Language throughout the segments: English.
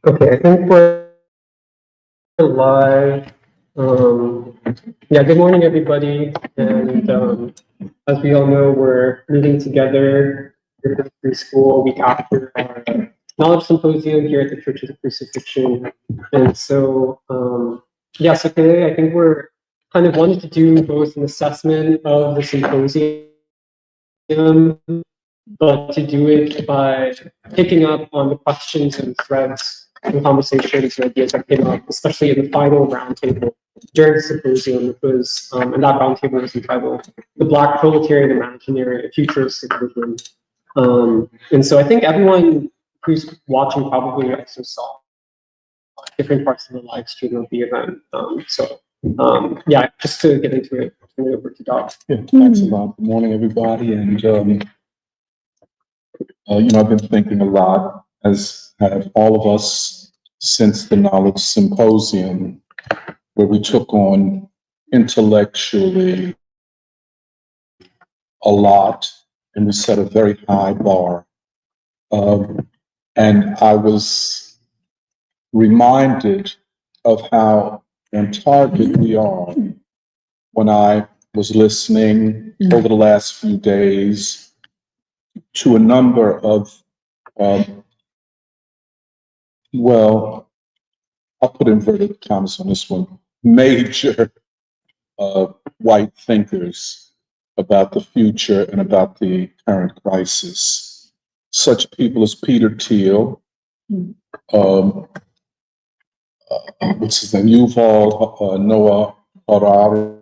Okay, I think we're live. Yeah, good morning, everybody. And as we all know, we're meeting together here for the Free School a week after our Knowledge Symposium here at the Church of the Crucifixion. And so, yeah, so today I think we're kind of wanting to do both an assessment of the symposium, but to do it by picking up on the questions and threads and conversations and ideas that came up, especially in the final roundtable during the symposium, which was, and that roundtable was entitled "The Black Proletarian Imaginary: A Futuristic Vision." And so I think everyone who's watching probably also saw different parts of the live stream of the event. Yeah, just to get into it, I'll turn it over to Doc. Yeah, thanks a lot. Good morning, everybody. And, I've been thinking a lot, as have all of us, since the Knowledge Symposium, where we took on intellectually a lot and we set a very high bar. And I was reminded of how on target we are when I was listening over the last few days to a number of, well, I'll put inverted commas on this one, major white thinkers about the future and about the current crisis. Such people as Peter Thiel, what's his name, Yuval Noah Harari,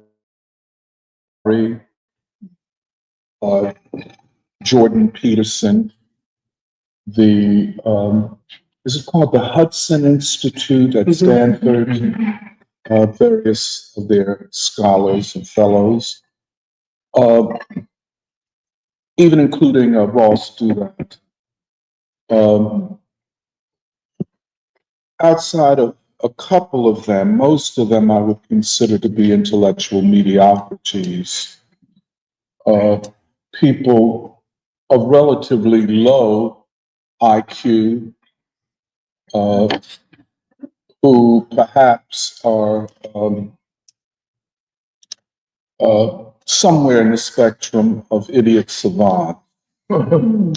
Jordan Peterson, is it called the Hudson Institute at Stanford? Various of their scholars and fellows, even including Ross Doolittle. Outside of a couple of them, most of them I would consider to be intellectual mediocrities. People of relatively low IQ, who perhaps are somewhere in the spectrum of idiot savant. In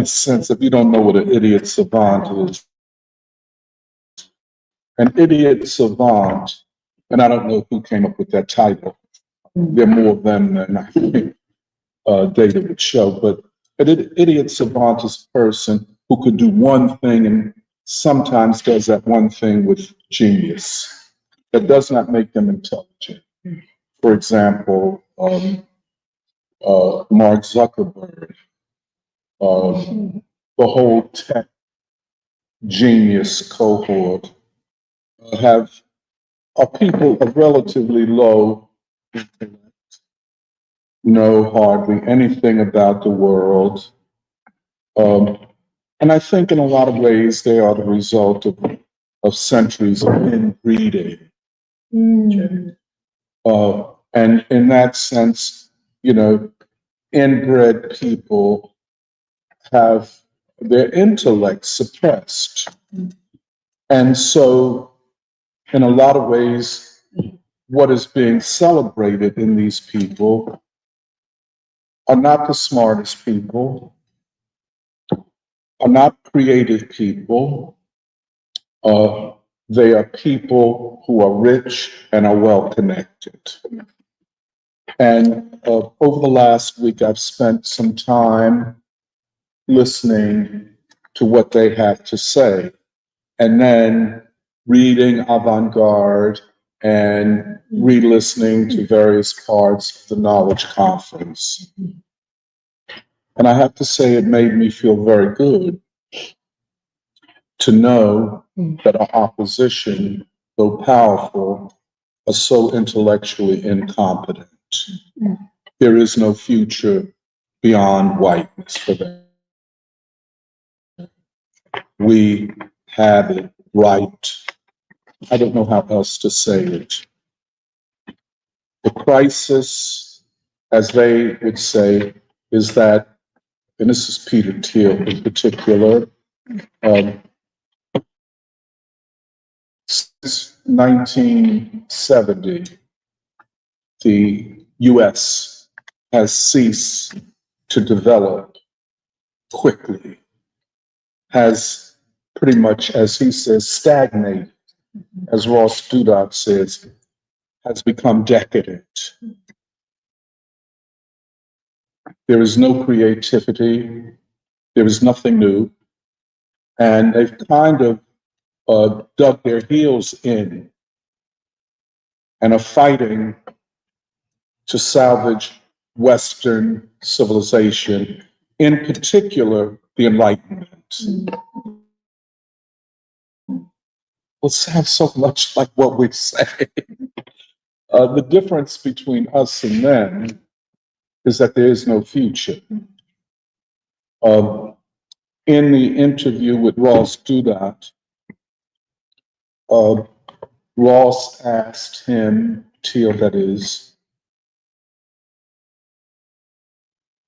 a sense, if you don't know what an idiot savant is, an idiot savant, and I don't know who came up with that title. There are more of them than I think data would show, but an idiot savant is a person who could do one thing and sometimes does that one thing with genius. That does not make them intelligent. For example, Mark Zuckerberg, the whole tech genius cohort are people of relatively low intellect, know hardly anything about the world. And I think in a lot of ways they are the result of centuries of inbreeding. And in that sense, inbred people have their intellect suppressed. And so, in a lot of ways, what is being celebrated in these people are not the smartest people, are not creative people. They are people who are rich and are well connected. And over the last week, I've spent some time listening to what they have to say, and then reading Avant-Garde and re-listening to various parts of the Knowledge Conference. And I have to say, it made me feel very good to know that our opposition, though powerful, are so intellectually incompetent. There is no future beyond whiteness for them. We have it right. I don't know how else to say it. The crisis, as they would say, is that and this is Peter Thiel in particular, since 1970, the US has ceased to develop quickly, has pretty much, as he says, stagnated, as Ross Douthat says, has become decadent. There is no creativity, there is nothing new, and they've kind of dug their heels in and are fighting to salvage Western civilization, in particular, the Enlightenment. Well, sounds so much like what we say. The difference between us and them is that there is no future. In the interview with Ross Douthat, Ross asked him, Thiel that is,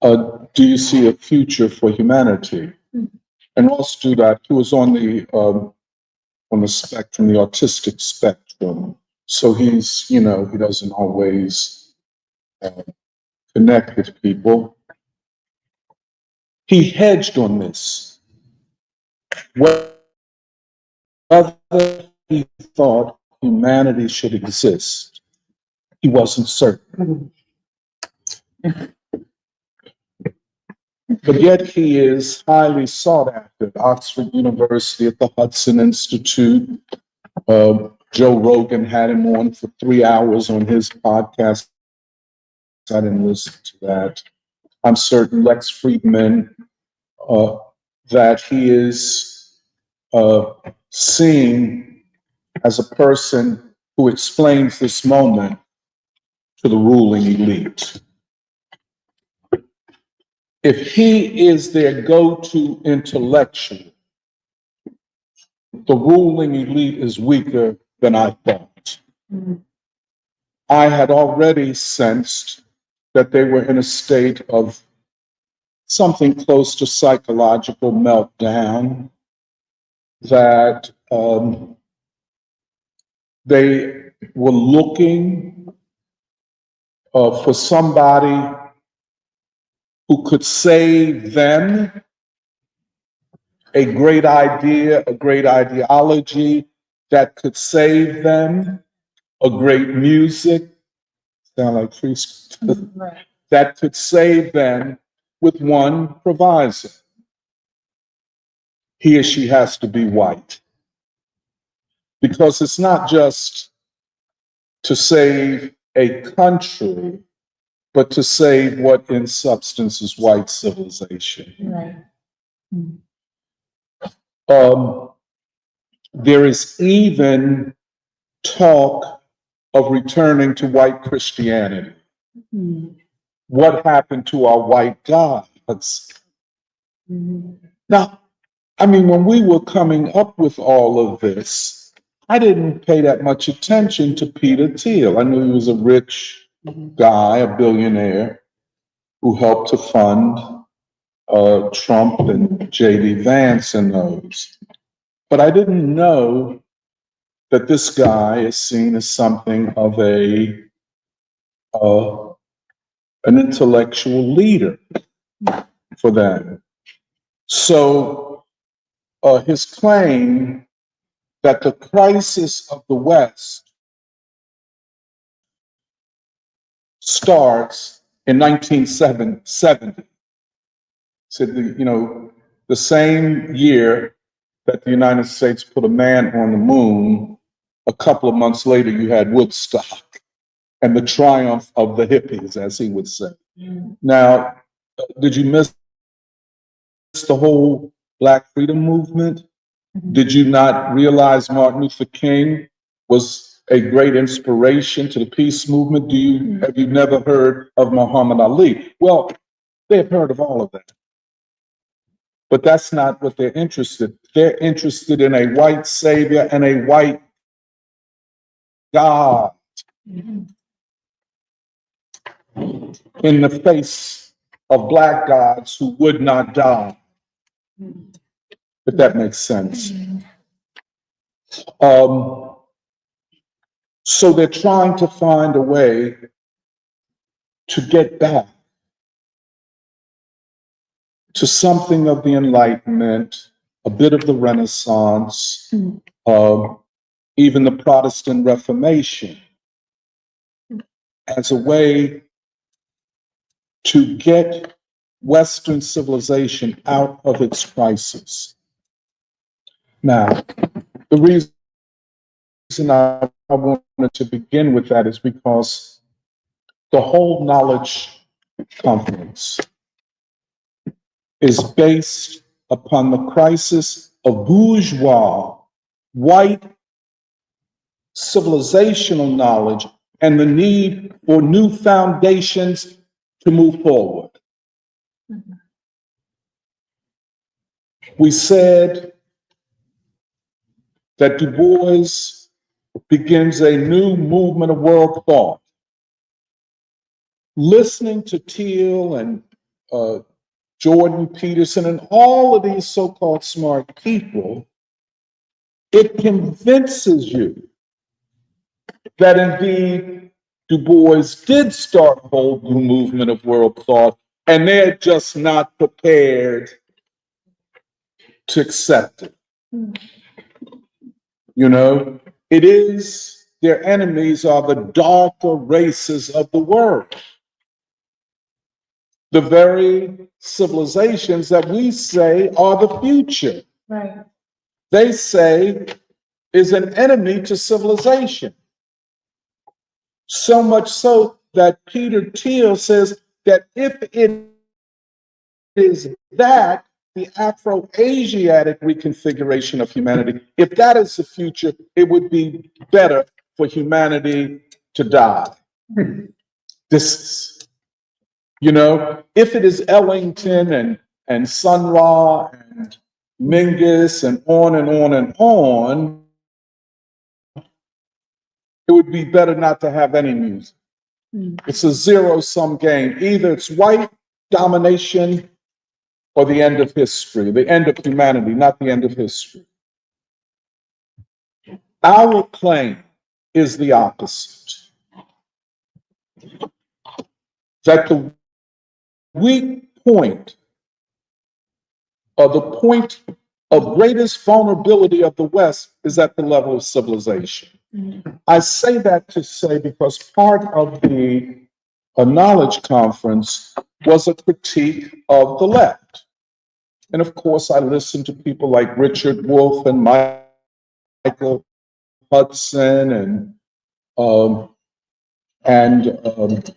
do you see a future for humanity? And Ross Douthat, who was on the spectrum, the autistic spectrum, so he's, he doesn't always connect with people. He hedged on this. Whether he thought humanity should exist, he wasn't certain. But yet he is highly sought after at Oxford University, at the Hudson Institute. Joe Rogan had him on for 3 hours on his podcast. I didn't listen to that. I'm certain Lex Friedman, that he is seen as a person who explains this moment to the ruling elite. If he is their go-to intellectual, the ruling elite is weaker than I thought. I had already sensed that they were in a state of something close to psychological meltdown, that they were looking for somebody who could save them, a great idea, a great ideology that could save them, a great music, sound like priest, right, that could save them with one proviso. He or she has to be white. Because it's not just to save a country, but to save what in substance is white civilization. Right. There is even talk of returning to white Christianity. What happened to our white gods? Now, I mean, when we were coming up with all of this, I didn't pay that much attention to Peter Thiel. I knew he was a rich guy, a billionaire, who helped to fund Trump and J.D. Vance and those. But I didn't know that this guy is seen as something of an intellectual leader for them. So his claim that the crisis of the West starts in 1970. Said the same year that the United States put a man on the moon, a couple of months later you had Woodstock and the triumph of the hippies, as he would say. Now, did you miss the whole Black freedom movement? Did you not realize Martin Luther King was a great inspiration to the peace movement? Have you never heard of Muhammad Ali? Well, they've heard of all of that. But that's not what they're interested. They're interested in a white savior and a white God in the face of Black gods who would not die, if that makes sense. So they're trying to find a way to get back to something of the Enlightenment, a bit of the Renaissance, even the Protestant Reformation, as a way to get Western civilization out of its crisis. Now, the reason I wanted to begin with that is because the whole Knowledge Conference is based upon the crisis of bourgeois, white civilizational knowledge and the need for new foundations to move forward. We said that Du Bois begins a new movement of world thought. Listening to Thiel and Jordan Peterson and all of these so-called smart people, it convinces you that indeed Du Bois did start a whole new movement of world thought, and they're just not prepared to accept it. You know, it is, their enemies are the darker races of the world. The very civilizations that we say are the future. Right. They say is an enemy to civilization. So much so that Peter Thiel says that if it is that, the Afro-Asiatic reconfiguration of humanity, if that is the future, it would be better for humanity to die. This is, you know, if it is Ellington and Sun Ra and Mingus and on and on and on, it would be better not to have any music. It's a zero-sum game. Either it's white domination or the end of history, the end of humanity, not the end of history. Our claim is the opposite. That the weak point, or the point of greatest vulnerability of the West, is at the level of civilization. I say that to say because part of the Knowledge Conference was a critique of the left. And of course, I listened to people like Richard Wolff and Michael Hudson, and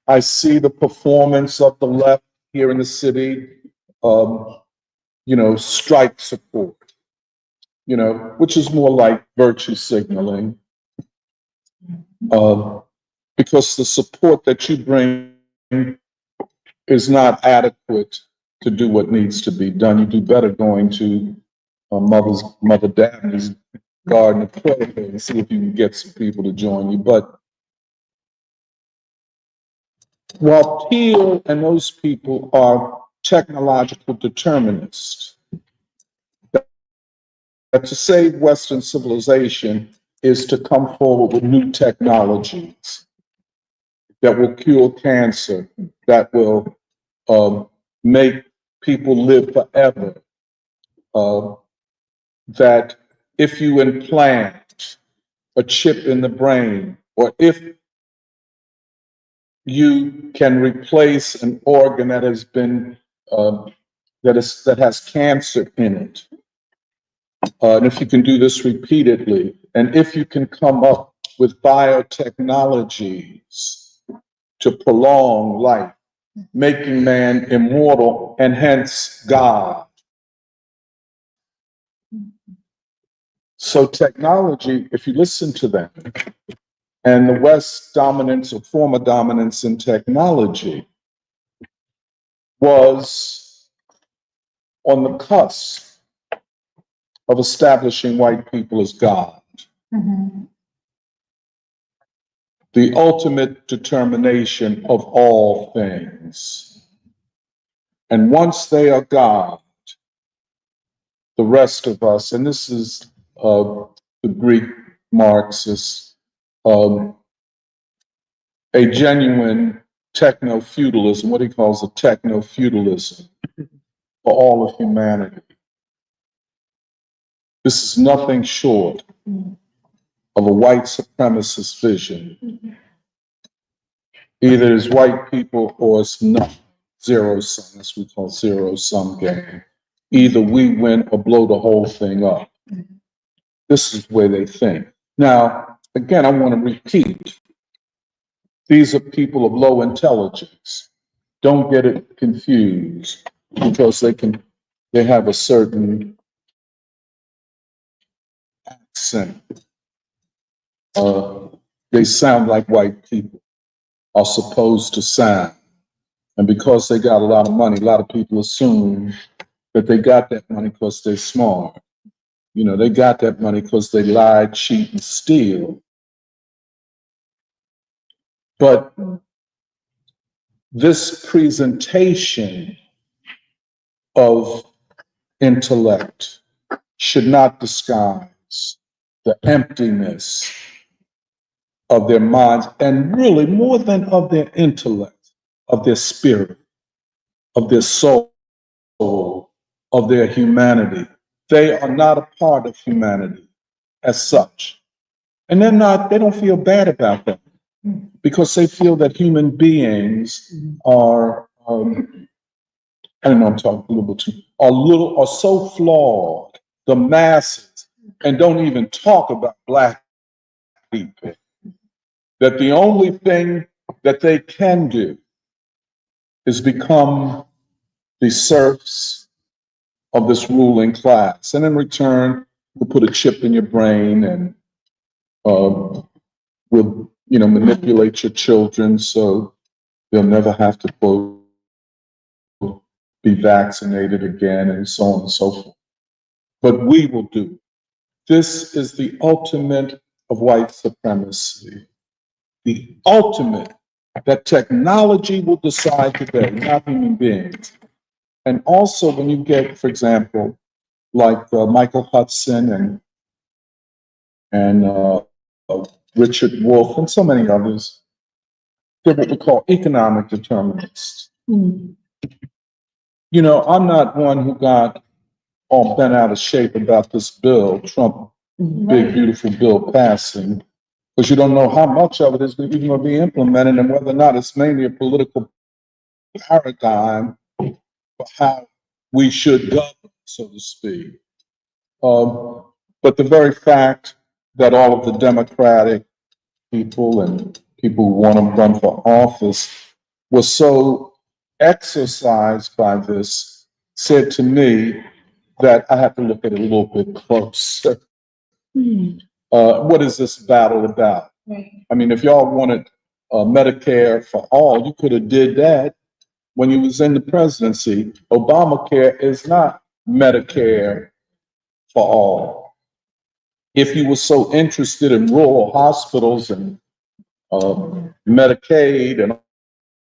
I see the performance of the left here in the city, you know, strike support, you know, which is more like virtue signaling, because the support that you bring is not adequate to do what needs to be done. You do better going to Mother Dabney's garden of prayer and see if you can get some people to join you. But while Thiel and those people are technological determinists, that to save Western civilization is to come forward with new technologies that will cure cancer, that will make people live forever, that if you implant a chip in the brain, or if you can replace an organ that has been that has cancer in it, and if you can do this repeatedly, and if you can come up with biotechnologies to prolong life, making man immortal and hence God. So technology, if you listen to them, and the West's dominance or former dominance in technology was on the cusp of establishing white people as God. The ultimate determination of all things. And once they are God, the rest of us, and this is the Greek Marxists, a genuine techno-feudalism, what he calls a techno-feudalism for all of humanity. This is nothing short of a white supremacist vision. Either it's white people or it's not. Zero sum, that's what we call zero sum game. Either we win or blow the whole thing up. This is where they think. Now, again, I want to repeat. These are people of low intelligence. Don't get it confused because they have a certain accent. They sound like white people are supposed to sound. And because they got a lot of money, a lot of people assume that they got that money because they're smart. You know, they got that money because they lied, cheat, and steal. But this presentation of intellect should not disguise the emptiness of their minds, and really more than of their intellect, of their spirit, of their soul, of their humanity. They are not a part of humanity as such. And they don't feel bad about that because they feel that human beings are, I don't know, I'm talking a little bit too, are so flawed, the masses, and don't even talk about Black people, that the only thing that they can do is become the serfs of this ruling class. And in return, we'll put a chip in your brain and we'll, manipulate your children so they'll never have to, quote, be vaccinated again and so on and so forth. But we will do. This is the ultimate of white supremacy. The ultimate that technology will decide today, not human beings. And also when you get, for example, like Michael Hudson and Richard Wolff and so many others, they're what we call economic determinists. You know, I'm not one who got all bent out of shape about this bill, Trump, big, beautiful bill passing, because you don't know how much of it is even going to be implemented and whether or not it's mainly a political paradigm for how we should govern, so to speak. But the very fact that all of the Democratic people and people who want to run for office were so exercised by this said to me that I have to look at it a little bit closer. What is this battle about? Right. I mean, if y'all wanted Medicare for all, you could have did that when you was in the presidency. Obamacare is not Medicare for all. If you were so interested in rural hospitals and Medicaid and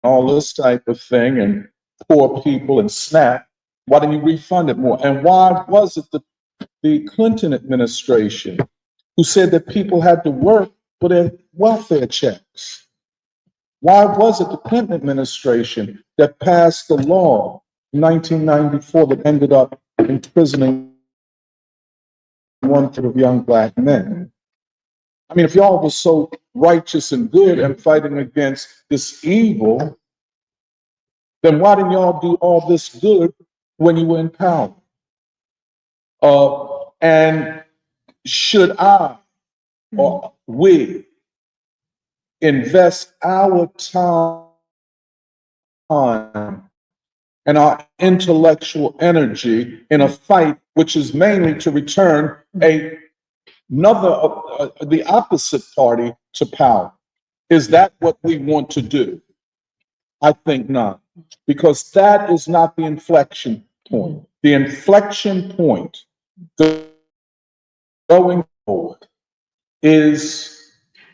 all this type of thing and poor people and SNAP, why didn't you refund it more? And why was it the Clinton administration who said that people had to work for their welfare checks? Why was it the Clinton administration that passed the law in 1994 that ended up imprisoning 1/3 of young Black men? I mean, if y'all were so righteous and good and fighting against this evil, then why didn't y'all do all this good when you were in power? And should I or we invest our time and our intellectual energy in a fight which is mainly to return the opposite party to power? Is that what we want to do? I think not, because that is not the inflection point. The inflection point going forward is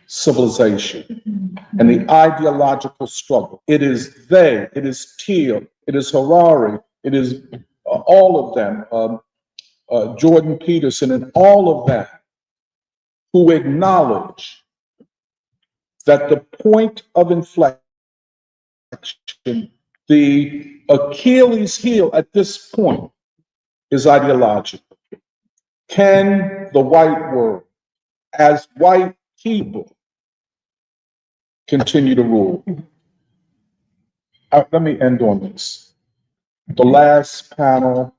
civilization and the ideological struggle. It is they, it is Teal, it is Harari, it is all of them, Jordan Peterson, and all of them who acknowledge that the point of inflection, the Achilles heel at this point, is ideological. Can the white world, as white people, continue to rule? Let me end on this. The last panel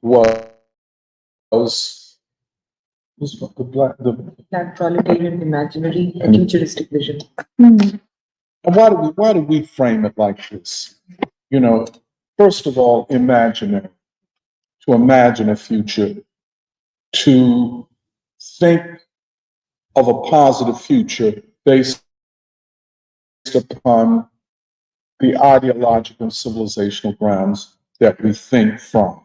was the Black Proletarian Imaginary, a Futuristic Vision. And why do we frame it like this? You know, first of all, imaginary. To imagine a future, to think of a positive future based upon the ideological and civilizational grounds that we think from.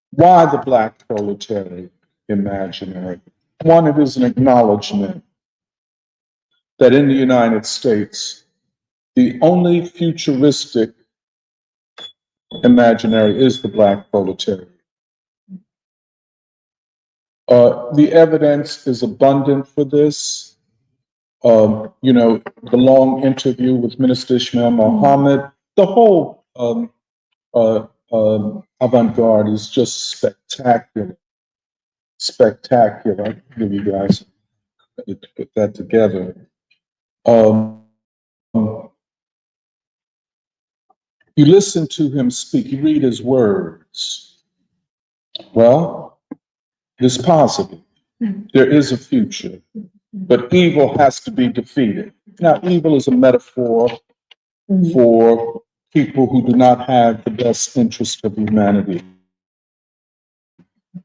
Why the Black Proletarian Imaginary? One, it is an acknowledgement that in the United States, the only futuristic imaginary is the Black Proletarian. The evidence is abundant for this. You know, the long interview with Minister Ishmael Mohammed, the whole avant-garde is just spectacular. Spectacular. I'll give you guys to put that together. You listen to him speak, you read his words. Well, it's possible. There is a future, but evil has to be defeated. Now, evil is a metaphor for people who do not have the best interest of humanity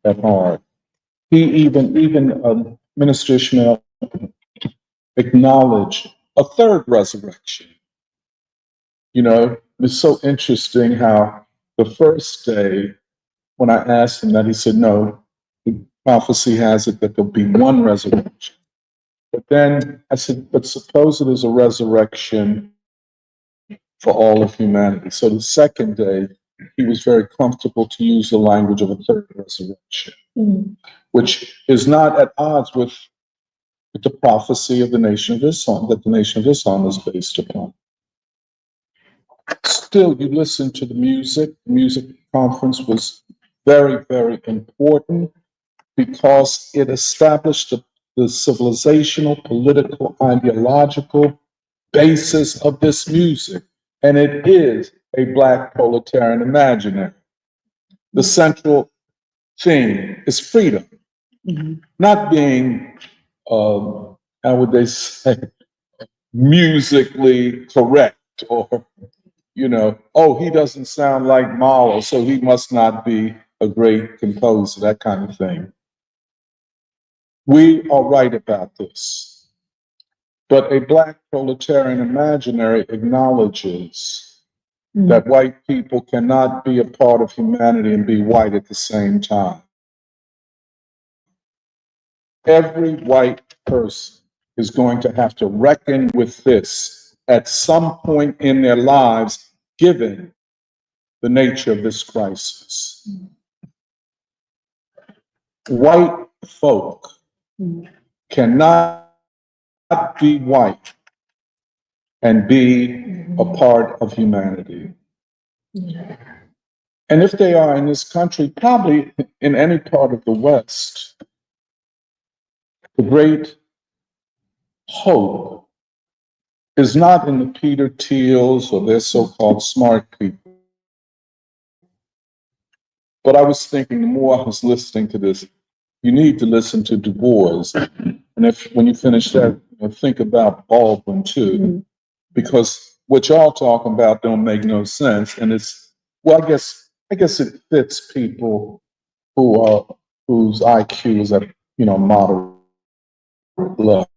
at heart. Even Minister Ishmael acknowledged a third resurrection. You know, it's so interesting how the first day, when I asked him that, he said, no, the prophecy has it that there'll be one resurrection. But then I said, but suppose it is a resurrection for all of humanity. So the second day, he was very comfortable to use the language of a third resurrection, which is not at odds with the prophecy of the Nation of Islam, that the Nation of Islam is based upon. Still, you listen to the music conference was very, very important because it established the civilizational, political, ideological basis of this music. And it is a Black Proletarian Imaginary. The central theme is freedom, not being, how would they say, musically correct, or, you know, oh, he doesn't sound like Mahler, so he must not be a great composer, that kind of thing. We are right about this. But a Black Proletarian Imaginary acknowledges that white people cannot be a part of humanity and be white at the same time. Every white person is going to have to reckon with this at some point in their lives, given the nature of this crisis. White folk cannot be white and be a part of humanity. And if they are in this country, probably in any part of the West, the great hope is not in the Peter Thiels or their so-called smart people. But I was thinking, the more I was listening to this, you need to listen to Du Bois. And when you finish that, think about Baldwin too, because what y'all talking about don't make no sense. And it's, well, I guess it fits people whose IQ is at, moderate level.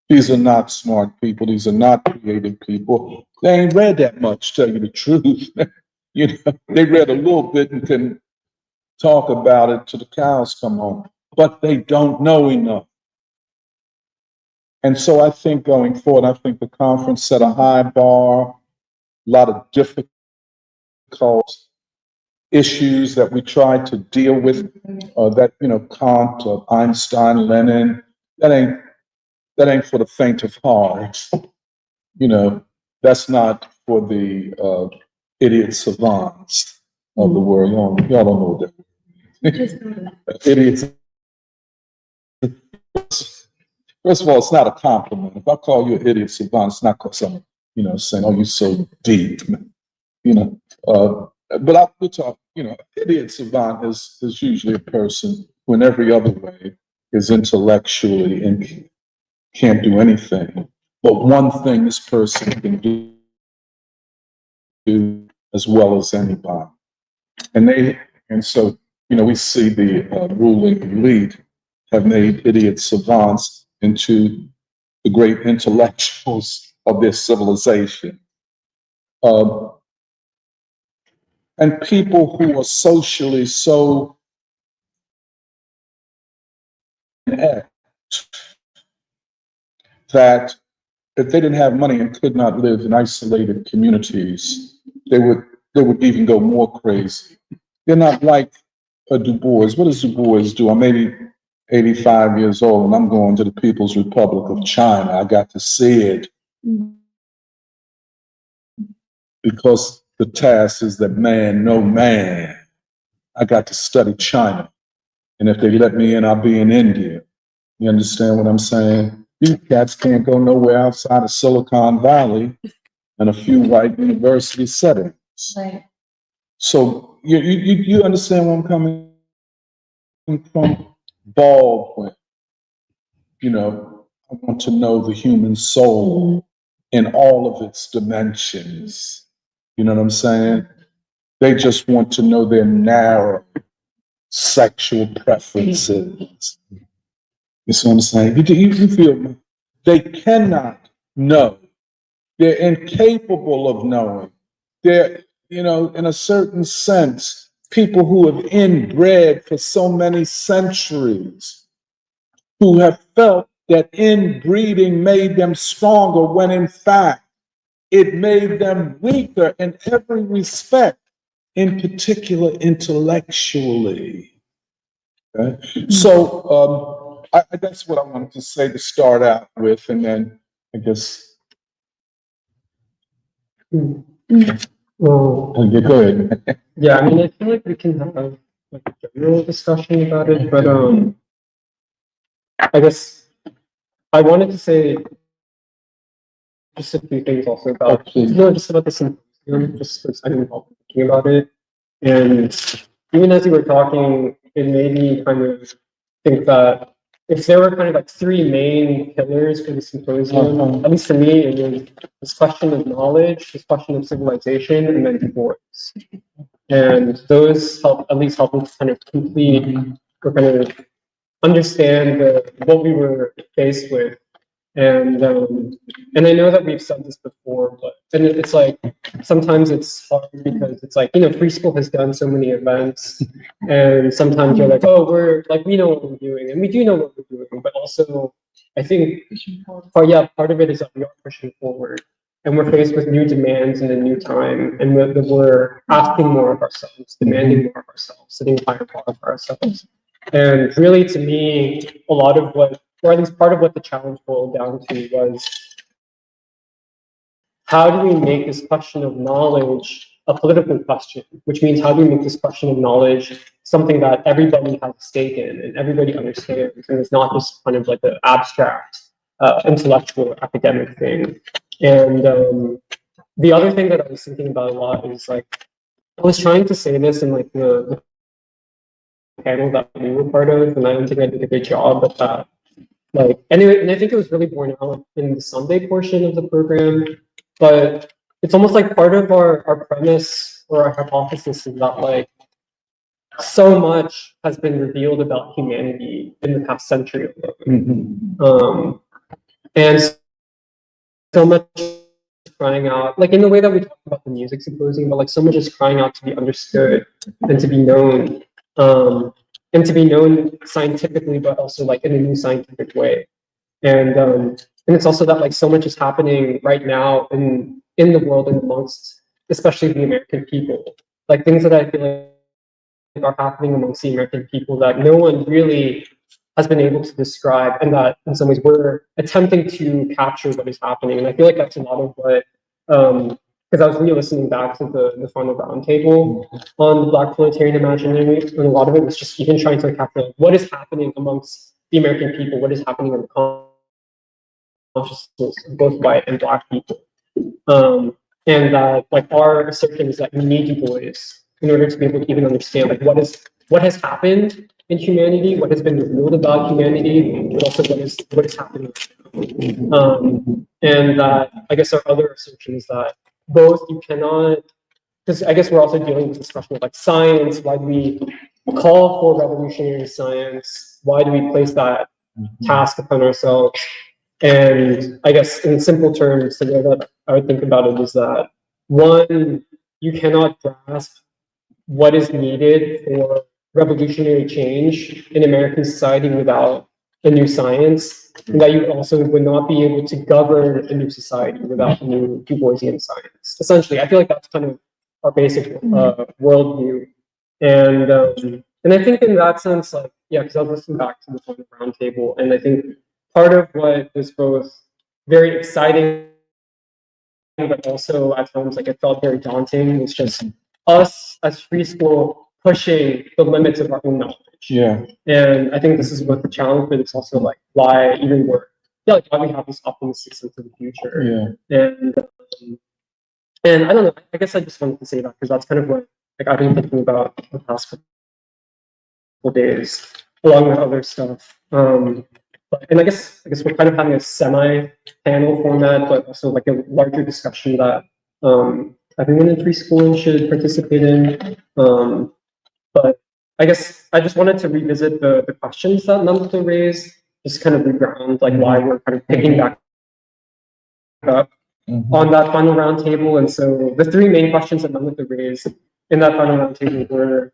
These are not smart people. These are not creative people. They ain't read that much, tell you the truth. They read a little bit and can talk about it till the cows come home, but they don't know enough. And so I think going forward, I think the conference set a high bar. lot of difficult issues that we try to deal with, that, Kant, Einstein, Lenin, that ain't for the faint of heart. That's not for the idiot savants of the world. Y'all don't know what that idiots. First of all, it's not a compliment. If I call you an idiot savant, it's not because I'm, saying, "Oh, you're so deep," But we're talking, idiot savant is usually a person who, in every other way, is intellectually and can't do anything. But one thing this person can do as well as anybody, and so we see the ruling elite have made idiot savants into the great intellectuals of their civilization. And people who are socially so inept that if they didn't have money and could not live in isolated communities, they would even go more crazy. They're not like a Du Bois. What does Du Bois do? I'm maybe 85 years old and I'm going to the People's Republic of China. I got to see it because the task is that man, no man. I got to study China. And if they let me in, I'll be in India. You understand what I'm saying? These cats can't go nowhere outside of Silicon Valley and a few white university settings. Right. So you understand where I'm coming from? Baldwin. I want to know the human soul in all of its dimensions. You know what I'm saying? They just want to know their narrow sexual preferences. You see what I'm saying? You feel they cannot know. They're incapable of knowing. They're, in a certain sense, people who have inbred for so many centuries, who have felt that inbreeding made them stronger when in fact it made them weaker in every respect, in particular intellectually. Okay? So that's what I wanted to say to start out with, and then I guess. Well, Yeah, go ahead. yeah, I mean, I feel like we can have like a general discussion about it, but I guess I wanted to say just a few things also about just about the symposium, just because I've been thinking about it, and even as you were talking, it made me kind of think that if there were kind of like three main pillars for the symposium, at least for me, it was this question of knowledge, this question of civilization, and then divorce. And those at least help me to kind of complete or kind of understand what we were faced with. And I know that we've said this before, but it's like sometimes it's hard because it's like, Free School has done so many events, and sometimes you're like, oh, we know what we're doing, and we do know what we're doing, but also I think part of it is that we are pushing forward, and we're faced with new demands in a new time, and we're asking more of ourselves, demanding more of ourselves, setting a higher bar for ourselves. And really, to me, a lot of or at least part of what the challenge boiled down to was, how do we make this question of knowledge a political question? Which means, how do we make this question of knowledge something that everybody has a stake in and everybody understands, and it's not just kind of like an abstract, intellectual, academic thing. And the other thing that I was thinking about a lot is like, I was trying to say this in like the panel that we were part of, and I don't think I did a good job at that. Like, anyway, and I think it was really borne out in the Sunday portion of the program, but it's almost like part of our premise or our hypothesis is that like so much has been revealed about humanity in the past century alone. And so much is crying out, like in the way that we talk about the music symposium, but like so much is crying out to be understood and to be known. And to be known scientifically, but also like in a new scientific way. And it's also that like so much is happening right now in in the world and amongst, especially the American people. Like things that I feel like are happening amongst the American people that no one really has been able to describe, and that in some ways we're attempting to capture what is happening. And I feel like that's a lot of what, because I was re-listening back to the final roundtable on the Black Proletarian Imaginary, and a lot of it was just even trying to capture like, what is happening amongst the American people, what is happening in the consciousness of both white and Black people. And that like our assertion is that we need Du Bois in order to be able to even understand like what has happened in humanity, what has been revealed about humanity, but also what is happening. And that I guess our other assertion is that both you cannot, because I guess we're also dealing with this question of like science. Why do we call for revolutionary science? Why do we place that task upon ourselves? And I guess in simple terms, the way that I would think about it is that one, you cannot grasp what is needed for revolutionary change in American society without a new science, and that you also would not be able to govern a new society without a new Du Boisian science. Essentially, I feel like that's kind of our basic worldview. And I think in that sense, like, yeah, because I was listening back to the final roundtable, and I think part of what was both very exciting, but also at times like it felt very daunting, was just us as free school pushing the limits of our own knowledge. Yeah. And I think this is what the challenge, but it's also like why even we're, yeah, like why we have this optimistic sense of the future. Yeah. And I don't know, I guess I just wanted to say that because that's kind of what like I've been thinking about the past couple days, along with other stuff. And I guess we're kind of having a semi-panel format, but also like a larger discussion that everyone in free school should participate in. But I guess I just wanted to revisit the questions that Namita raised, just kind of reground like why we're kind of picking back up on that final roundtable. And so the three main questions that Namita raised in that final roundtable were,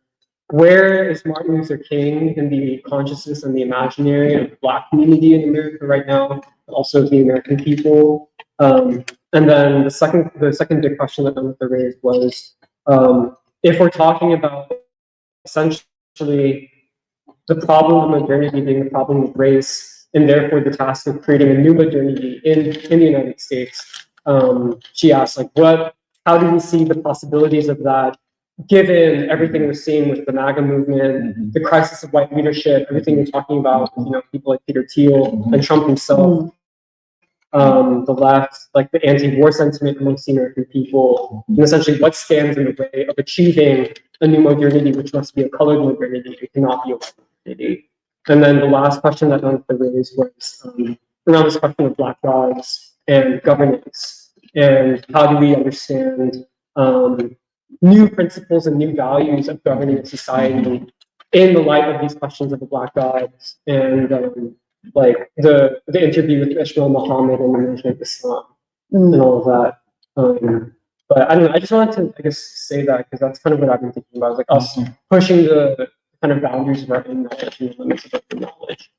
where is Martin Luther King in the consciousness and the imaginary of the Black community in America right now, also the American people? And then the second big question that Namita raised was, if we're talking about essentially the problem of modernity being the problem of race, and therefore the task of creating a new modernity in the United States, she asked, like, how do we see the possibilities of that, given everything we're seeing with the MAGA movement, the crisis of white leadership, everything you're talking about, people like Peter Thiel and Trump himself, the left, like the anti-war sentiment amongst the American people, and essentially what stands in the way of achieving a new modernity, which must be a colored modernity, it cannot be a white modernity. And then the last question that Namita raised was around this question of Black gods and governance, and how do we understand new principles and new values of governing a society in the light of these questions of the Black gods and like the interview with Ishmael Muhammad and the mention of Islam and all of that. But I don't know, I just wanted to, I guess, say that because that's kind of what I've been thinking about, like us pushing the kind of boundaries of our own knowledge and the limits of our own knowledge.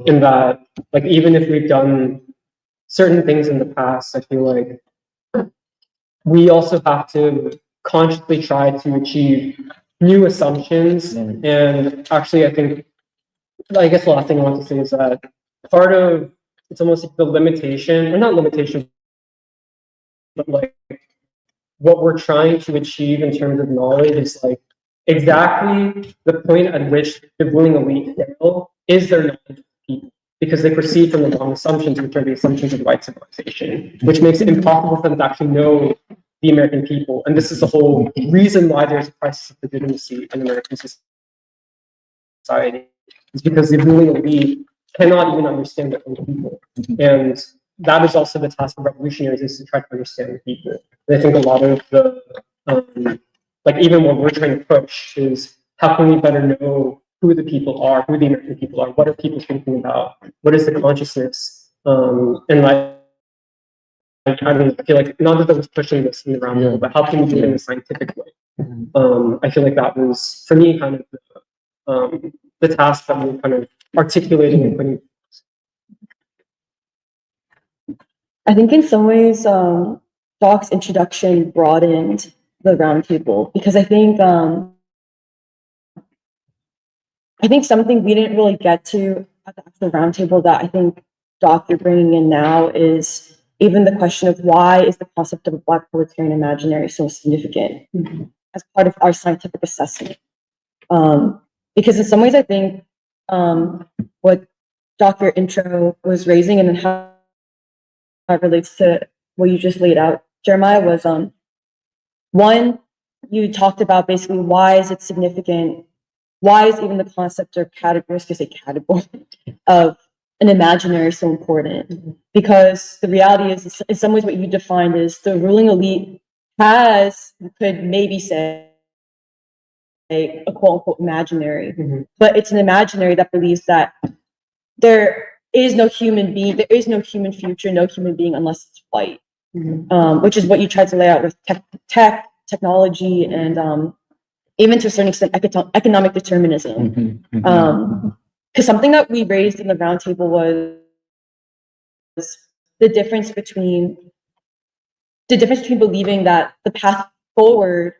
In that, like, even if we've done certain things in the past, I feel like we also have to consciously try to achieve new assumptions. And actually, I guess the last thing I want to say is that part of it's almost like the limitation, or not limitation, but like what we're trying to achieve in terms of knowledge is like exactly the point at which the ruling elite fail is their knowledge of people, because they proceed from the wrong assumptions, which are the assumptions of white civilization, which makes it impossible for them to actually know the American people. And this is the whole reason why there's a crisis of legitimacy in American society. It's because the ruling elite cannot even understand their own people. And that is also the task of revolutionaries, is to try to understand the people. And I think a lot of the, like even what we're trying to push is how can we better know who the people are, who the American people are, what are people thinking about, what is the consciousness, and like, I don't know, I feel like none of them was pushing this in the roundtable, but how can we do it in a scientific way? I feel like that was, for me, kind of the task that we're kind of articulating and putting. I think in some ways, Doc's introduction broadened the roundtable, because I think something we didn't really get to at the actual roundtable that I think, Doc, you're bringing in now is even the question of why is the concept of a Black Proletarian Imaginary so significant as part of our scientific assessment. Because in some ways, I think what Dr. Intro was raising and how it relates to what you just laid out, Jeremiah, was one, you talked about basically why is it significant, why is even the concept or category, category of an imaginary so important? Because the reality is, in some ways, what you defined is the ruling elite has, you could maybe say, a quote unquote imaginary, but it's an imaginary that believes that there is no human being, there is no human future, no human being unless it's white, which is what you tried to lay out with technology, and even to a certain extent, economic determinism. Because something that we raised in the roundtable was the difference between believing that the path forward,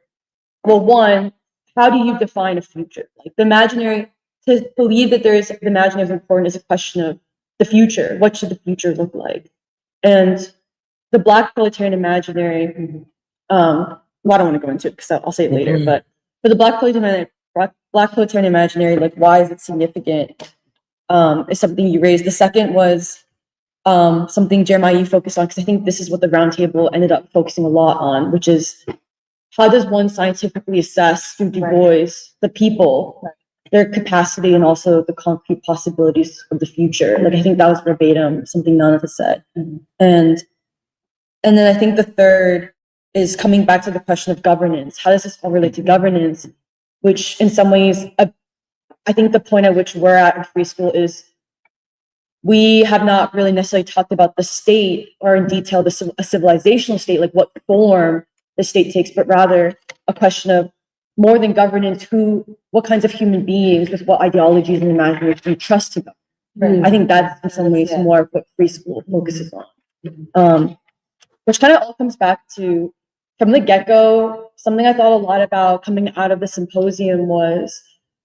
well, one, how do you define a future? Like the imaginary, to believe that the imaginary is important is a question of the future. What should the future look like? And the Black Proletarian Imaginary, well, I don't want to go into it because I'll say it later, but for the Black Proletarian Imaginary, like why is it significant, is something you raised. The second was something, Jeremiah, you focused on, because I think this is what the roundtable ended up focusing a lot on, which is how does one scientifically assess through Du Bois the people, their capacity, and also the concrete possibilities of the future. Like I think that was verbatim something none of us said. And then I think the third is coming back to the question of governance. How does this all relate to governance? Which in some ways, I think the point at which we're at in free school is we have not really necessarily talked about the state, or in detail a civilizational state, like what form the state takes, but rather a question of more than governance, what kinds of human beings with what ideologies and imaginaries do you trust to govern? I think that's in some ways more of what free school focuses on. Which kind of all comes back to, from the get-go, something I thought a lot about coming out of the symposium was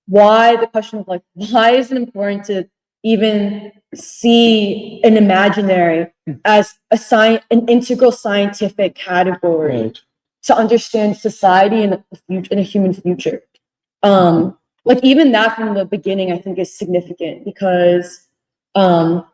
why the question of like, why is it important to even see an imaginary as an integral scientific category to understand society and the future, in a human future. Like even that from the beginning, I think is significant because in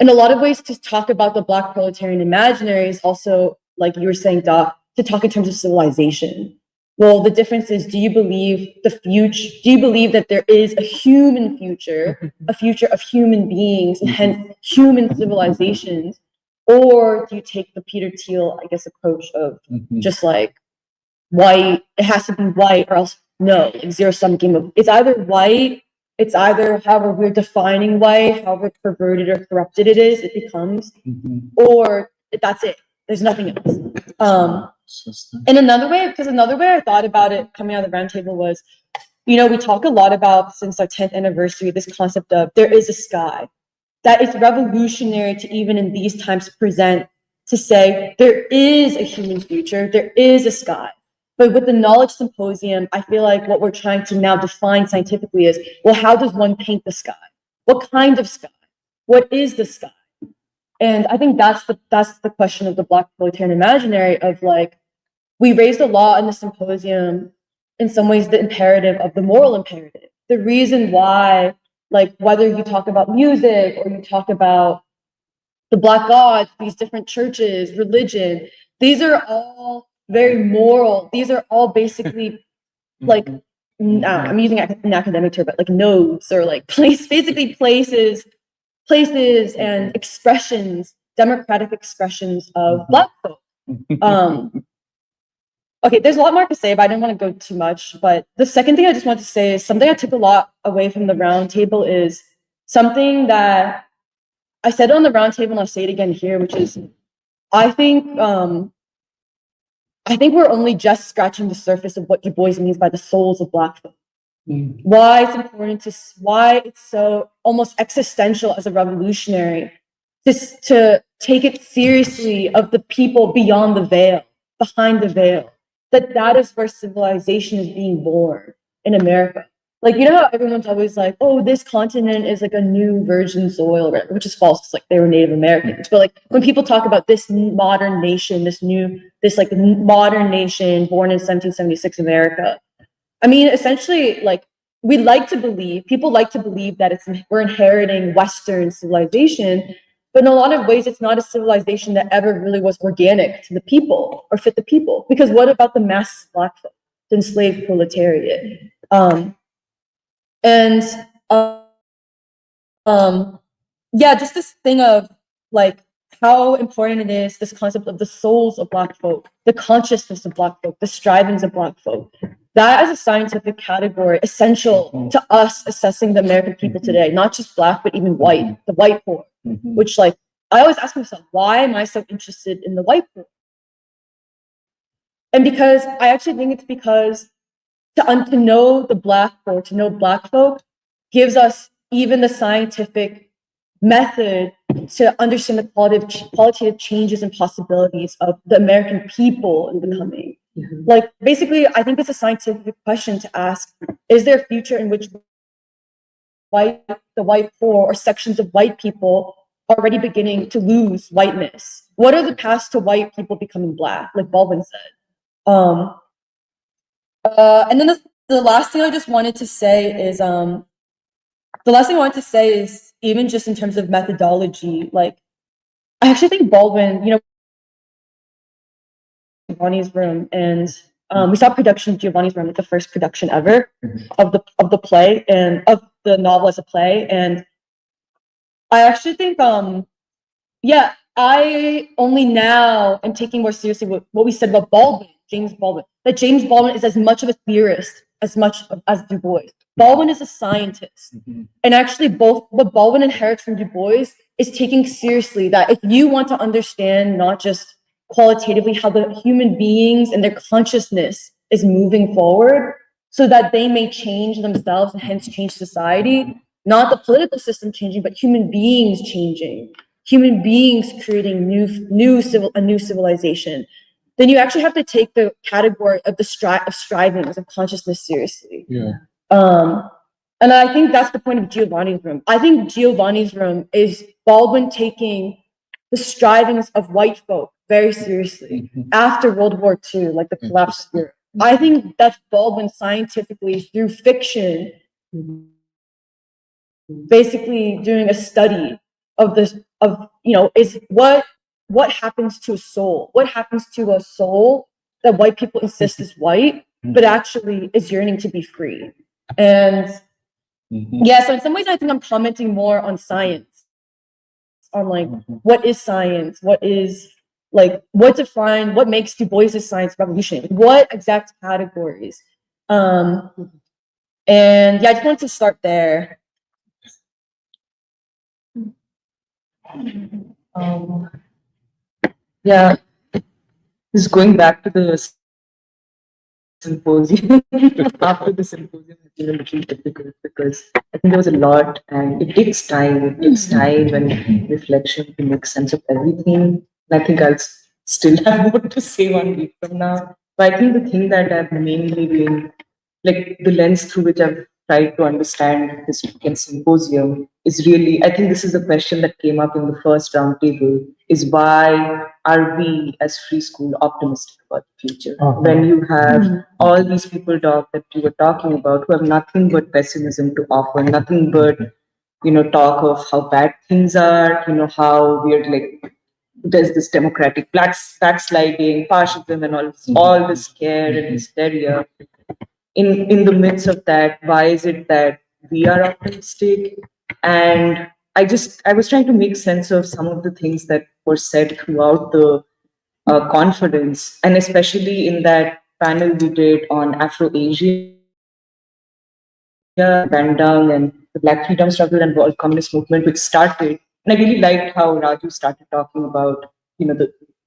a lot of ways, to talk about the Black Proletarian Imaginary is also, like you were saying, Doc, to talk in terms of civilization. Well, the difference is, do you believe that there is a human future, a future of human beings, and hence human civilizations? Or do you take the Peter Thiel, I guess, approach of just like white, it has to be white, or else no, like zero-sum game of, it's either white, it's either however we're defining white, however perverted or corrupted it is, it becomes, or that's it. There's nothing else. And another way I thought about it coming out of the roundtable was, we talk a lot about, since our 10th anniversary, this concept of there is a sky. That is revolutionary to even in these times present, to say there is a human future, there is a sky. But with the Knowledge Symposium, I feel like what we're trying to now define scientifically is, well, how does one paint the sky? What kind of sky? What is the sky? And I think that's the question of the Black Proletarian Imaginary, of like, we raised a lot in the symposium, in some ways, the imperative of the moral imperative. The reason why, like, whether you talk about music or you talk about the Black gods, these different churches, religion, these are all very moral. These are all basically like, I'm using an academic term, but like nodes, or like basically places and expressions, democratic expressions of Black folk. Okay, there's a lot more to say, but I didn't want to go too much. But the second thing I just want to say is something I took a lot away from the roundtable, is something that I said on the roundtable, and I'll say it again here, which is, I think we're only just scratching the surface of what Du Bois means by the souls of Black folk. Why it's important why it's so almost existential as a revolutionary to take it seriously of the people beyond the veil, behind the veil, that is where civilization is being born in America. Like, you know how everyone's always like, oh, this continent is like a new virgin soil, right? Which is false. It's like they were Native Americans. But like when people talk about this modern nation, this like modern nation born in 1776 America, I mean, essentially, like people like to believe that we're inheriting Western civilization, but in a lot of ways, it's not a civilization that ever really was organic to the people or fit the people. Because what about the masses of Black folk, the enslaved proletariat? Yeah, just this thing of like how important it is, this concept of the souls of Black folk, the consciousness of Black folk, the strivings of Black folk. That as a scientific category, essential to us assessing the American people today, not just Black, but even white, the white poor, which like, I always ask myself, why am I so interested in the white poor? And because I actually think it's because to know the Black poor, to know Black folk, gives us even the scientific method to understand the qualitative changes and possibilities of the American people in becoming. Like, basically, I think it's a scientific question to ask, is there a future in which the white poor or sections of white people are already beginning to lose whiteness? What are the paths to white people becoming Black, like Baldwin said? And then the last thing I just wanted to say is, even just in terms of methodology, like, I actually think Baldwin, you know, Giovanni's Room, and we saw production of Giovanni's Room, like the first production ever of the play and of the novel as a play. And I actually think, yeah, I only now am taking more seriously what we said about Baldwin, James Baldwin, that James Baldwin is as much of a theorist as much as Du Bois. Baldwin is a scientist. And actually what Baldwin inherits from Du Bois is taking seriously that if you want to understand not just qualitatively how the human beings and their consciousness is moving forward so that they may change themselves and hence change society, not the political system changing, but human beings changing, human beings creating a new civilization, then you actually have to take the category of the strivings of consciousness seriously. Yeah. And I think that's the point of Giovanni's Room. I think Giovanni's Room is Baldwin taking the strivings of white folk very seriously after World War II, like the collapse of Europe. I think that's Baldwin scientifically through fiction, basically doing a study of this, is what happens to a soul? What happens to a soul that white people insist is white, but actually is yearning to be free? And yeah, so in some ways, I think I'm commenting more on science, on like, what is science? What is what makes Du Bois' science revolutionary? What exact categories? And yeah, I just wanted to start there. Yeah, just going back to the symposium. After the symposium has been a little difficult because I think there was a lot and it takes time. It takes time and reflection to make sense of everything. And I think I'll still have more to say 1 week from now. But I think the thing that I've mainly been, like the lens through which I've tried to understand this weekend symposium is really, I think this is a question that came up in the first roundtable, is why are we as free school optimistic about the future? When you have all these people that you were talking about who have nothing but pessimism to offer, nothing but, talk of how bad things are, how we're like, there's this democratic backsliding, fascism and all this scare and hysteria. In the midst of that, why is it that we are optimistic? And I was trying to make sense of some of the things that were said throughout the conference, and especially in that panel we did on Afro-Asia, Bandung, and the Black freedom struggle and world communist movement, which started. And I really liked how Raju started talking about,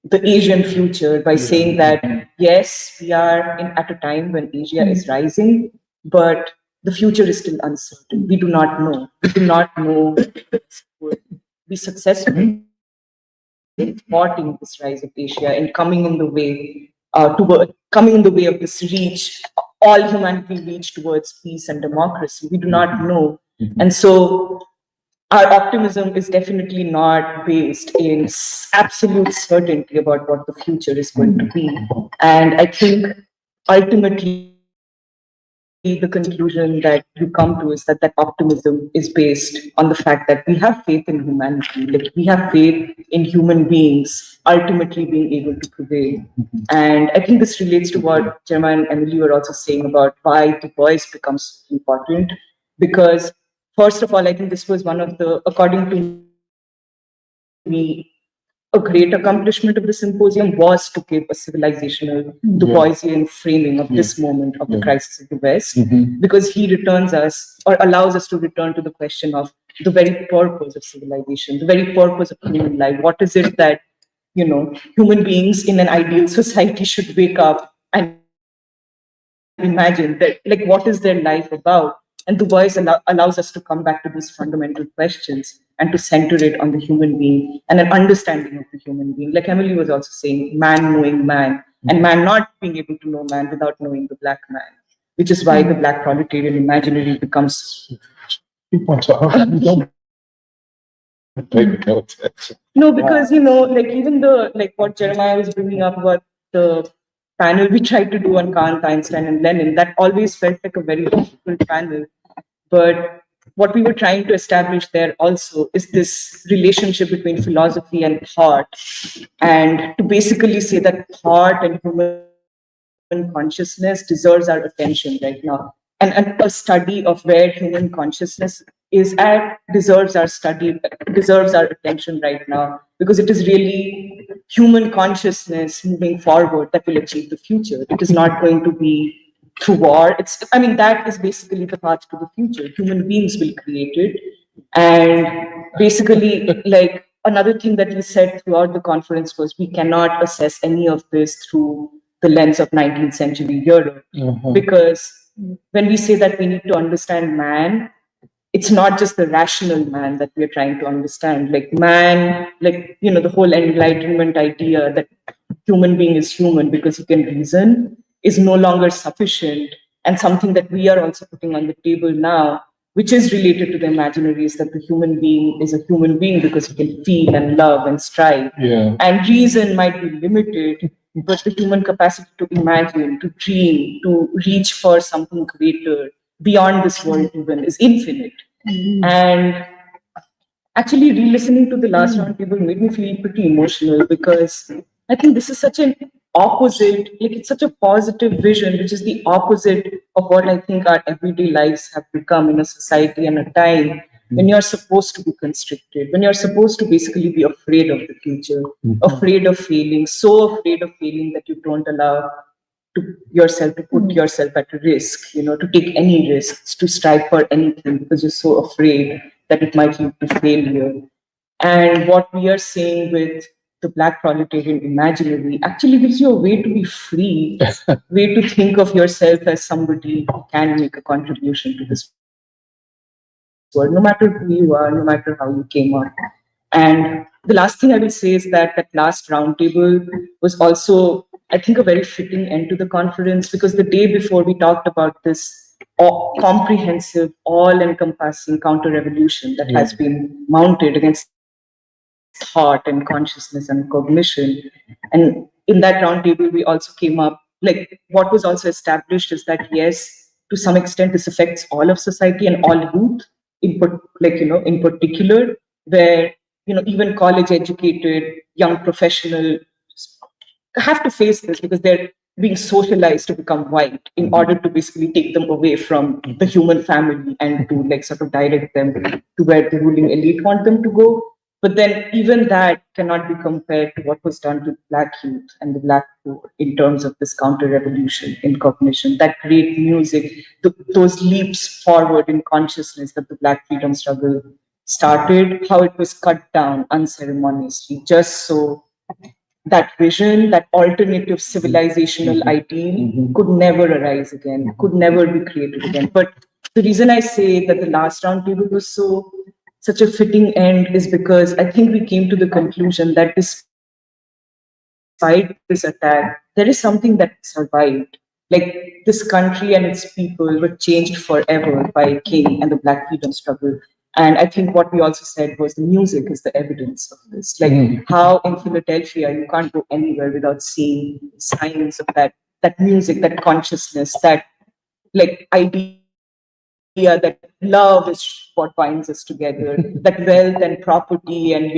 the Asian future by saying that, yes, we are at a time when Asia is rising, but the future is still uncertain. We do not know. We do not know if it would be successful. thwarting this rise of Asia and coming in the way of this reach, all humanity reach towards peace and democracy. We do not know. And so our optimism is definitely not based in absolute certainty about what the future is going to be. And I think ultimately the conclusion that you come to is that optimism is based on the fact that we have faith in humanity, like we have faith in human beings ultimately being able to prevail. And I think this relates to what Jeremiah and Emily were also saying about why the Bois becomes important. Because first of all, I think this was one of the, according to me, a great accomplishment of the symposium was to give a civilizational Du Boisian framing of this moment of the crisis of the West, because he returns us or allows us to return to the question of the very purpose of civilization, the very purpose of human life. What is it that, human beings in an ideal society should wake up and imagine that, like, what is their life about? And Du Bois allows us to come back to these fundamental questions and to center it on the human being and an understanding of the human being. Like Emily was also saying, man knowing man, and man not being able to know man without knowing the Black man, which is why the Black Proletarian Imaginary becomes... Don't pay me no attention. No, because, like even what Jeremiah was bringing up about the panel we tried to do on Kant, Einstein, and Lenin, that always felt like a very difficult panel. But what we were trying to establish there also is this relationship between philosophy and thought, and to basically say that thought and human consciousness deserves our attention right now. And a study of where human consciousness is at deserves our attention right now, because it is really human consciousness moving forward that will achieve the future. It is not going to be through war. That is basically the path to the future. Human beings will create it. And basically, like, another thing that we said throughout the conference was we cannot assess any of this through the lens of 19th century Europe, because when we say that we need to understand man, it's not just the rational man that we're trying to understand. Like man, the whole Enlightenment idea that human being is human because he can reason is no longer sufficient, and something that we are also putting on the table now, which is related to the imaginary, is that the human being is a human being because he can feel and love and strive. Yeah. And reason might be limited, but the human capacity to imagine, to dream, to reach for something greater beyond this world even is infinite. And actually re-listening to the last roundtable made me feel pretty emotional, because I think this is such an opposite, like it's such a positive vision, which is the opposite of what I think our everyday lives have become in a society and a time when you're supposed to be constricted, when you're supposed to basically be afraid of the future, afraid of failing, so afraid of failing that you don't allow yourself to put yourself at risk, to take any risks, to strive for anything, because you're so afraid that it might lead to failure. And what we are saying with the Black Proletarian Imaginary actually gives you a way to be free, way to think of yourself as somebody who can make a contribution to this world, no matter who you are, no matter how you came up. And the last thing I will say is that last roundtable was also, I think, a very fitting end to the conference, because the day before we talked about this comprehensive, all-encompassing counter-revolution that has been mounted against thought and consciousness and cognition. And in that roundtable, we also came up, like, what was also established is that, yes, to some extent, this affects all of society and all youth, in particular, where, even college-educated young professionals have to face this because they're being socialized to become white in order to basically take them away from the human family and to sort of direct them to where the ruling elite want them to go. But then even that cannot be compared to what was done to Black youth and the Black poor in terms of this counter-revolution in cognition, that great music, those leaps forward in consciousness that the Black freedom struggle started, how it was cut down unceremoniously, just so that vision, that alternative civilizational ideal could never arise again, could never be created again. But the reason I say that the last roundtable was such a fitting end is because I think we came to the conclusion that despite this attack, there is something that survived. Like this country and its people were changed forever by King and the Black freedom struggle. And I think what we also said was the music is the evidence of this. Like how in Philadelphia you can't go anywhere without seeing signs of that music, that consciousness, that like idea that love is what binds us together, that wealth and property and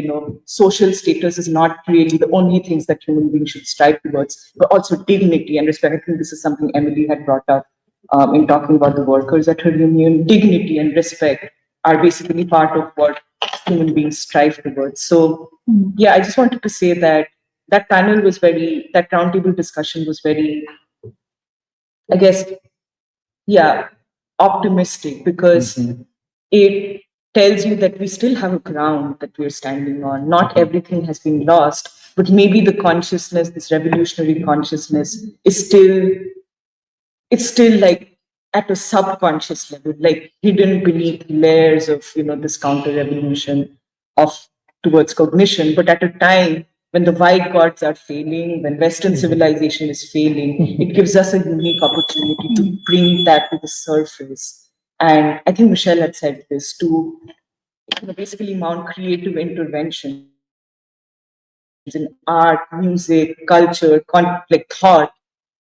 social status is not really the only things that human beings should strive towards, but also dignity and respect. I think this is something Emily had brought up in talking about the workers at her union. Dignity and respect are basically part of what human beings strive towards. So yeah, I just wanted to say that that roundtable discussion was very, I guess, yeah, optimistic, because it tells you that we still have a ground that we're standing on. Not everything has been lost, but maybe the consciousness, this revolutionary consciousness, it's still like at a subconscious level, like hidden beneath layers of this counter-revolution towards cognition. But at a time when the white gods are failing, when Western civilization is failing, it gives us a unique opportunity to bring that to the surface. And I think Michelle had said this, to basically mount creative interventions in art, music, culture, like thought,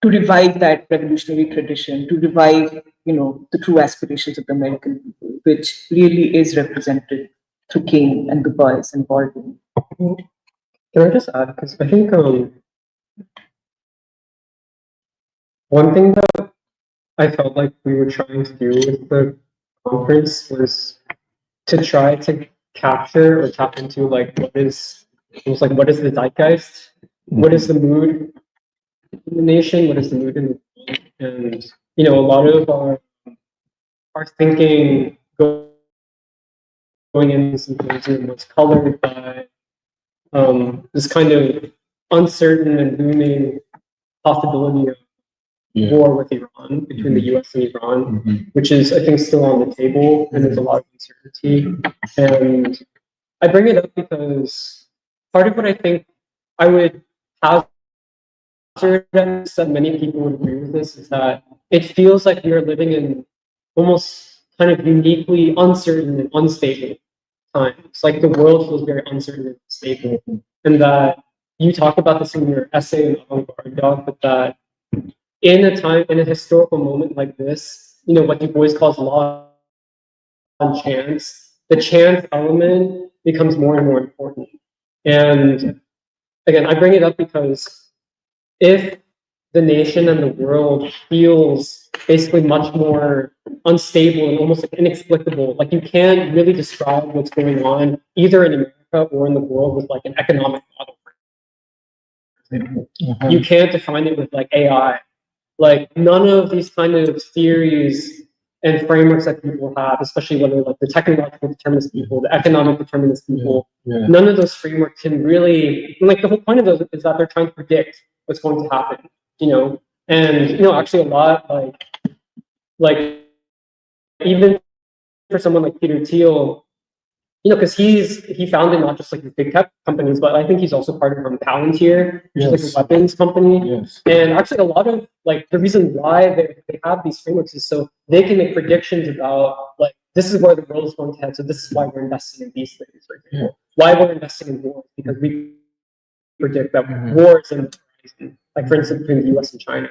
to revive that revolutionary tradition, to revive the true aspirations of the American people, which really is represented through King and the Bois and Baldwin. Can I just add, because I think one thing that I felt like we were trying to do with the conference was to try to capture or tap into like what is the zeitgeist, what is the mood in the nation, what is the mood in the world, and a lot of our thinking going into the symposium was colored by this kind of uncertain and looming possibility of war with Iran, between the US and Iran, which is, I think, still on the table, and there's a lot of uncertainty. And I bring it up because part of what I think I would hazard that many people would agree with this is that it feels like we are living in almost kind of uniquely uncertain and unstable times. Like the world feels very uncertain and unstable, and that you talk about this in your essay in Avant-Garde Dog, but that in a historical moment like this, what Du Bois calls law and chance, the chance element becomes more and more important. And again, I bring it up because if the nation and the world feels basically much more unstable and almost like inexplicable, like you can't really describe what's going on either in America or in the world with like an economic model. You can't define it with like AI. Like none of these kind of theories and frameworks that people have, especially whether like the technological determinist people, the economic determinist people, none of those frameworks can really, like the whole point of those is that they're trying to predict what's going to happen, and actually a lot like even for someone like Peter Thiel, because he founded not just like these big tech companies, but I think he's also part of Palantir, which is like a weapons company. And actually a lot of like the reason why they have these frameworks is so they can make predictions about like this is where the world is going to head. So this is why we're investing in these things, for example. Why we're investing in wars, because we predict that wars and like for instance between the US and China.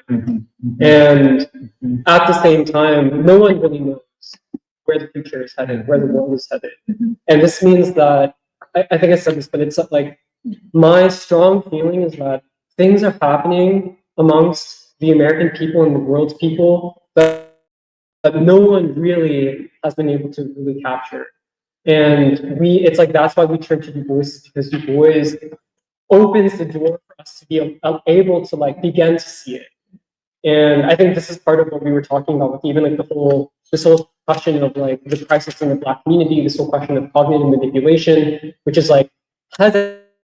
And at the same time, no one really knows where the future is headed, where the world is headed. And this means that, I think I said this, but it's like, my strong feeling is that things are happening amongst the American people and the world's people that no one really has been able to really capture. And it's like, that's why we turn to Du Bois, because Du Bois opens the door for us to be able to like begin to see it. And I think this is part of what we were talking about with even like this whole question of like the crisis in the Black community, this whole question of cognitive manipulation, which is like, has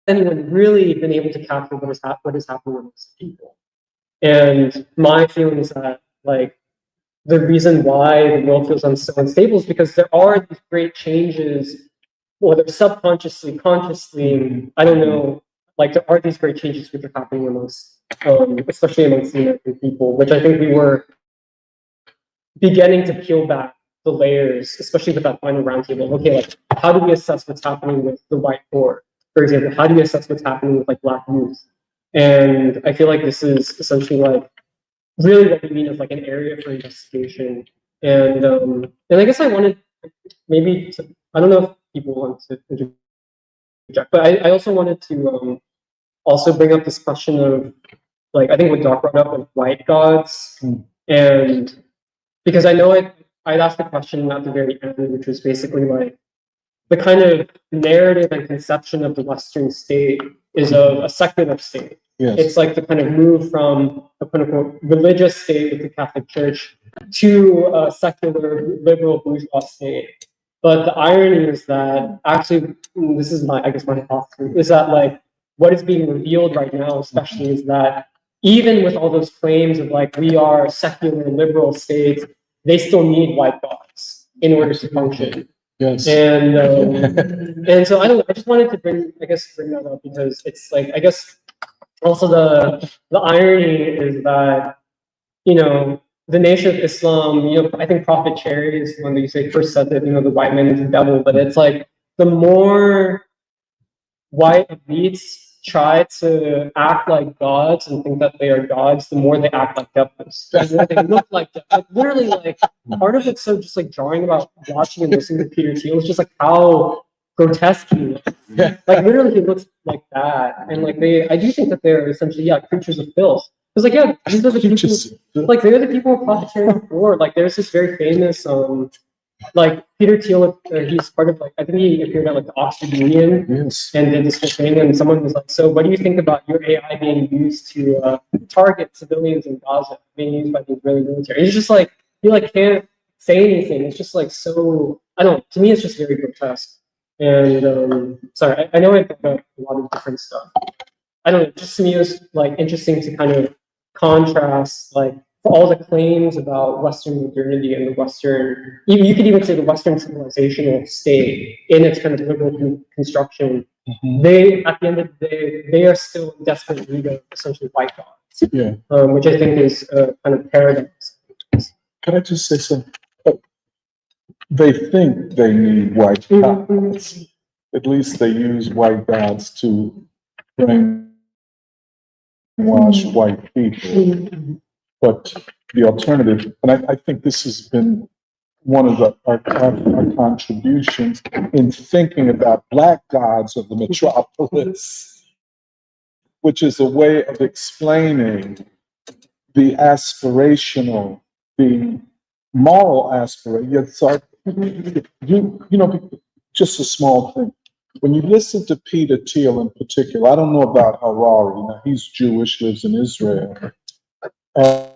anyone really been able to capture what is happening with these people? And my feeling is that like the reason why the world feels so unstable is because there are these great changes, whether subconsciously, consciously, I don't know like there are these great changes which are happening amongst, especially amongst the American people, which I think we were beginning to peel back the layers, especially with that final roundtable. Okay, like how do we assess what's happening with the white poor, for example? How do we assess what's happening with like Black youth? And I feel like this is essentially like really what we mean as like an area for investigation. And I guess I wanted maybe to, I don't know if people want to interject, but I also wanted to also bring up this question of like I think what Doc brought up of white gods, and because I know I'd asked the question at the very end, which was basically like the kind of narrative and conception of the Western state is a secular state. Yes. It's like the kind of move from a quote unquote religious state with the Catholic Church to a secular liberal bourgeois state. But the irony is that actually, this is my, I guess my hypothesis, is that like what is being revealed right now, especially, is that even with all those claims of like we are secular liberal states, they still need white gods in order to function. Yes. And so I just wanted to bring that up because it's like I guess also the irony is that the Nation of Islam, I think Prophet Cherry is the one that you say first said that the white man is the devil, but it's like the more white elites try to act like gods and think that they are gods, the more they act like devils. The more they look like devils. Like literally, like part of it's so just like jarring about watching and listening to Peter Thiel is just like how grotesque he looks. Yeah. Like literally, he looks like that, and like I do think that they're essentially creatures of filth. Because like these are the people, like they're the people who profiteering before. Like there's this very famous like Peter Thiel, he's part of like I think he appeared at like the Oxford Union and did this whole thing, and someone was like, "So, what do you think about your AI being used to target civilians in Gaza, being used by the Israeli military?" It's just like you like can't say anything. It's just like so. I don't know. To me, it's just very grotesque. And sorry, I know I brought up a lot of different stuff. I don't know. Just to me, it was like interesting to kind of contrast like for all the claims about Western modernity and the Western, you could even say the Western civilizational state in its kind of liberal construction. They, at the end of the day, they are still in desperate need of essentially white gods. Yeah. Which I think is a kind of paradox. Can I just say something? They think they need white gods. At least they use white gods to brainwash white people. But the alternative, and I think this has been one of our contributions in thinking about Black gods of the metropolis, which is a way of explaining the aspirational, the moral aspiration. So just a small thing. When you listen to Peter Thiel in particular, I don't know about Harari. Now, he's Jewish, lives in Israel. But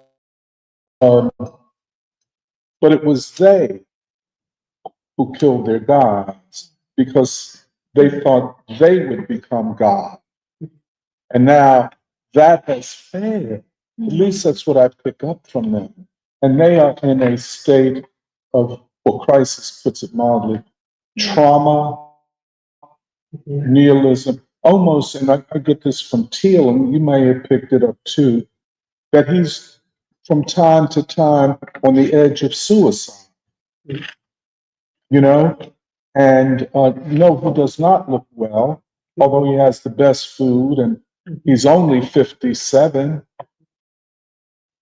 it was they who killed their gods because they thought they would become God. And now that has failed. At least that's what I pick up from them. And they are in a state of, well, crisis puts it mildly, trauma, nihilism, almost, and I get this from Thiel, and you may have picked it up too, that he's from time to time on the edge of suicide. And no, he does not look well, although he has the best food and he's only 57.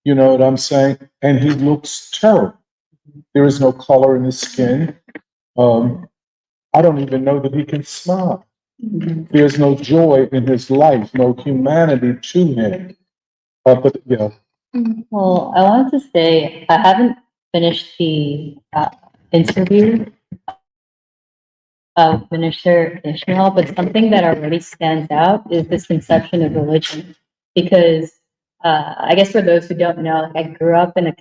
You know what I'm saying? And he looks terrible. There is no color in his skin. I don't even know that he can smile. There's no joy in his life, no humanity to him. But yeah. Well, I wanted to say I haven't finished the interview of Minister Ishmael, but something that already stands out is this conception of religion. Because I guess for those who don't know, I grew up in a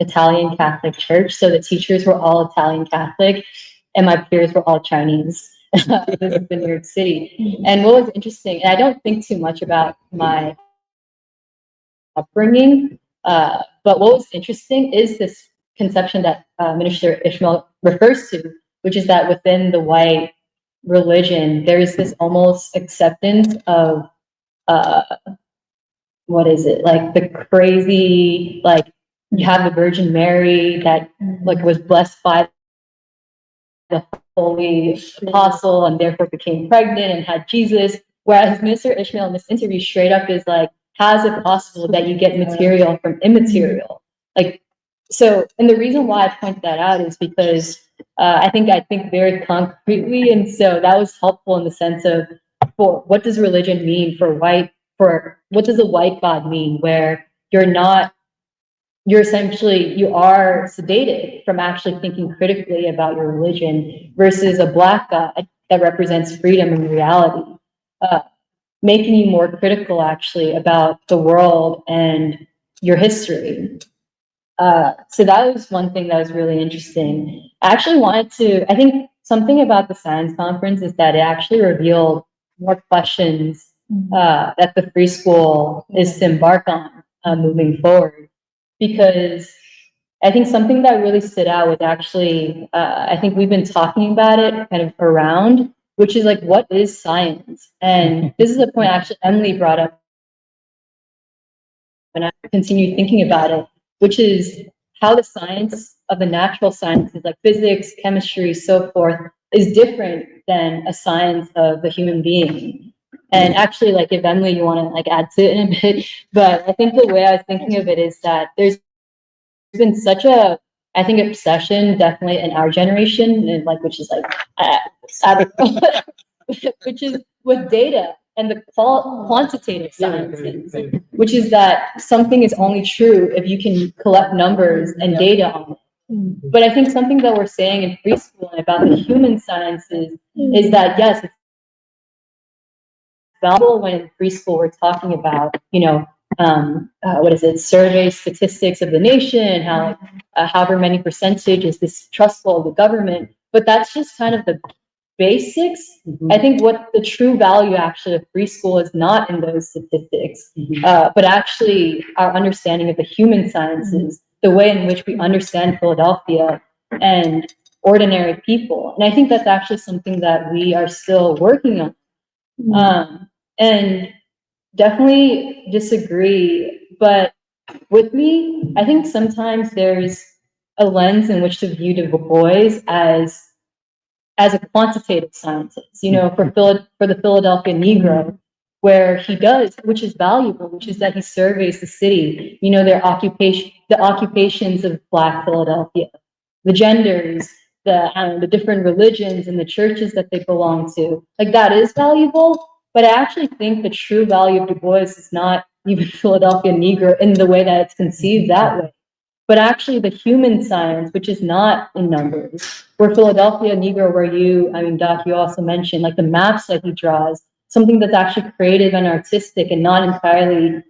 Italian Catholic church, so the teachers were all Italian Catholic, and my peers were all Chinese. This is in New York City. And what was interesting, and I don't think too much about my upbringing, but what was interesting is this conception that Minister Ishmael refers to, which is that within the white religion, there's this almost acceptance of what is it, like the crazy, like you have the Virgin Mary that like was blessed by the holy apostle and therefore became pregnant and had Jesus. Whereas Mr. Ishmael in this interview straight up is like, how's it possible that you get material from immaterial? Like, so, and the reason why I point that out is because I think very concretely, and so that was helpful in the sense of, for what does religion mean for what does a white God mean, where you're essentially, you are sedated from actually thinking critically about your religion, versus a Black God that represents freedom and reality, making you more critical actually about the world and your history. So that was one thing that was really interesting. I actually I think something about the science conference is that it actually revealed more questions that the free school is to embark on moving forward. Because I think something that really stood out was actually, I think we've been talking about it kind of around, which is like, what is science? And this is a point actually Emily brought up, and I continued thinking about it, which is how the science of the natural sciences, like physics, chemistry, so forth, is different than a science of the human being. And actually, like, if Emily, you want to like add to it in a bit, but I think the way I was thinking of it is that there's been such a, I think, obsession definitely in our generation, and like, which is like, which is with data and the quantitative sciences, which is that something is only true if you can collect numbers and data on it. But I think something that we're saying in free school and about the human sciences is that, yes, it's valuable when in preschool we're talking about, what is it, survey statistics of the nation, how however many percentage is distrustful of the government, but that's just kind of the basics. I think what the true value actually of free school is not in those statistics, but actually our understanding of the human sciences, the way in which we understand Philadelphia and ordinary people. And I think that's actually something that we are still working on. And definitely disagree, but with me, I think sometimes there's a lens in which to view Du Bois as a quantitative scientist, for the Philadelphia Negro, where he does, which is valuable, which is that he surveys the city, the occupations of Black Philadelphia, the genders, the different religions and the churches that they belong to. Like, that is valuable, but I actually think the true value of Du Bois is not even Philadelphia Negro in the way that it's conceived that way, but actually the human science, which is not in numbers. Where Philadelphia Negro, Doc, you also mentioned, like, the maps that he draws, something that's actually creative and artistic and not entirely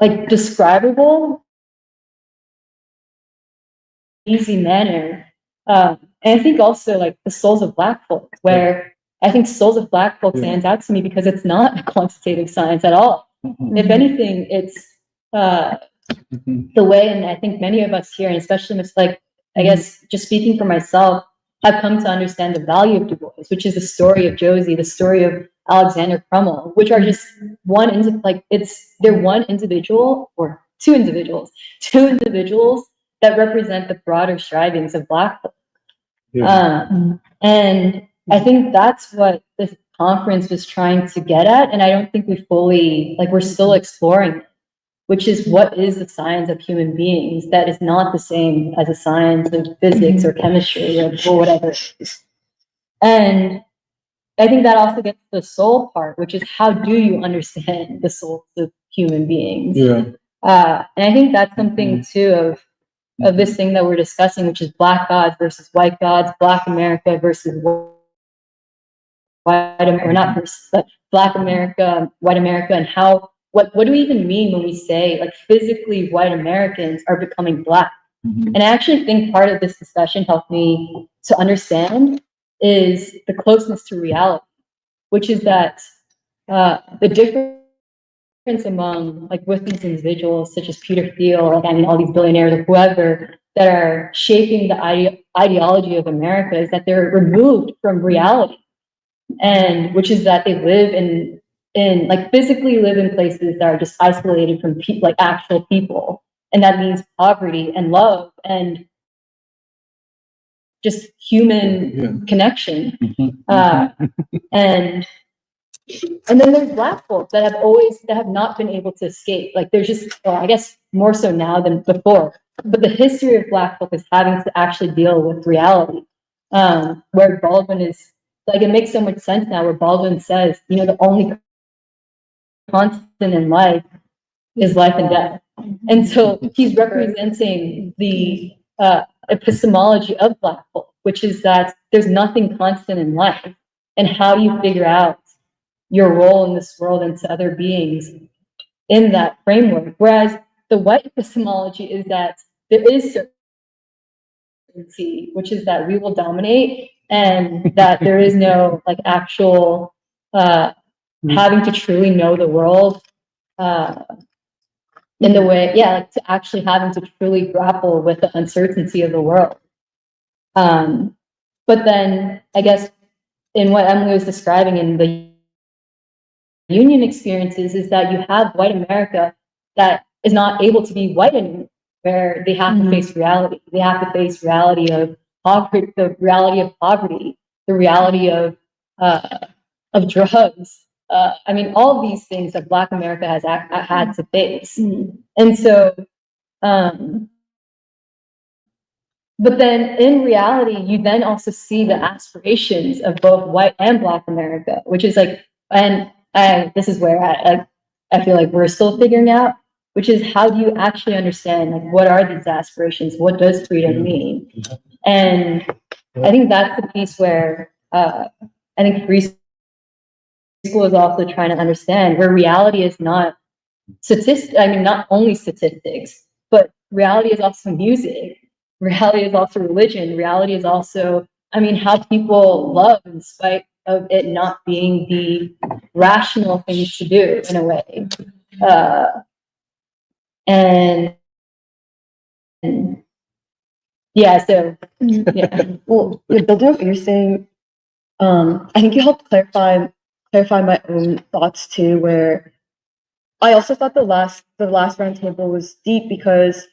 like describable, easy manner. And I think also like the souls of Black folk, where I think souls of Black folk stands out to me because it's not a quantitative science at all. If anything, it's the way, and I think many of us here, and especially like, I guess just speaking for myself, have come to understand the value of Du Bois, which is the story of Josie, the story of Alexander Crummell, which are just they're one individual or two individuals that represent the broader strivings of Black folk. And I think that's what this conference was trying to get at, and I don't think we fully, we're still exploring it, which is what is the science of human beings that is not the same as a science of physics or chemistry or whatever. And I think that also gets to the soul part, which is how do you understand the souls of human beings? And I think that's something too of this thing that we're discussing, which is Black gods versus white gods, Black America versus white America, or not versus, but Black America, white America, and how, what do we even mean when we say like physically white Americans are becoming Black? And I actually think part of this discussion helped me to understand is the closeness to reality, which is that the difference among, like, with these individuals such as Peter Thiel, all these billionaires or whoever, that are shaping the ideology of America is that they're removed from reality, and which is that they live in like physically live in places that are just isolated from like actual people, and that means poverty and love and just human connection. And then there's Black folk that have not been able to escape. Like there's just, well, I guess more so now than before. But the history of Black folk is having to actually deal with reality. Where Baldwin is, like, it makes so much sense now where Baldwin says, you know, the only constant in life is life and death. And so he's representing the epistemology of Black folk, which is that there's nothing constant in life, and how you figure out your role in this world and to other beings in that framework. Whereas the white epistemology is that there is certainty, which is that we will dominate, and that there is no like actual having to truly know the world in the way, like to actually having to truly grapple with the uncertainty of the world. But then I guess in what Emily was describing in the union experiences is that you have white America that is not able to be white anymore, where they have to face reality. They have to face reality of poverty, the reality of poverty, the reality of drugs. I mean, all of these things that Black America has had to face. And so, but then in reality, you then also see the aspirations of both white and Black America, which is like, and this is where I feel like we're still figuring out, which is how do you actually understand, like, what are these aspirations? What does freedom mean? And I think that's the piece where I think free school is also trying to understand, where reality is not statistics. I mean, not only statistics, but reality is also music. Reality is also religion. Reality is also, I mean, how people love in spite of it not being the rational thing to do in a way. And yeah, so yeah. Well, building up what you're saying, I think you helped clarify my own thoughts too, where I also thought the last roundtable was deep because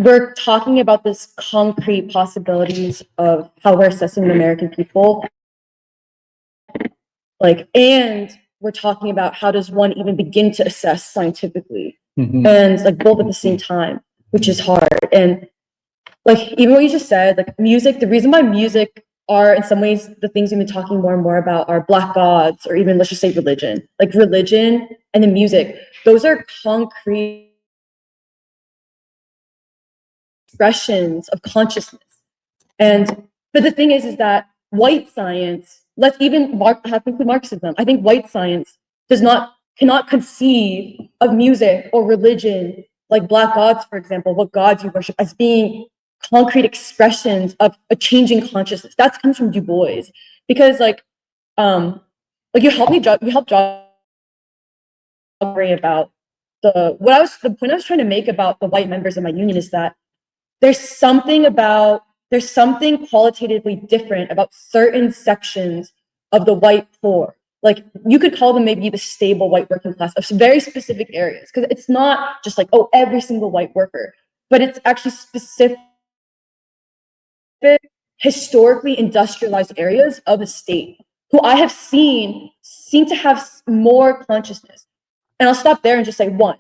we're talking about this concrete possibilities of how we're assessing the American people. Like, and we're talking about how does one even begin to assess scientifically, and like both at the same time, which is hard. And like, even what you just said, like music, the reason why music are in some ways the things we've been talking more and more about are Black gods, or even let's just say religion. Like religion and the music, those are concrete expressions of consciousness. And but the thing is that white science, let's even have to include Marxism. I think white science cannot conceive of music or religion like Black gods, for example, what gods you worship, as being concrete expressions of a changing consciousness. That comes from Du Bois, because like you helped draw about the point I was trying to make about the white members of my union is that there's something qualitatively different about certain sections of the white poor. Like you could call them maybe the stable white working class of very specific areas, because it's not just like, oh, every single white worker, but it's actually specific historically industrialized areas of the state who I have seen seem to have more consciousness. And I'll stop there and just say, one,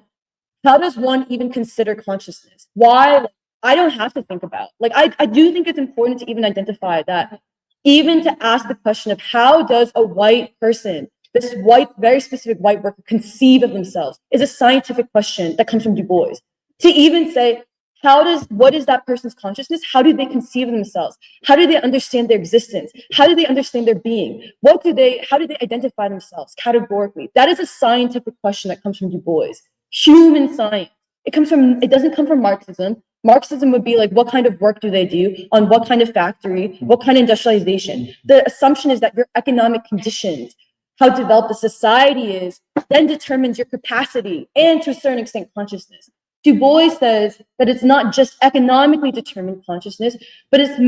how does one even consider consciousness? Why? I don't have to think about. Like, I do think it's important to even identify that, even to ask the question of how does a white person, this white, very specific white worker, conceive of themselves, is a scientific question that comes from Du Bois. To even say, what is that person's consciousness? How do they conceive of themselves? How do they understand their existence? How do they understand their being? How do they identify themselves categorically? That is a scientific question that comes from Du Bois. Human science. It doesn't come from Marxism. Marxism would be like, what kind of work do they do on what kind of factory, what kind of industrialization? The assumption is that your economic conditions, how developed the society is, then determines your capacity and to a certain extent consciousness. Du Bois says that it's not just economically determined consciousness, but it's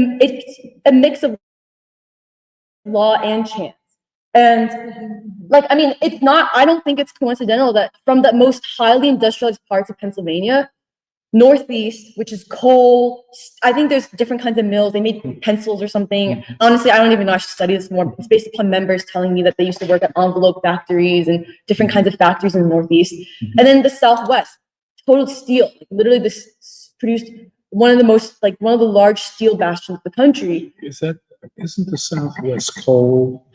a mix of law and chance. And like, I mean, it's not, I don't think it's coincidental that from the most highly industrialized parts of Pennsylvania, Northeast, which is coal, I think there's different kinds of mills. They make pencils or something. Honestly, I don't even know. I should study this more. It's based upon members telling me that they used to work at envelope factories and different kinds of factories in the Northeast. And then the Southwest, total steel. Like, literally, this produced one of the large steel bastions of the country. Isn't the Southwest coal?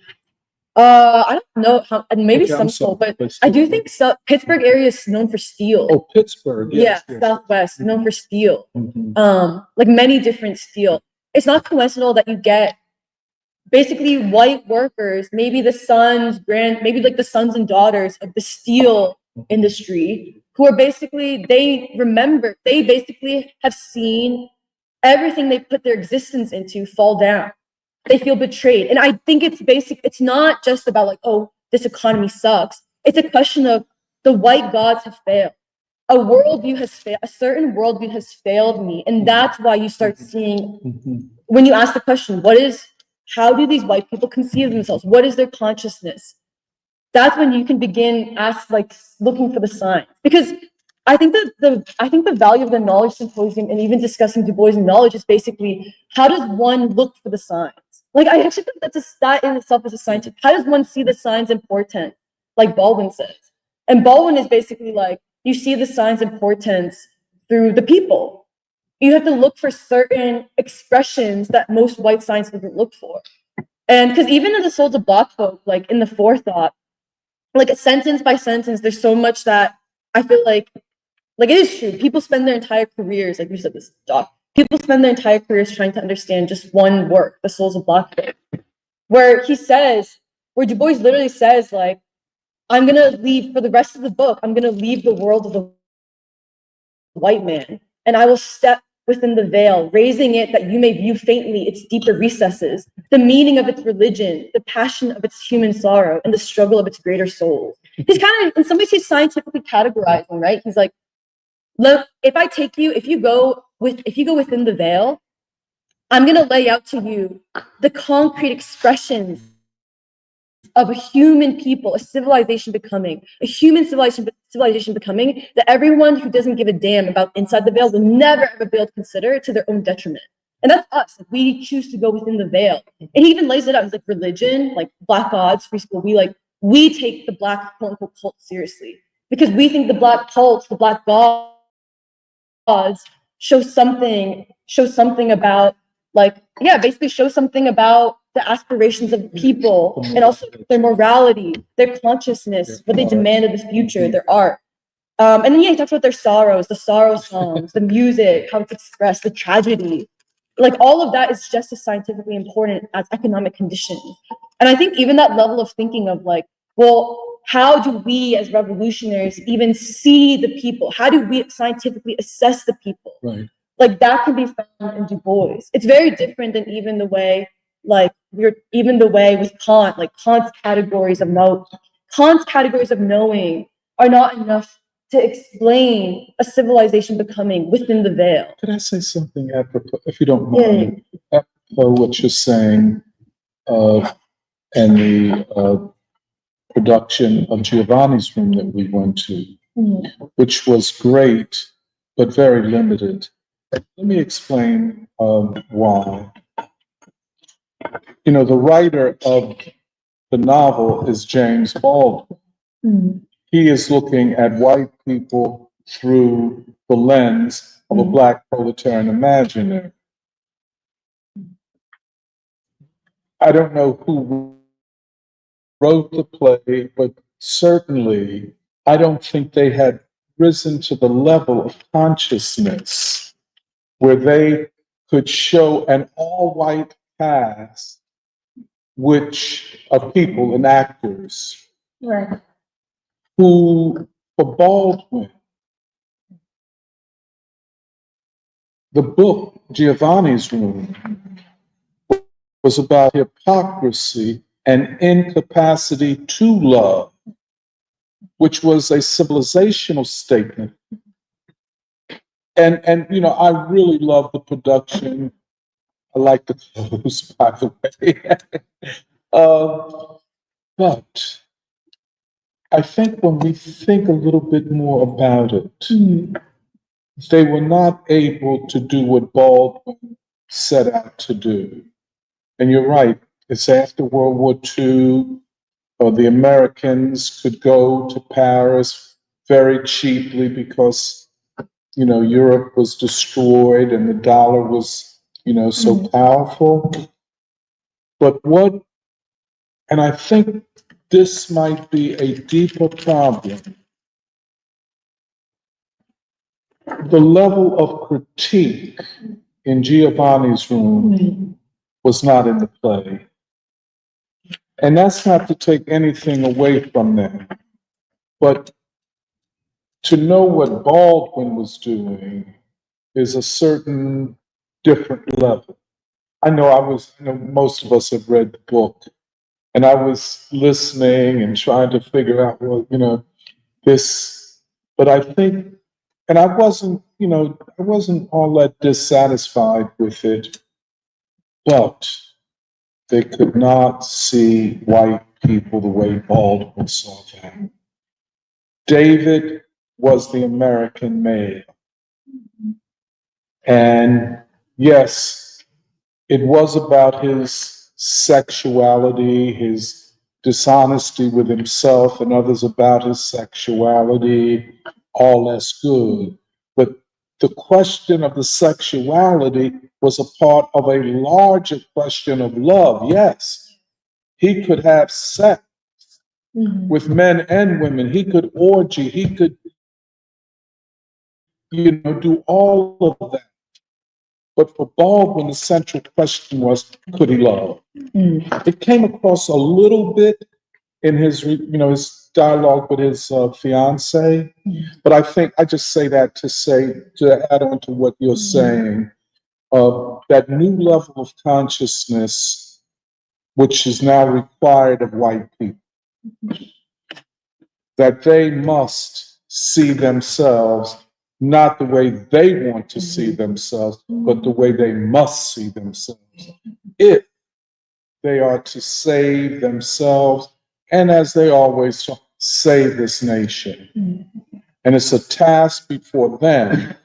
I don't know how, maybe Okay, I'm some coal, sorry, but I do think Pittsburgh area is known for steel. Oh, Pittsburgh, yes. Yeah, Southwest, known for steel. Mhm. Like many different steel. It's not coincidental that you get basically white workers, maybe the sons and daughters of the steel industry, who are basically, they basically have seen everything they put their existence into fall down. They feel betrayed. And I think it's not just about like, oh, this economy sucks. It's a question of the white gods have failed. A certain worldview has failed me. And that's why you start seeing, when you ask the question, how do these white people conceive themselves? What is their consciousness? That's when you can begin looking for the signs. Because I think the value of the Knowledge Symposium and even discussing Du Bois' knowledge is basically, how does one look for the signs? Like, I actually think that in itself is a scientific. How does one see the signs and portents, like Baldwin says? And Baldwin is basically like, you see the signs and portents through the people. You have to look for certain expressions that most white science doesn't look for. And because even in the Souls of Black folk, like in the forethought, like sentence by sentence, there's so much that I feel like it is true. People spend their entire careers, like you said this, Doc, people spend their entire careers trying to understand just one work, the Souls of Black folk, where Du Bois literally says, like, I'm going to leave, for the rest of the book, I'm going to leave the world of the white man, and I will step within the veil, raising it that you may view faintly its deeper recesses, the meaning of its religion, the passion of its human sorrow, and the struggle of its greater souls. He's kind of, in some ways, he's scientifically categorizing, right? He's like, look, if you go within the veil, I'm going to lay out to you the concrete expressions of a human people, a civilization becoming, a human civilization becoming, that everyone who doesn't give a damn about inside the veil will never ever be able to consider to their own detriment. And that's us. We choose to go within the veil. And he even lays it out. He's like, religion, like Black gods, free school, we take the Black quote unquote cult seriously. Because we think the Black cults, the Black gods show something about, basically show something about the aspirations of people, and also their morality, their consciousness, what they demand of the future, their art. And then he talks about their sorrows, the sorrow songs, the music, how it's expressed, the tragedy. Like, all of that is just as scientifically important as economic conditions. And I think even that level of thinking of like, well, how do we as revolutionaries even see the people? How do we scientifically assess the people? Right. Like, that can be found in Du Bois. It's very different than even the way with Kant, like Kant's categories of knowing are not enough to explain a civilization becoming within the veil. Could I say something apropos, if you don't mind, apropos what you're saying, and the production of Giovanni's room that we went to, which was great, but very limited. Let me explain why. You know, the writer of the novel is James Baldwin. He is looking at white people through the lens of a Black Proletarian Imaginary. I don't know who wrote the play, but certainly I don't think they had risen to the level of consciousness where they could show an all-white cast of people and actors who, for Baldwin, the book Giovanni's Room was about hypocrisy and incapacity to love, which was a civilizational statement And you know, I really love the production. I like the clothes, by the way. But I think when we think a little bit more about it, they were not able to do what Baldwin set out to do. And you're right, it's after World War II, or the Americans could go to Paris very cheaply because, you know, Europe was destroyed and the dollar was, you know, so powerful. But and I think this might be a deeper problem. The level of critique in Giovanni's room was not in the play. And that's not to take anything away from them. But to know what Baldwin was doing is a certain different level. I know most of us have read the book, and I was listening and trying to figure out, well, you know, this, but I think, and I wasn't all that dissatisfied with it, but they could not see white people the way Baldwin saw them. David was the American male. And yes, it was about his sexuality, his dishonesty with himself and others about his sexuality, all that's good. But the question of the sexuality was a part of a larger question of love. Yes, he could have sex with men and women. He could orgy. He could, you know, do all of that. But for Baldwin, the central question was, could he love? It came across a little bit in his, you know, his dialogue with his fiance. But I think I just say that to add on to what you're saying, that new level of consciousness, which is now required of white people, that they must see themselves not the way they want to see themselves, but the way they must see themselves. If they are to save themselves, and as they always save this nation. And it's a task before them.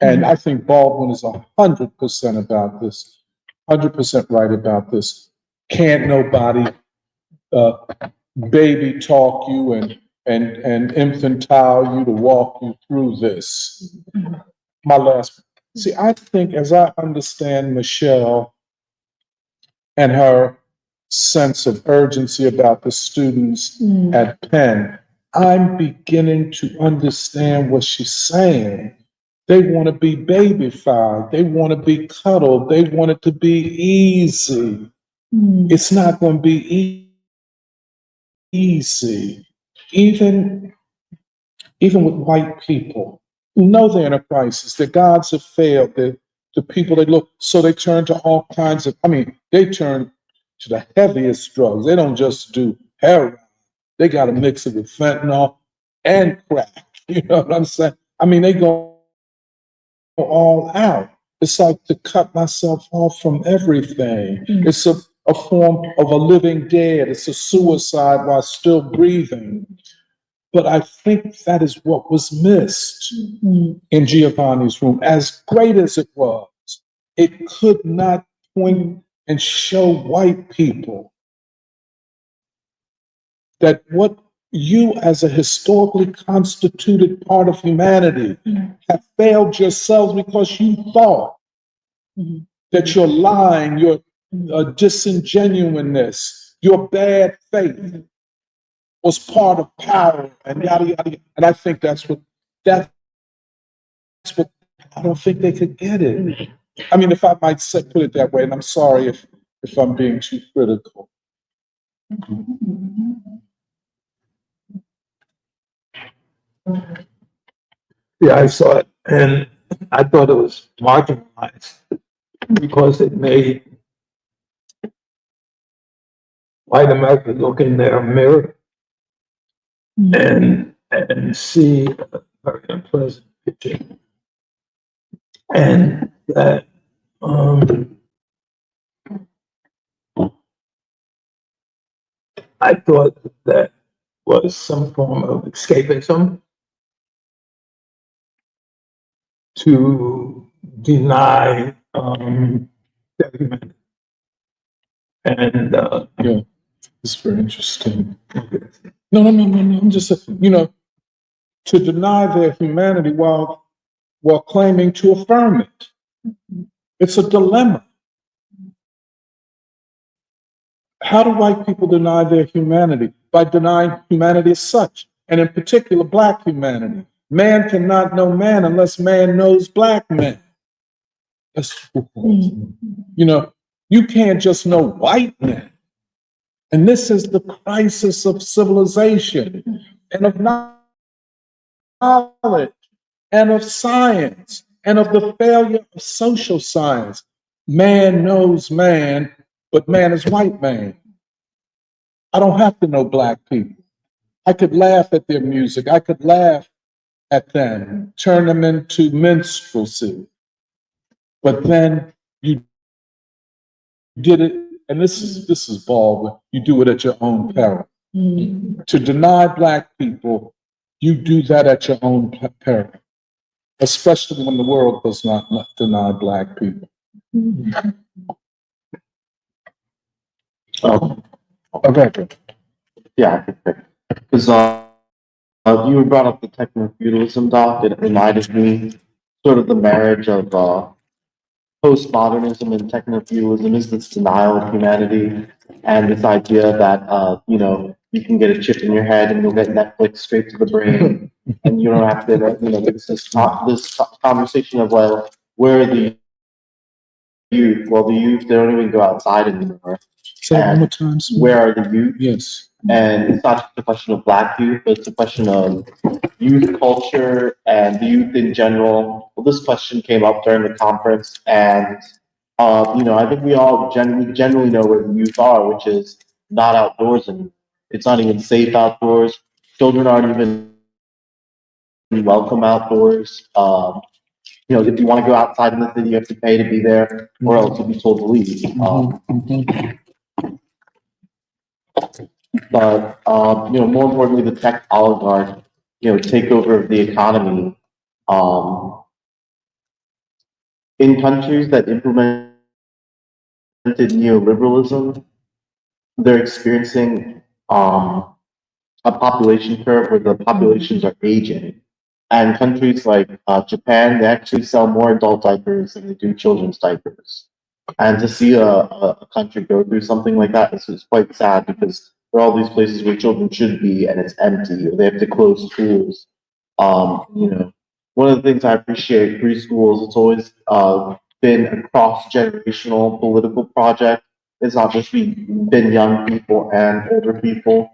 And I think Baldwin is 100% about this, 100% right about this. Can't nobody baby talk you and infantile you to walk you through this. My last, see, I think as I understand Michelle and her sense of urgency about the students at Penn, I'm beginning to understand what she's saying. They want to be babyfied. They want to be cuddled. They want it to be easy. It's not going to be easy. Even with white people who know they're in a crisis, their gods have failed, the people they look, so they turn to all kinds of, they turn to the heaviest drugs. They don't just do heroin. They got to mix it with fentanyl and crack. You know what I'm saying? They go all out. It's like to cut myself off from everything. It's a form of a living dead. It's a suicide while still breathing. But I think that is what was missed in Giovanni's room. As great as it was, it could not point and show white people that what you as a historically constituted part of humanity have failed yourselves because you thought that your lying, your disingenuousness, your bad faith was part of power and yada, yada, yada. And I think that's what, I don't think they could get it. If I might put it that way, and I'm sorry if I'm being too critical. Yeah, I saw it, and I thought it was marginalized because it made white America look in their mirror and see a very unpleasant picture and that I thought that was some form of escapism to deny their humanity. And Yeah, it's very interesting. No. I'm just, to deny their humanity while claiming to affirm it. It's a dilemma. How do white people deny their humanity? By denying humanity as such, and in particular, Black humanity. Man cannot know man unless man knows Black men. You can't just know white men. And this is the crisis of civilization and of knowledge and of science and of the failure of social science. Man knows man, but man is white man. I don't have to know Black people. I could laugh at their music. I could laugh at them, turn them into minstrelsy. But then you did it, and this is Baldwin, you do it at your own peril. To deny Black people, you do that at your own peril, especially when the world does not deny Black people. Okay. Yeah, because you brought up the techno-feudalism doc. It reminded me sort of the marriage of postmodernism and techno-feudalism is this denial of humanity and this idea that you can get a chip in your head and you'll get Netflix straight to the brain, and you don't have to there's this conversation of, well, where are the youth? Well, the youth, they don't even go outside anymore. Say it one more time. Where are the youth? Yes. And it's not just a question of Black youth, but it's a question of youth culture and the youth in general. Well, this question came up during the conference, and I think we all generally know where the youth are, which is not outdoors anymore. It's not even safe outdoors. Children aren't even welcome outdoors. If you want to go outside in the city, you have to pay to be there, or else you'll be told to leave. But more importantly, the tech oligarch, takeover of the economy. In countries that implemented neoliberalism, they're experiencing a population curve where the populations are aging. And countries like Japan, they actually sell more adult diapers than they do children's diapers. And to see a country go through something like that is quite sad, because there are all these places where children should be and it's empty, or they have to close schools. One of the things I appreciate preschools, it's always been a cross-generational political project. It's not just been young people and older people.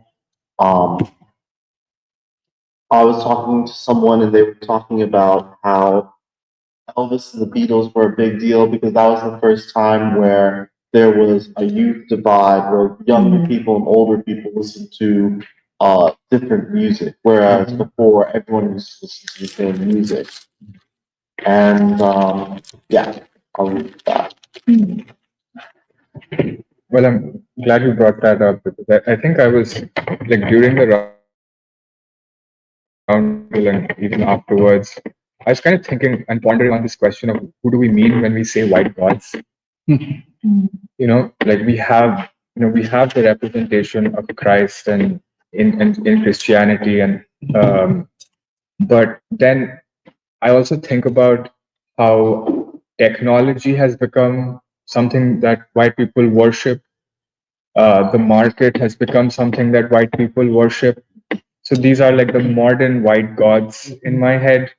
I was talking to someone and they were talking about how Elvis and the Beatles were a big deal because that was the first time where there was a youth divide where younger people and older people listened to different music, whereas before everyone used to listen to the same music. And I'll leave that. Well, I'm glad you brought that up, because I think I was like during the roundtable and even afterwards, I was kind of thinking and pondering on this question of who do we mean when we say white gods? Like we have the representation of Christ and in Christianity, and but then I also think about how technology has become something that white people worship. The market has become something that white people worship. So these are like the modern white gods in my head.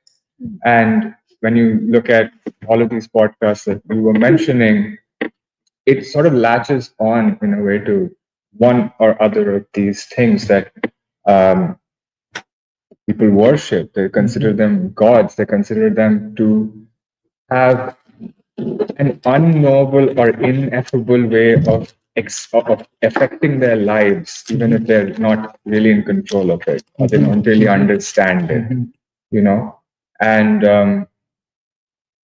And when you look at all of these podcasts that we were mentioning, it sort of latches on in a way to one or other of these things that people worship. They consider them gods. They consider them to have an unknowable or ineffable way of affecting their lives, even if they're not really in control of it, or they don't really understand it, And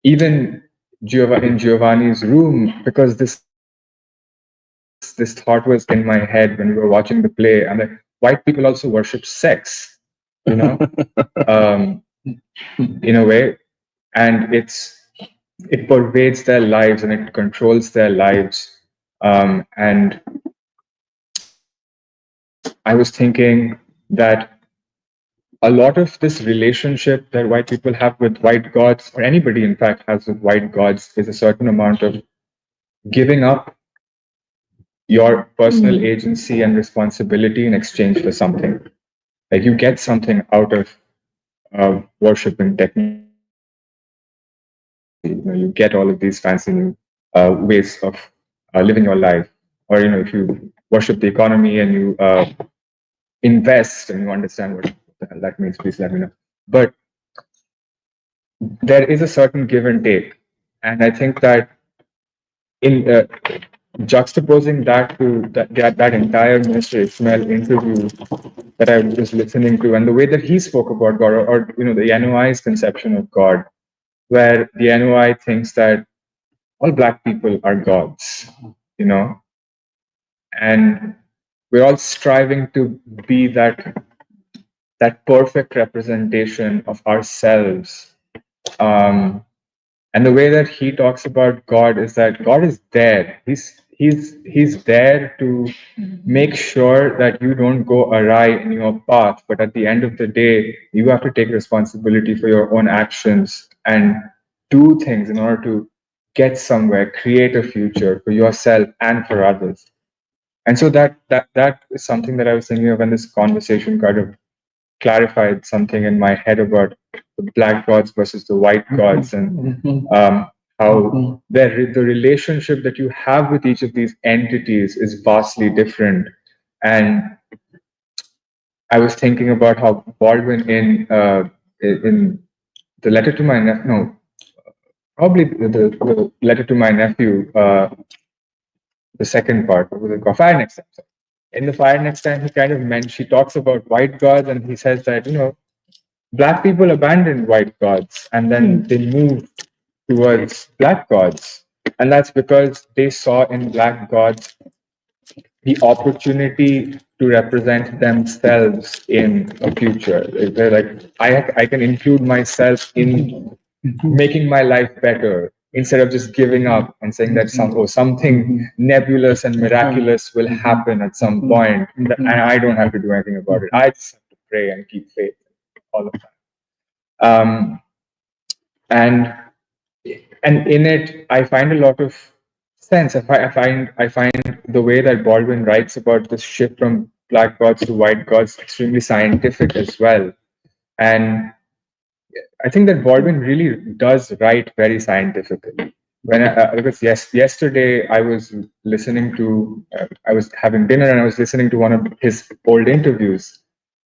even in Giovanni's room, because this thought was in my head when we were watching the play. I'm like, white people also worship sex, you know, in a way, and it pervades their lives and it controls their lives. And I was thinking that a lot of this relationship that white people have with white gods, or anybody in fact has with white gods, is a certain amount of giving up your personal agency and responsibility in exchange for something. Like you get something out of worshiping technology. You get all of these fancy new ways of living your life. Or if you worship the economy and you invest and you understand what the hell that means, please let me know. But there is a certain give and take, and I think that in juxtaposing that to that entire Mr. Ismail interview that I was listening to, and the way that he spoke about God, or the NOI's conception of God, where the NOI thinks that all Black people are gods, and we're all striving to be that perfect representation of ourselves. And the way that he talks about God is that God is there. He's there to make sure that you don't go awry in your path. But at the end of the day, you have to take responsibility for your own actions and do things in order to get somewhere, create a future for yourself and for others. And so that is something that I was thinking of when this conversation kind of clarified something in my head about the Black gods versus the white gods, and how the relationship that you have with each of these entities is vastly different. And I was thinking about how Baldwin in the letter to my nephew, no, probably the letter to my nephew, the second part, what was it called? Fire Next Time. In the Fire Next Time, he talks about white gods, and he says that, Black people abandoned white gods and then they moved towards Black gods. And that's because they saw in Black gods the opportunity to represent themselves in a future. They're like, I can include myself in making my life better instead of just giving up and saying that something nebulous and miraculous will happen at some point, and I don't have to do anything about it. I just have to pray and keep faith all the time. And in it, I find a lot of sense. I find the way that Baldwin writes about this shift from Black gods to white gods extremely scientific as well. And I think that Baldwin really does write very scientifically. Because yesterday I was listening to, I was having dinner and I was listening to one of his old interviews,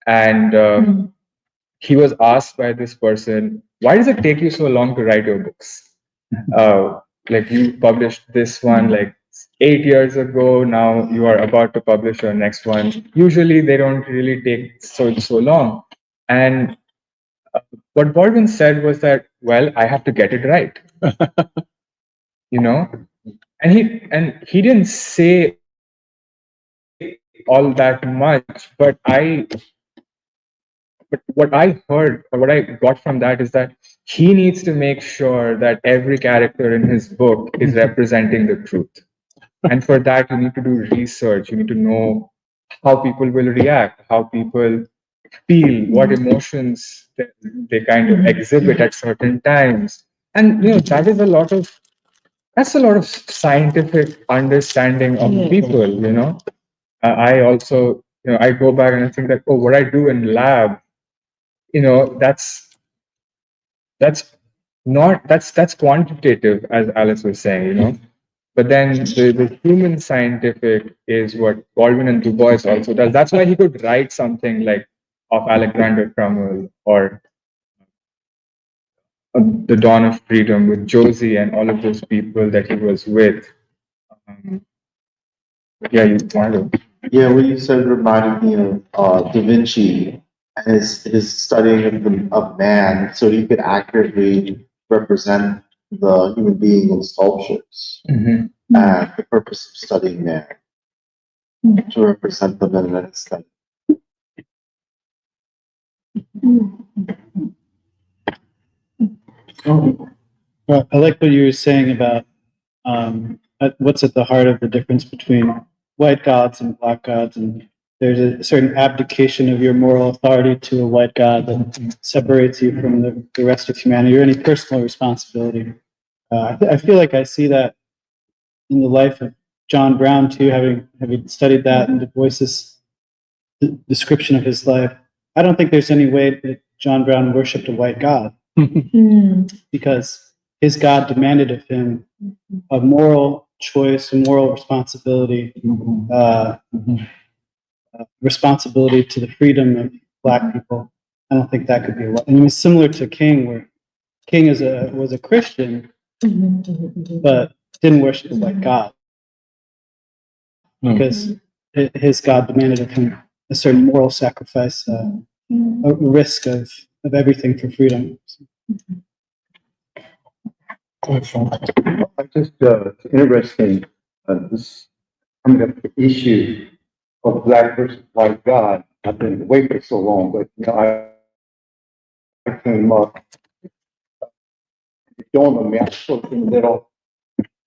and he was asked by this person, "Why does it take you so long to write your books? Like you published this one like 8 years ago. Now you are about to publish your next one. Usually they don't really take so long." And what Baldwin said was that, well, I have to get it right, and he didn't say all that much, but what I heard or what I got from that is that he needs to make sure that every character in his book is representing the truth. And for that, you need to do research. You need to know how people will react, how people feel, what emotions they kind of exhibit at certain times. And that's a lot of scientific understanding of people. I also I go back and I think that, what I do in lab, that's quantitative, as Alice was saying. But then the human scientific is what Baldwin and Du Bois also does. That's why he could write something like of Alexander Crummell or The Dawn of Freedom with Josie and all of those people that he was with. Yeah, you wanted to. Yeah, what you said reminded me of Da Vinci and his studying of man, so he could accurately represent the human being in sculptures Mhm. and the purpose of studying there to represent them in an aesthetic. Well, I like what you were saying about what's at the heart of the difference between white gods and black gods, and there's a certain abdication of your moral authority to a white god that separates you from the rest of humanity, or any personal responsibility. I feel like I see that in the life of John Brown too, having studied that and Du Bois's description of his life. I don't think there's any way that John Brown worshipped a white god, because his God demanded of him a moral choice, a moral responsibility, responsibility to the freedom of black people. I don't think that could be and it was similar to King, where King was a Christian, but didn't worship the white God because his God demanded of him a certain moral sacrifice, a risk of everything for freedom. I just, it's interesting, this coming up the issue of black versus white God. I've been away for so long, but you know, I came up, it dawned on me, I was so little,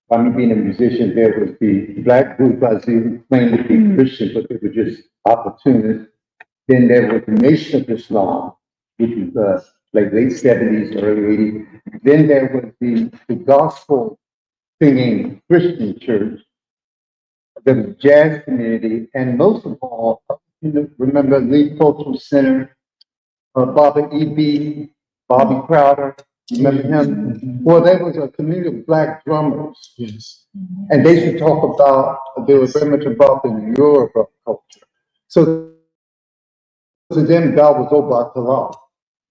by me being a musician, there was the black bourgeoisie who claimed to be Christian, but they were just opportunists. Then there was the Nation of Islam, which was like late 70s, early 80s. Then there was the gospel singing Christian church, the jazz community, and most of all, you know, remember Lee Cultural Center, Bobby E.B., Bobby Crowder, remember him? Well, there was a community of black drummers. Yes. And they used to talk about, they were very much involved in Yoruba culture. So to them, God was Obatala.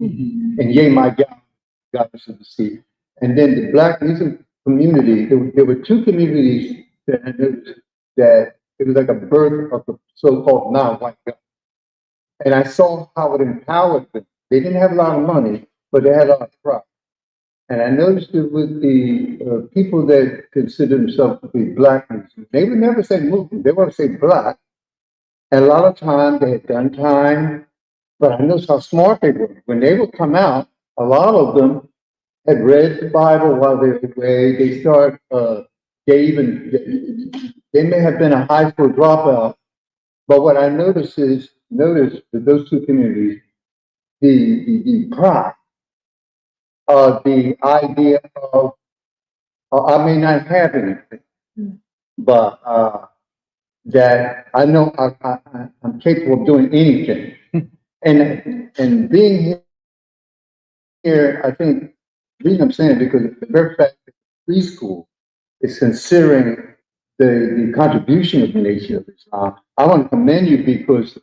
And yea, my God is in the sea. And then the black music community, there were two communities that it was like a birth of the so-called non-white God. And I saw how it empowered them. They didn't have a lot of money, but they had a lot of pride. And I noticed it with the people that consider themselves to be black, they would never say Muslim, they want to say black. And a lot of times they had done time, but I noticed how smart they were. When they would come out, a lot of them had read the Bible while they were away. They start, they may have been a high school dropout, but what I noticed that those two communities, the pride, the idea of, I may not have anything, but that I know I'm capable of doing anything. And being here, I think, the reason I'm saying it, because the very fact that preschool is considering the contribution of the Nation of Islam, I want to commend you because,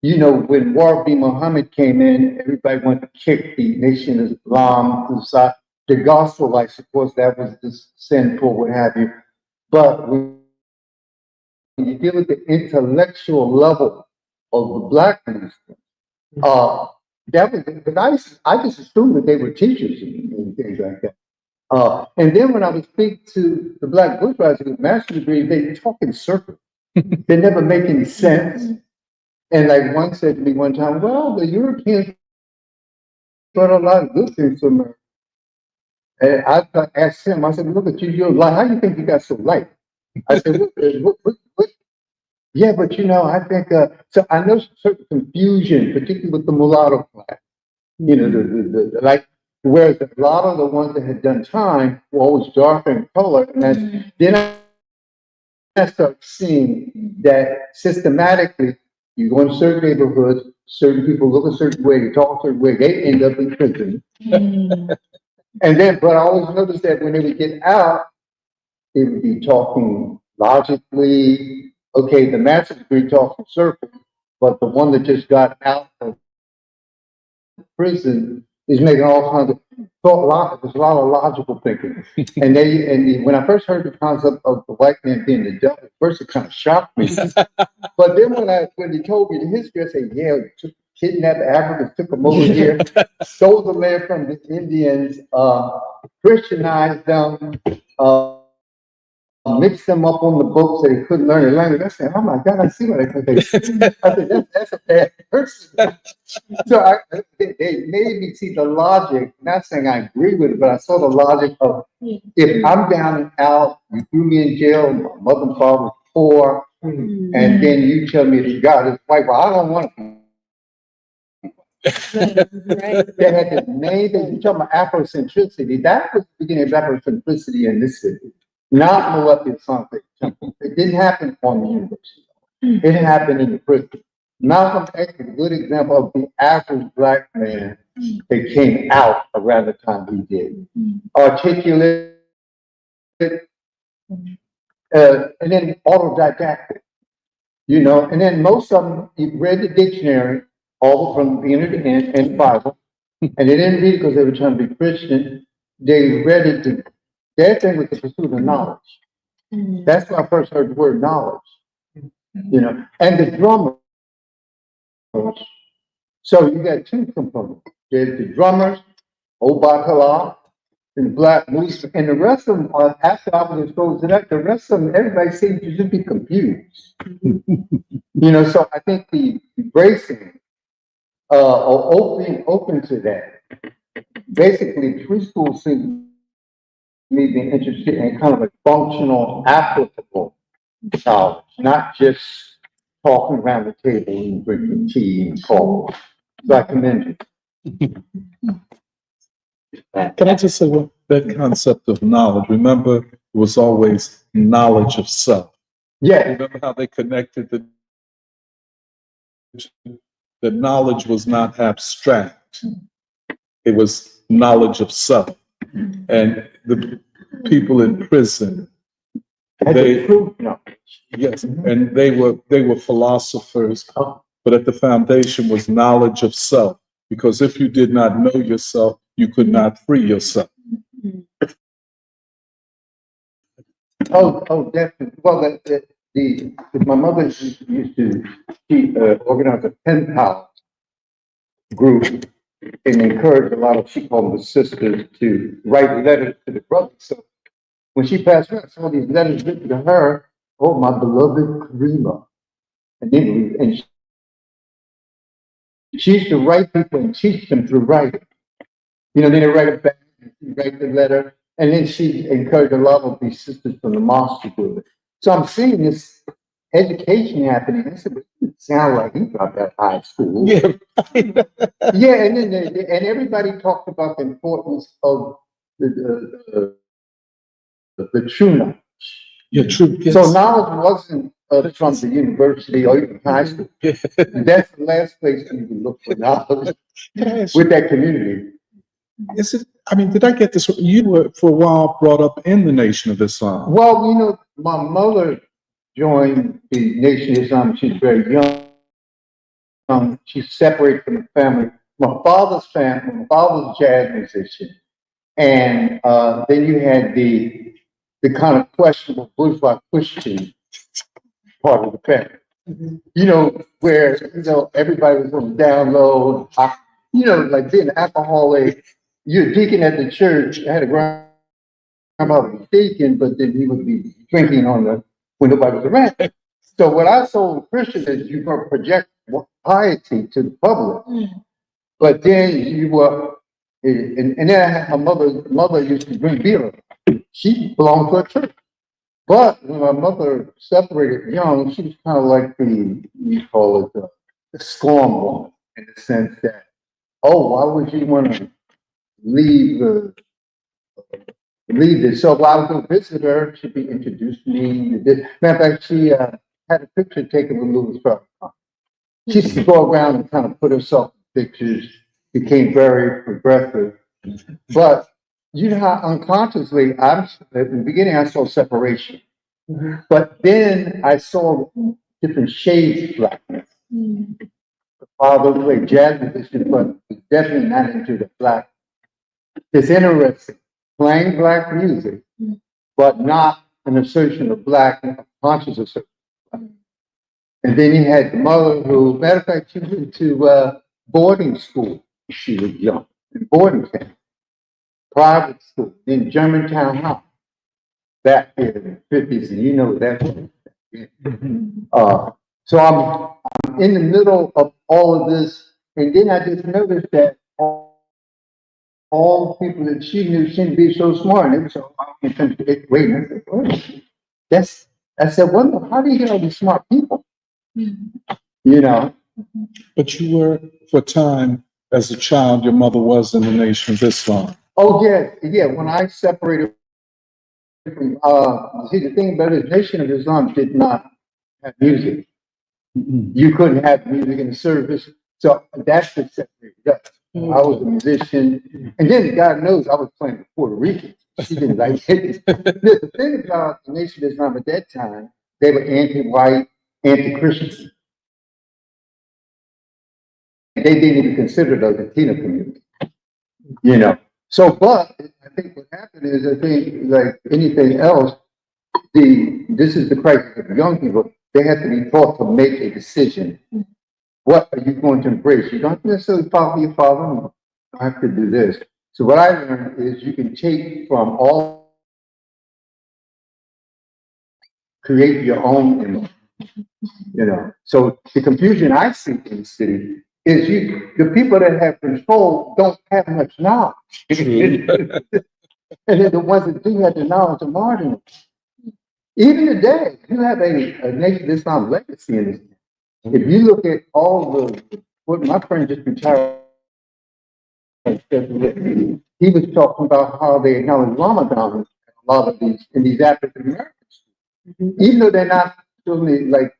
you know, when War B. Muhammad came in, everybody wanted to kick the Nation of Islam to the side. The gospel, I suppose that was just sinful, what have you. But when you deal with the intellectual level of the black Muslims, that was, because I just assumed that they were teachers and things like that. And then when I would speak to the black bourgeoisie with master's degree, they talk in circles. They never make any sense. And like one said to me one time, well, the Europeans brought a lot of good things to America. And I asked him, I said, look at you, you're light. How do you think you got so light? I said, what? Yeah, but you know, I think, so I know certain confusion, particularly with the mulatto class. You know, the like, whereas a lot of the ones that had done time were always darker in color. And then I started seeing that systematically, you go in certain neighborhoods, certain people look a certain way, they talk a certain way, they end up in prison. And then, but I always noticed that when they would get out, they would be talking logically. Okay, the master's degree talks in circles, but the one that just got out of prison is making all kinds of thought. There's a lot of logical thinking. And when I first heard the concept of the white man being the devil, at first it kind of shocked me. But then when he told me the history, I said, yeah, kidnapped Africans, took them over here, stole the land from the Indians, Christianized them, mixed them up on the books that he couldn't learn the language. I said, oh my God, I see what I think. I said, that's a bad person. So they made me see the logic, not saying I agree with it, but I saw the logic of if I'm down and out, you threw me in jail, my mother and father were poor, and then you tell me that God is white, well, I don't want to. Right. They had this main thing, you talking about Afrocentricity, that was the beginning of Afrocentricity in this city, not Molecular Science Temple. It didn't happen on the university. It happened in the prison. Malcolm X is a good example of the average black man that came out around the time he did. Articulate, and then autodidactic, you know, and then most of them, you read the dictionary, all from the beginning to the end, and the Bible, and they didn't read it because they were trying to be Christian. They read it to, their thing was the pursuit of knowledge. That's when I first heard the word knowledge, you know, and the drummers. So you got two components. There's the drummers, Obatala, and the black music, and the rest of them, after I was exposed to that, the rest of them, everybody seemed to just be confused. You know, so I think the embracing or open to that. Basically, preschool seems to me being interested in kind of a functional, applicable knowledge, not just talking around the table and drinking tea and coffee. So I commend you. Can I just say what that concept of knowledge? Remember, it was always knowledge of self. Yeah, Remember how they connected the knowledge was not abstract. It was knowledge of self. And the people in prison, they, yes, and they were philosophers, but at the foundation was knowledge of self. Because if you did not know yourself, you could not free yourself. oh, definitely. Well, my mother used to organize a pen pal group and encourage a lot of, she called them the sisters, to write letters to the brothers. So when she passed away, I saw these letters written to her, oh, my beloved Karima. And she used to write people and teach them through writing. You know, then they write it back, write the letter, and then she encouraged a lot of these sisters from the mosque to do it. So I'm seeing this education happening. I said, but it sounds like he dropped out of high school. Yeah. Yeah, and then and everybody talked about the importance of the true knowledge. Yeah, true. Yes. So knowledge wasn't from the university or even high school. That's the last place you can look for knowledge with that community. Is it? I mean, did I get this? You were for a while brought up in the Nation of Islam. Well, you know, my mother joined the Nation of Islam. She's very young. She's separated from the family. My father's family, my father was a jazz musician. And then you had the kind of questionable bourgeois Christian part of the family. You know, where, you know, everybody was on the down low. You know, like being an alcoholic, you're a deacon at the church. I had a grandmother was deacon, but then he would be drinking when nobody was around. So what I saw in Christian is you were project piety to the public. But then you were, and then I had my mother used to drink beer. She belonged to a church. But when my mother separated young, she was kind of like you call it, the scorn woman, in the sense that, oh, why would you want to leave this? So while I would go visit her, she'd be introduced to me. Matter of fact, she had a picture taken with Louis Farrakhan. She used to go around and kind of put herself in pictures, became very progressive. But you know how unconsciously, at the beginning, I saw separation. But then I saw different shades of blackness. The father played jazz musician, but was definitely not into the black. It's interesting, playing black music, but not an assertion of black, a conscious assertion of black. And then you had the mother who, matter of fact, she went to boarding school when she was young, in boarding camp. private school in Germantown High back in the 50s, and you know that. So I'm in the middle of all of this, and then I just noticed that all the people that she knew seemed to be so smart, and it was so wait a minute, wait. I said, wonder how do you get all these smart people? You know? But you were, for a time, as a child, your mother was in the Nation of Islam. Oh yeah. When I separated from see the thing about it, Nation of Islam did not have music. You couldn't have music in the service. So that's what separated us. I was a musician. And then God knows I was playing with Puerto Rican. She didn't like it. The thing about the Nation of Islam at that time, they were anti-white, anti-Christian. They didn't even consider the Latino community. You know. So, but I think what happened is, I think like anything else, this is the crisis of young people. They have to be taught to make a decision. What are you going to embrace? You don't necessarily follow your father. No, I have to do this. So what I learned is you can take from all, create your own image. You know. So the confusion I see in the city is the people that have control don't have much knowledge. And then the ones that do have the knowledge are marginal. Even today, you have a Nation of Islam legacy in this. If you look at all what my friend just retired, he was talking about how they acknowledge Ramadan in a lot of these African Americans, even though they're not really like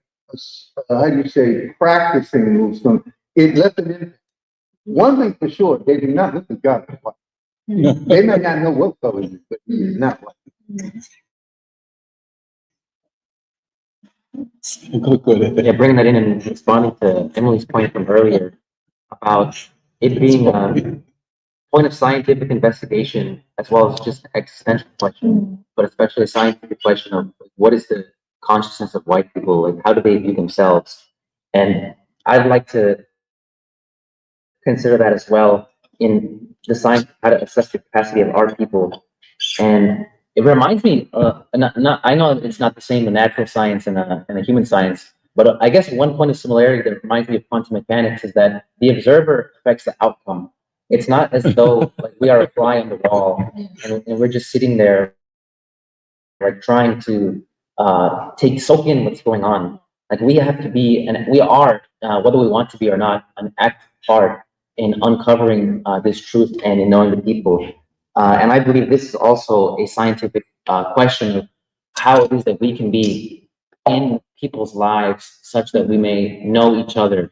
how do you say practicing Muslim. It left them in. One thing for sure, they do not look at God as white. They may not know what color he is, but he is not white. Yeah, bringing that in and responding to Emily's point from earlier about it being a point of scientific investigation as well as just an existential question, but especially a scientific question of what is the consciousness of white people, like how do they view themselves? And I'd like to consider that as well in the science, how to assess the capacity of our people. And it reminds me, I know it's not the same in natural science and a human science, but I guess one point of similarity that reminds me of quantum mechanics is that the observer affects the outcome. It's not as though like we are a fly on the wall and we're just sitting there like trying to soak in what's going on. Like we have to be, and we are, whether we want to be or not, an active part in uncovering this truth and in knowing the people. And I believe this is also a scientific question of how it is that we can be in people's lives such that we may know each other,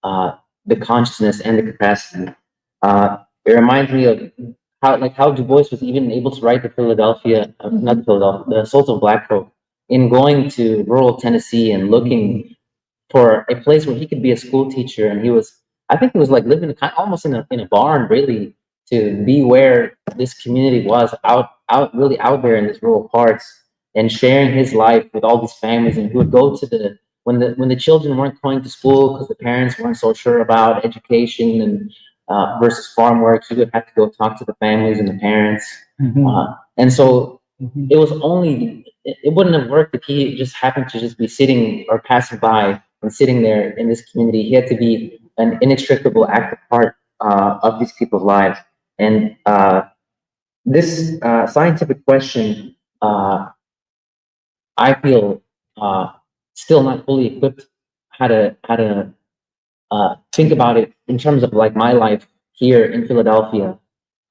the consciousness and the capacity. It reminds me of how Du Bois was even able to write the Souls of Black Folk in going to rural Tennessee and looking for a place where he could be a school teacher. And I think he was like living almost in a barn, really, to be where this community was really out there in these rural parts and sharing his life with all these families. And he would go to when the children weren't going to school because the parents weren't so sure about education and versus farm work, he would have to go talk to the families and the parents. And so it was it wouldn't have worked if he just happened to just be sitting or passing by and sitting there in this community. He had to be an inextricable active part of these people's lives. And this scientific question, I feel still not fully equipped how to think about it in terms of like my life here in Philadelphia,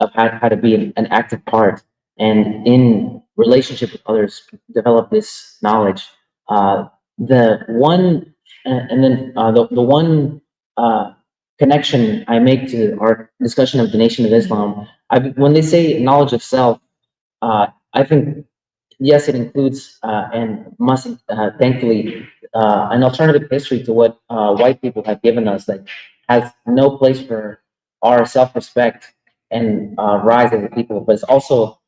of how to be an active part and in relationship with others, develop this knowledge. The one connection I make to our discussion of the Nation of Islam, when they say knowledge of self, I think yes, it includes and must thankfully an alternative history to what white people have given us that has no place for our self-respect and rise as a people, but it's also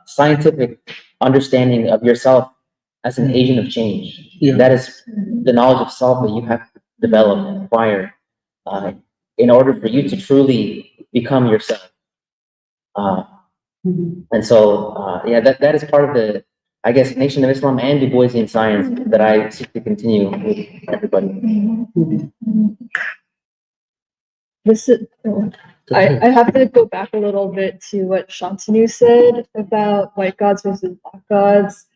scientific understanding of yourself as an agent of change. Yeah. That is the knowledge of self that you have to develop and acquire in order for you to truly become yourself. And so, yeah, that is part of the, I guess, Nation of Islam and Du Boisian science that I seek to continue with everybody. This is, I have to go back a little bit to what Shantanu said about white gods versus black gods,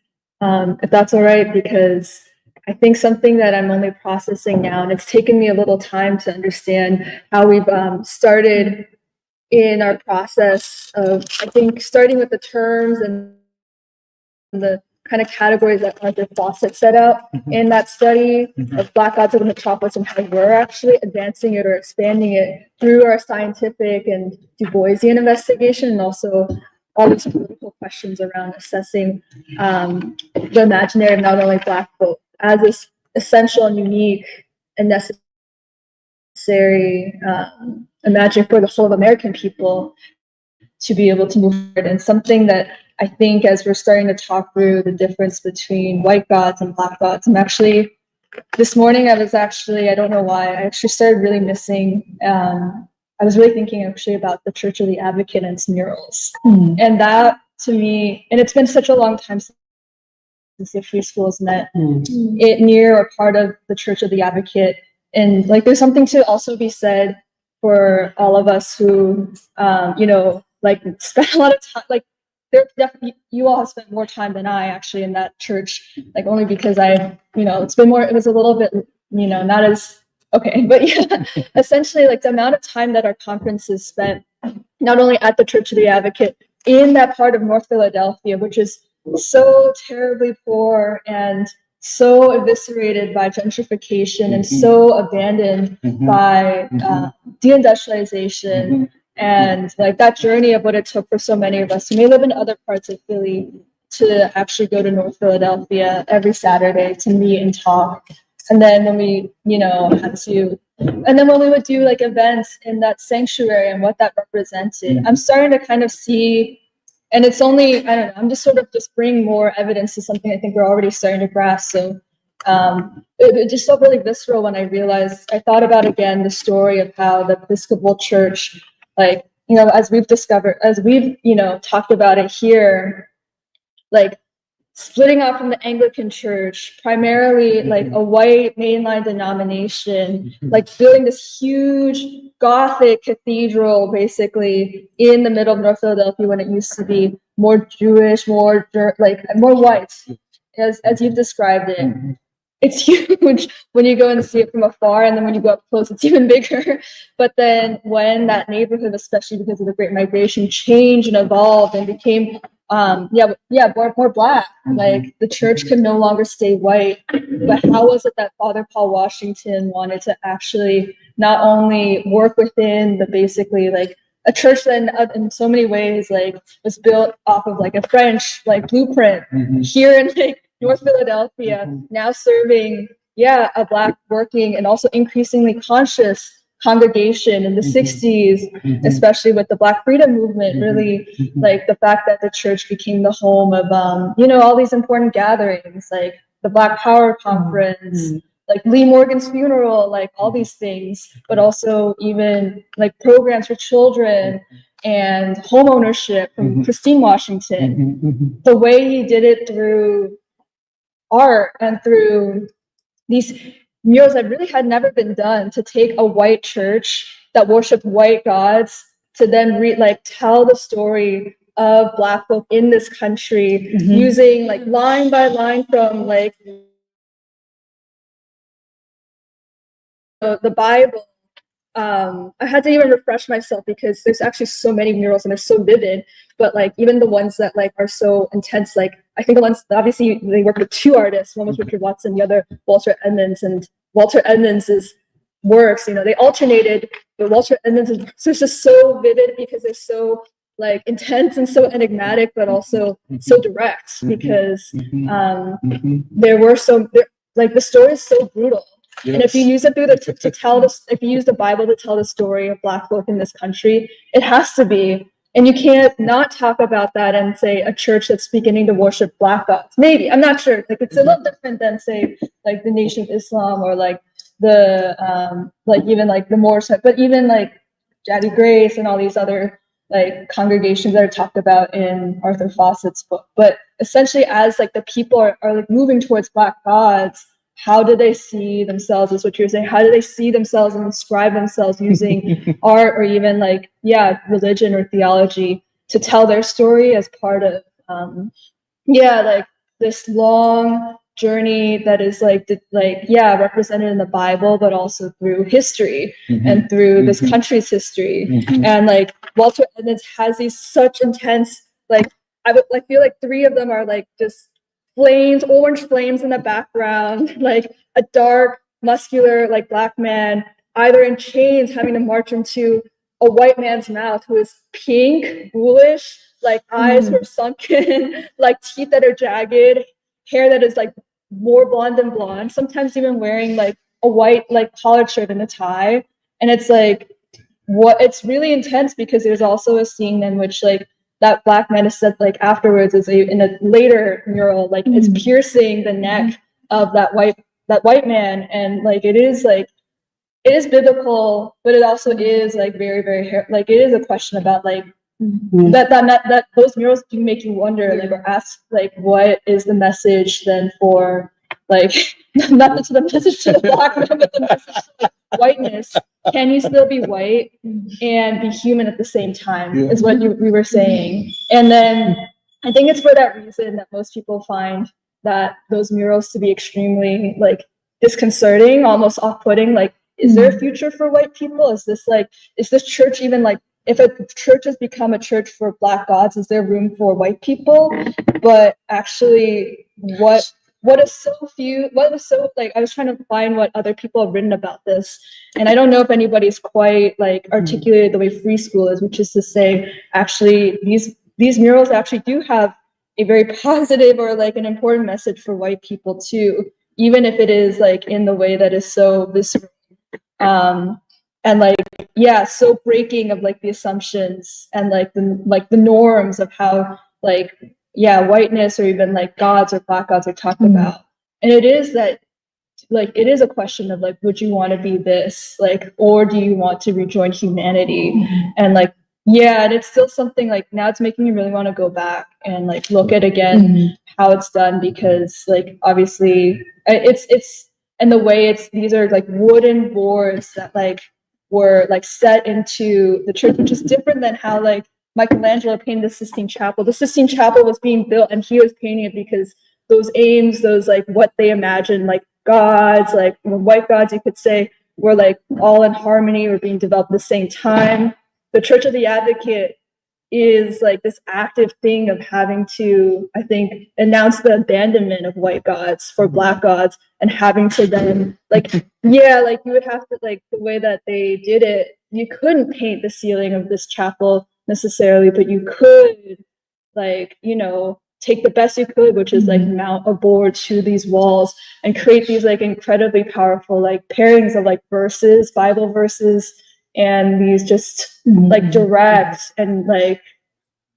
if that's all right, because I think something that I'm only processing now, and it's taken me a little time to understand how we've started in our process of, I think, starting with the terms and the kind of categories that Arthur Fawcett set out in that study of black gods of the metropolis, and how we're actually advancing it or expanding it through our scientific and Du Boisian investigation, and also all these political questions around assessing the imaginary of not only black folk as this essential and unique and necessary imaginary for the whole of American people to be able to move forward. And something that I think, as we're starting to talk through the difference between white gods and black gods, I'm actually, this morning I don't know why, I actually started really missing, I was really thinking actually about the Church of the Advocate and its murals. And that to me, and it's been such a long time since the free schools met, it near or part of the Church of the Advocate. And like, there's something to also be said for all of us who, like spend a lot of time, like you all have spent more time than I actually in that church, like only because it was a little bit, not as, okay, but yeah, essentially like the amount of time that our conferences spent, not only at the Church of the Advocate, in that part of North Philadelphia, which is so terribly poor and so eviscerated by gentrification and so abandoned by deindustrialization, and like that journey of what it took for so many of us who may live in other parts of Philly to actually go to North Philadelphia every Saturday to meet and talk. And then when we, and then when we would do like events in that sanctuary and what that represented, I'm starting to kind of see, and it's only, I don't know, I'm just sort of just bringing more evidence to something I think we're already starting to grasp. So it just felt really visceral when I realized, I thought about again the story of how the Episcopal Church, like, as we've discovered, as we've, talked about it here, like splitting off from the Anglican Church, primarily like a white mainline denomination, like building this huge Gothic cathedral basically in the middle of North Philadelphia when it used to be more Jewish, more white, as you've described it. It's huge when you go and see it from afar, and then when you go up close, it's even bigger. But then when that neighborhood, especially because of the Great Migration, changed and evolved and became more black, like the church could no longer stay white. But how was it that Father Paul Washington wanted to actually not only work within the basically like a church that in so many ways like was built off of like a French like blueprint here in like North Philadelphia, now serving a black working and also increasingly conscious congregation in the 60s, especially with the Black Freedom Movement, really like the fact that the church became the home of all these important gatherings like the Black Power Conference, like Lee Morgan's funeral, like all these things, but also even like programs for children and home ownership from Christine Washington. The way he did it through art and through these murals that really had never been done, to take a white church that worshiped white gods to then tell the story of Black folk in this country, using like line by line from like the Bible. I had to even refresh myself because there's actually so many murals and they're so vivid, but like even the ones that like are so intense, like I think the ones, obviously they worked with two artists, one was Richard Watson, the other Walter Edmonds, and Walter Edmonds's works, they alternated, but Walter Edmonds' works are just so vivid because they're so like intense and so enigmatic, but also so direct, because the story is so brutal. Yes. And if you use it to tell this, if you use the Bible to tell the story of Black folk in this country, it has to be. And you can't not talk about that and say a church that's beginning to worship Black gods. Maybe, I'm not sure. Like it's a little different than say like the Nation of Islam or like the even like the Moorish, but even like Jaddy Grace and all these other like congregations that are talked about in Arthur Fawcett's book. But essentially, as like the people are like moving towards Black gods, how do they see themselves, is what you're saying? How do they see themselves and describe themselves using art or even like, yeah, religion or theology to tell their story as part of, like this long journey that is represented in the Bible, but also through history and through this country's history. And like Walter Edmonds has these such intense, like I feel like three of them are like just flames, orange flames in the background, like a dark, muscular, like Black man, either in chains, having to march into a white man's mouth who is pink, ghoulish, like eyes who are sunken, like teeth that are jagged, hair that is like more blonde than blonde, sometimes even wearing like a white like collared shirt and a tie. And it's like, it's really intense because there's also a scene in which like that Black man is said like afterwards in a later mural, like it's piercing the neck of that white man. And like it is biblical, but it also is like very, very like it is a question about like that those murals do make you wonder, like, or ask like what is the message then for like not the message to the Black man, but the message to like, whiteness. Can you still be white and be human at the same time, is what we were saying. And then I think it's for that reason that most people find that those murals to be extremely like disconcerting, almost off-putting. Like, is there a future for white people? Is this church even like, if a church has become a church for Black gods, is there room for white people? But actually, what is so like, I was trying to find what other people have written about this, and I don't know if anybody's quite like articulated the way free school is, which is to say, actually, these murals actually do have a very positive or like an important message for white people too, even if it is like in the way that is so visceral. And like, yeah, so breaking of like the assumptions and like the norms of how like, yeah, whiteness or even like gods or Black gods are talked about. And it is that, like, it is a question of like, would you want to be this, like, or do you want to rejoin humanity? And like, yeah, and it's still something like, now it's making me really want to go back and like look at again how it's done, because like obviously it's and the way these are like wooden boards that like were like set into the church, which is different than how like Michelangelo painted the Sistine Chapel. The Sistine Chapel was being built and he was painting it because those aims, those like what they imagined, like gods, like white gods, you could say, were like all in harmony, were being developed at the same time. The Church of the Advocate is like this active thing of having to, I think, announce the abandonment of white gods for Black gods, and having to then like, yeah, like you would have to, like the way that they did it, you couldn't paint the ceiling of this chapel necessarily, but you could like, you know, take the best you could, which is like mount a board to these walls and create these like incredibly powerful like pairings of like verses, Bible verses, and these just like direct and like,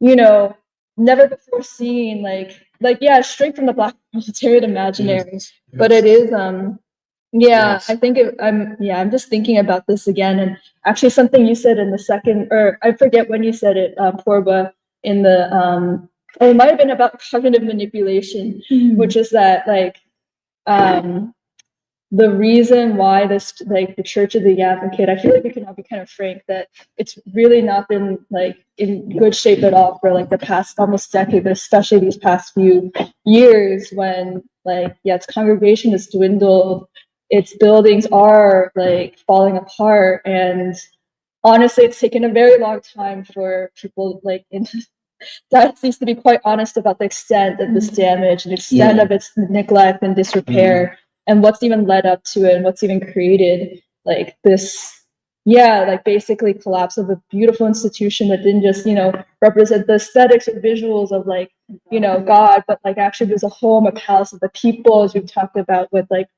you know, never before seen like yeah, straight from the Black Proletarian Imaginary. But it is I think I'm just thinking about this again, and actually something you said in the second, or I forget when you said it, Porba, in the it might have been about cognitive manipulation, which is that like the reason why this, like the Church of the Advocate, I feel like we can all be kind of frank that it's really not been like in good shape at all for like the past almost decade, but especially these past few years, when like, yeah, its congregation has dwindled, its buildings are like falling apart, and honestly, it's taken a very long time for people like in diocese to be quite honest about the extent of this damage and extent of its neglect and disrepair, and what's even led up to it and what's even created like this, like basically collapse of a beautiful institution that didn't just, you know, represent the aesthetics or visuals of like, you know, God, but like actually there's a home, a palace of the people, as we've talked about with like,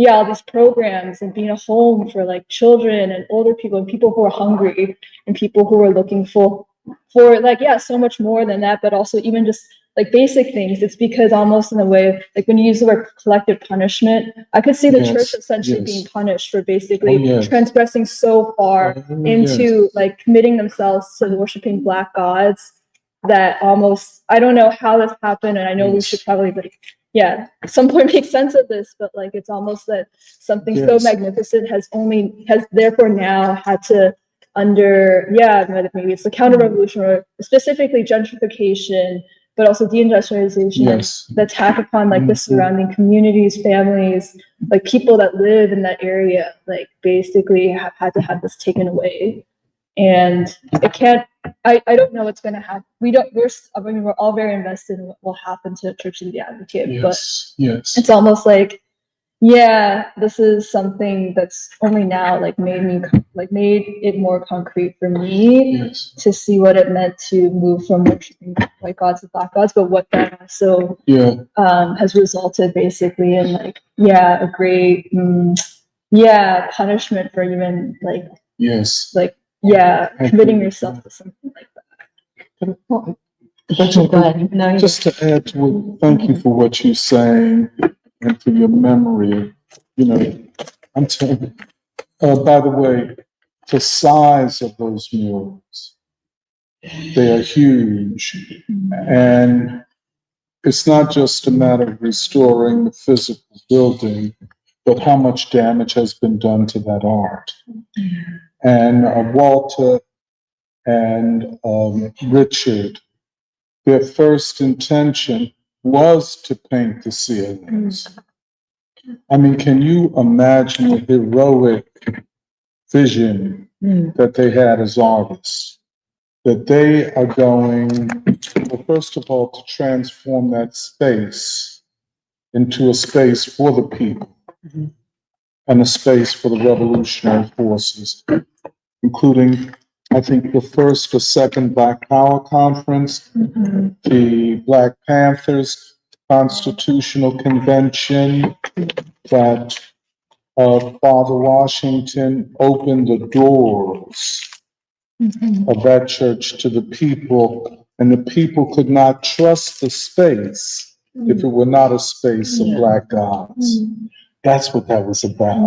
all these programs, and being a home for like children and older people and people who are hungry and people who are looking for for like, yeah, so much more than that, but also even just like basic things. It's because almost in a way, like when you use the word collective punishment, I could see the Yes, church essentially yes. being punished for basically Oh, yes. transgressing so far Oh, into yes. like committing themselves to worshiping black gods that almost, I don't know how this happened, and I know we should Yes. probably like, yeah, at some point make sense of this, but like it's almost that something so Yes. magnificent has therefore now had to maybe it's the counter-revolution or specifically gentrification, but also deindustrialization, Yes. the attack upon like the Mhm. surrounding communities, families, like people that live in that area, like basically have had to have this taken away. And it can't, I don't know what's going to happen. We're all very invested in what will happen to Church of the Advocate, but Yes. Yes. it's almost like, yeah, this is something that's only now like made it more concrete for me Yes. to see what it meant to move from worshiping white gods to black gods, but what that also Yeah. has resulted basically in like, a great punishment for even Yes. committing yourself to something like that. Go ahead. No, you- Just to add to it, thank you for what you're saying and for your memory. You know, I'm telling you, by the way, the size of those murals, they are huge. And it's not just a matter of restoring the physical building, but how much damage has been done to that art. And Walter and Richard, their first intention was to paint the ceilings. I mean, can you imagine the heroic vision that they had as artists? That they are going, well, first of all, to transform that space into a space for the people and a space for the revolutionary forces, including, I think, the first or second Black Power Conference, the Black Panthers Constitutional Convention, that Father Washington opened the doors of that church to the people, and the people could not trust the space if it were not a space of black gods. That's what that was about.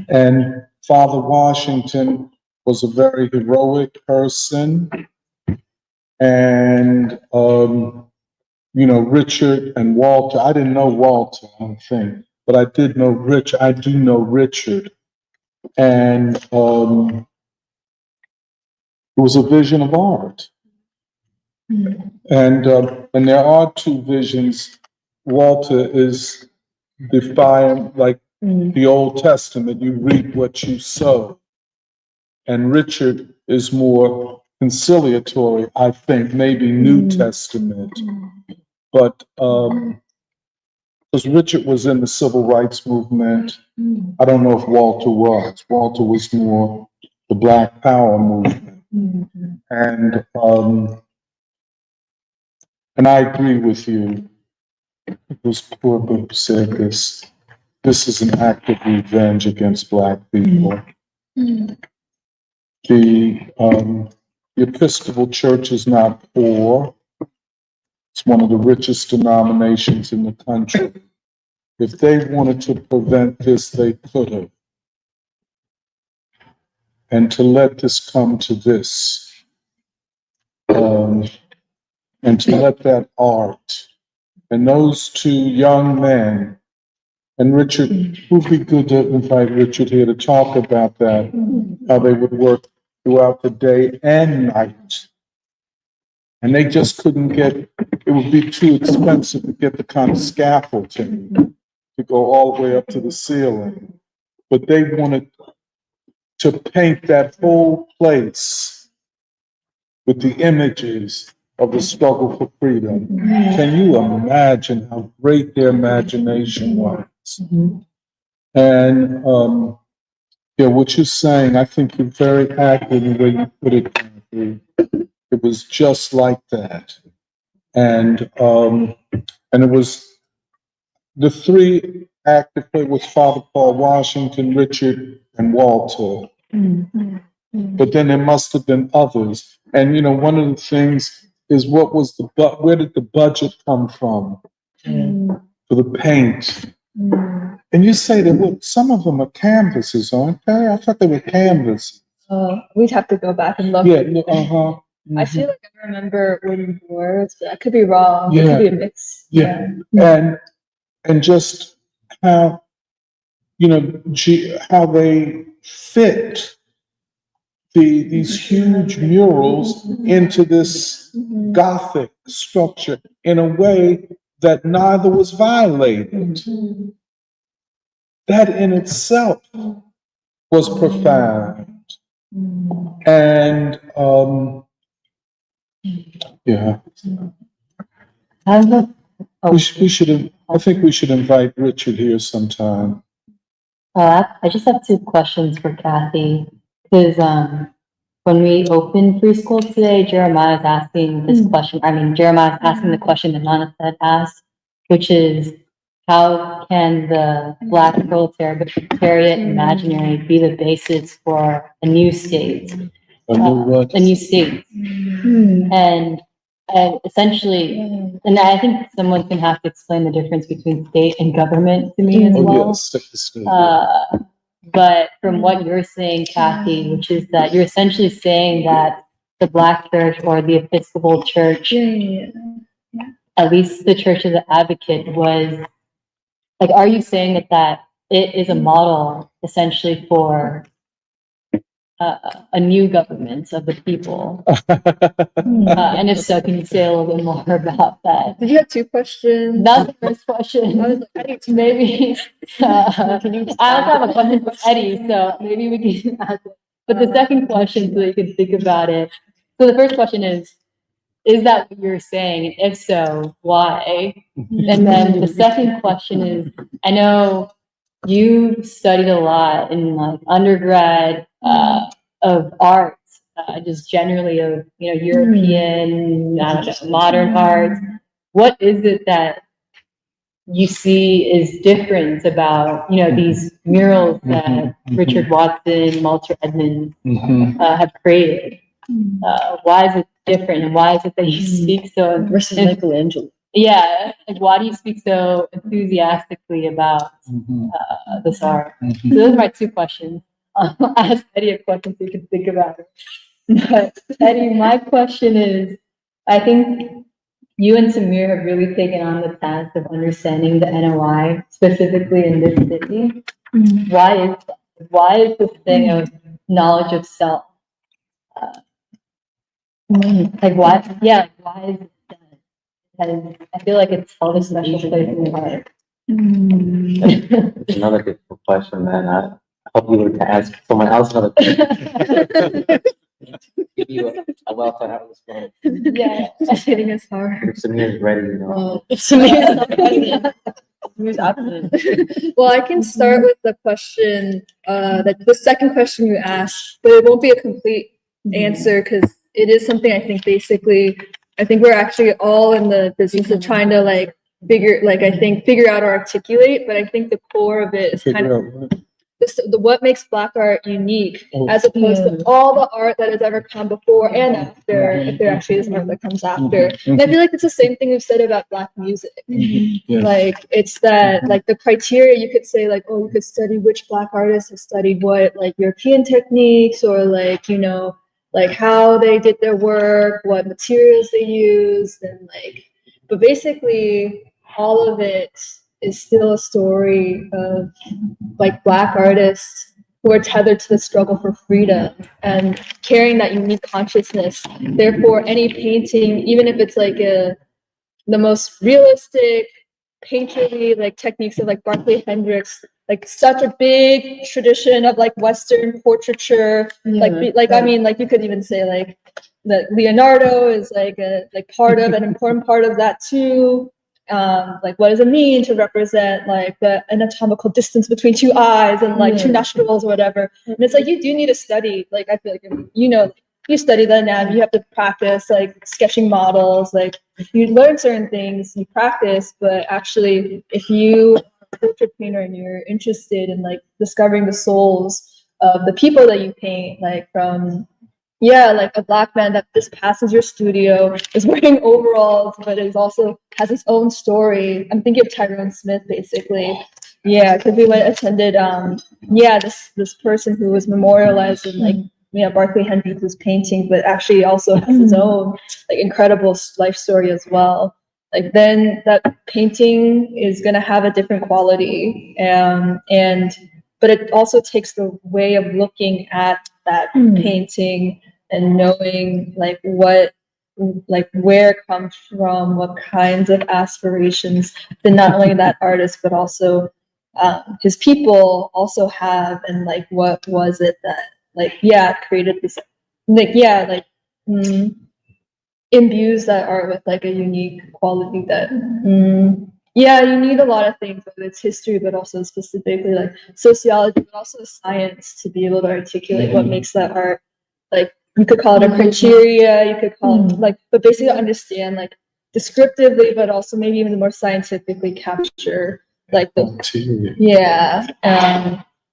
And Father Washington was a very heroic person. And, Richard and Walter, I didn't know Walter, I don't think, but I do know Richard. And it was a vision of art. And there are two visions. Walter is defiant, like the Old Testament, you reap what you sow. And Richard is more conciliatory, I think, maybe New Testament. But because Richard was in the civil rights movement, I don't know if Walter was. Walter was more the Black Power movement. And I agree with you. It was poor book who said this. This is an act of revenge against Black people. The Episcopal Church is not poor. It's one of the richest denominations in the country. If they wanted to prevent this, they could have. And to let this come to this, and to let that art and those two young men, and Richard, it would be good to invite Richard here to talk about that, how they would work throughout the day and night. And they just couldn't get, it would be too expensive to get the kind of scaffolding to go all the way up to the ceiling. But they wanted to paint that whole place with the images of the struggle for freedom. Can you imagine how great their imagination was? And what you're saying, I think you're very accurate in the way you put it, Kathy. It was just like that. And it was the three active players was Father Paul Washington, Richard, and Walter. but then there must have been others. And, you know, one of the things is where did the budget come from for the paint? And you say that, look, some of them are canvases, aren't they? I thought they were canvas. We'd have to go back and look. Yeah, uh-huh. I feel like I remember wooden boards, but I could be wrong. Yeah. It could be a mix. Yeah. And just how, you know, how they fit these huge murals into this Gothic structure in a way that neither was violated. That in itself was profound. And yeah, I think we should invite Richard here sometime. I just have two questions for Kathy, because when we opened Free School today, Jeremiah's asking this question. I mean, Jeremiah's asking the question that Nana had asked, which is, how can the Black Proletarian Imaginary be the basis for a new state? A new state. And essentially, and I think someone can have to explain the difference between state and government to me as well. But from what you're saying, Kathy, which is that you're essentially saying that the Black Church or the Episcopal Church, at least the Church of the Advocate, was like, are you saying that it is a model essentially for a new government of the people? And if so, can you say a little bit more about that? Did you have two questions? That's the first question. I was like, I need to Maybe. I also have a question for Eddie, so maybe we can ask it. But the second question, so you can think about it. So the first question is that what you're saying? And if so, why? And then the second question is, I know you studied a lot in like undergrad of art, just generally of, you know, European, modern art. What is it that you see is different about, you know, these murals that Richard Watson, Walter Edmonds have created? Why is it different, and why is it that you speak so versus Michelangelo? Yeah, like why do you speak so enthusiastically about this art? So those are my two questions. I'll ask Eddie a question so you can think about it. But Eddie, my question is, I think you and Samir have really taken on the task of understanding the NOI, specifically in this city. Why is this thing of knowledge of self? Like why? Yeah, why is it done? Because I feel like it's held a special place in the heart. It's another difficult question, man. I hope you were to ask someone else another question. Give you a well thought out response. Yeah, just hitting us hard. If Samir's ready, you know. If Samir's not ready. Samir's absent. Well, I can start with the question, the second question you asked, but it won't be a complete answer because it is something I think we're actually all in the business of trying to like figure out or articulate, but I think the core of it is kind of what makes Black art unique as opposed to all the art that has ever come before and after, if there actually is art that comes after. And I feel like it's the same thing we've said about Black music. Like it's that, like the criteria you could say like, oh, you could study which Black artists have studied what, like European techniques, or like, you know, like how they did their work, what materials they used, and like, but basically all of it is still a story of like Black artists who are tethered to the struggle for freedom and carrying that unique consciousness. Therefore, any painting, even if it's like the most realistic painterly like techniques of like Barclay Hendricks, like such a big tradition of like Western portraiture, I mean, like you could even say like that Leonardo is like a part of an important part of that too. Like what does it mean to represent like the anatomical distance between two eyes and like two nostrils or whatever? And it's like you do need to study. Like I feel like, you know, you study the anatomy, you have to practice like sketching models, like you learn certain things, you practice, but actually if you are a portrait painter and you're interested in like discovering the souls of the people that you paint, like from, yeah, like a black man that just passes your studio, is wearing overalls, but is also has his own story. I'm thinking of Tyrone Smith, basically. Yeah, because we attended, this person who was memorialized in like, Barclay Henry's painting, but actually also has his own like incredible life story as well. Like then that painting is gonna have a different quality, but it also takes the way of looking at that painting and knowing like what, like where it comes from, what kinds of aspirations that not only that artist but also his people also have, and like what was it that like created this, like imbues that art with like a unique quality that you need a lot of things, whether it's history but also specifically like sociology, but also science to be able to articulate what makes that art. Like you could call it a criteria, you could call it like, but basically understand like descriptively, but also maybe even more scientifically capture like the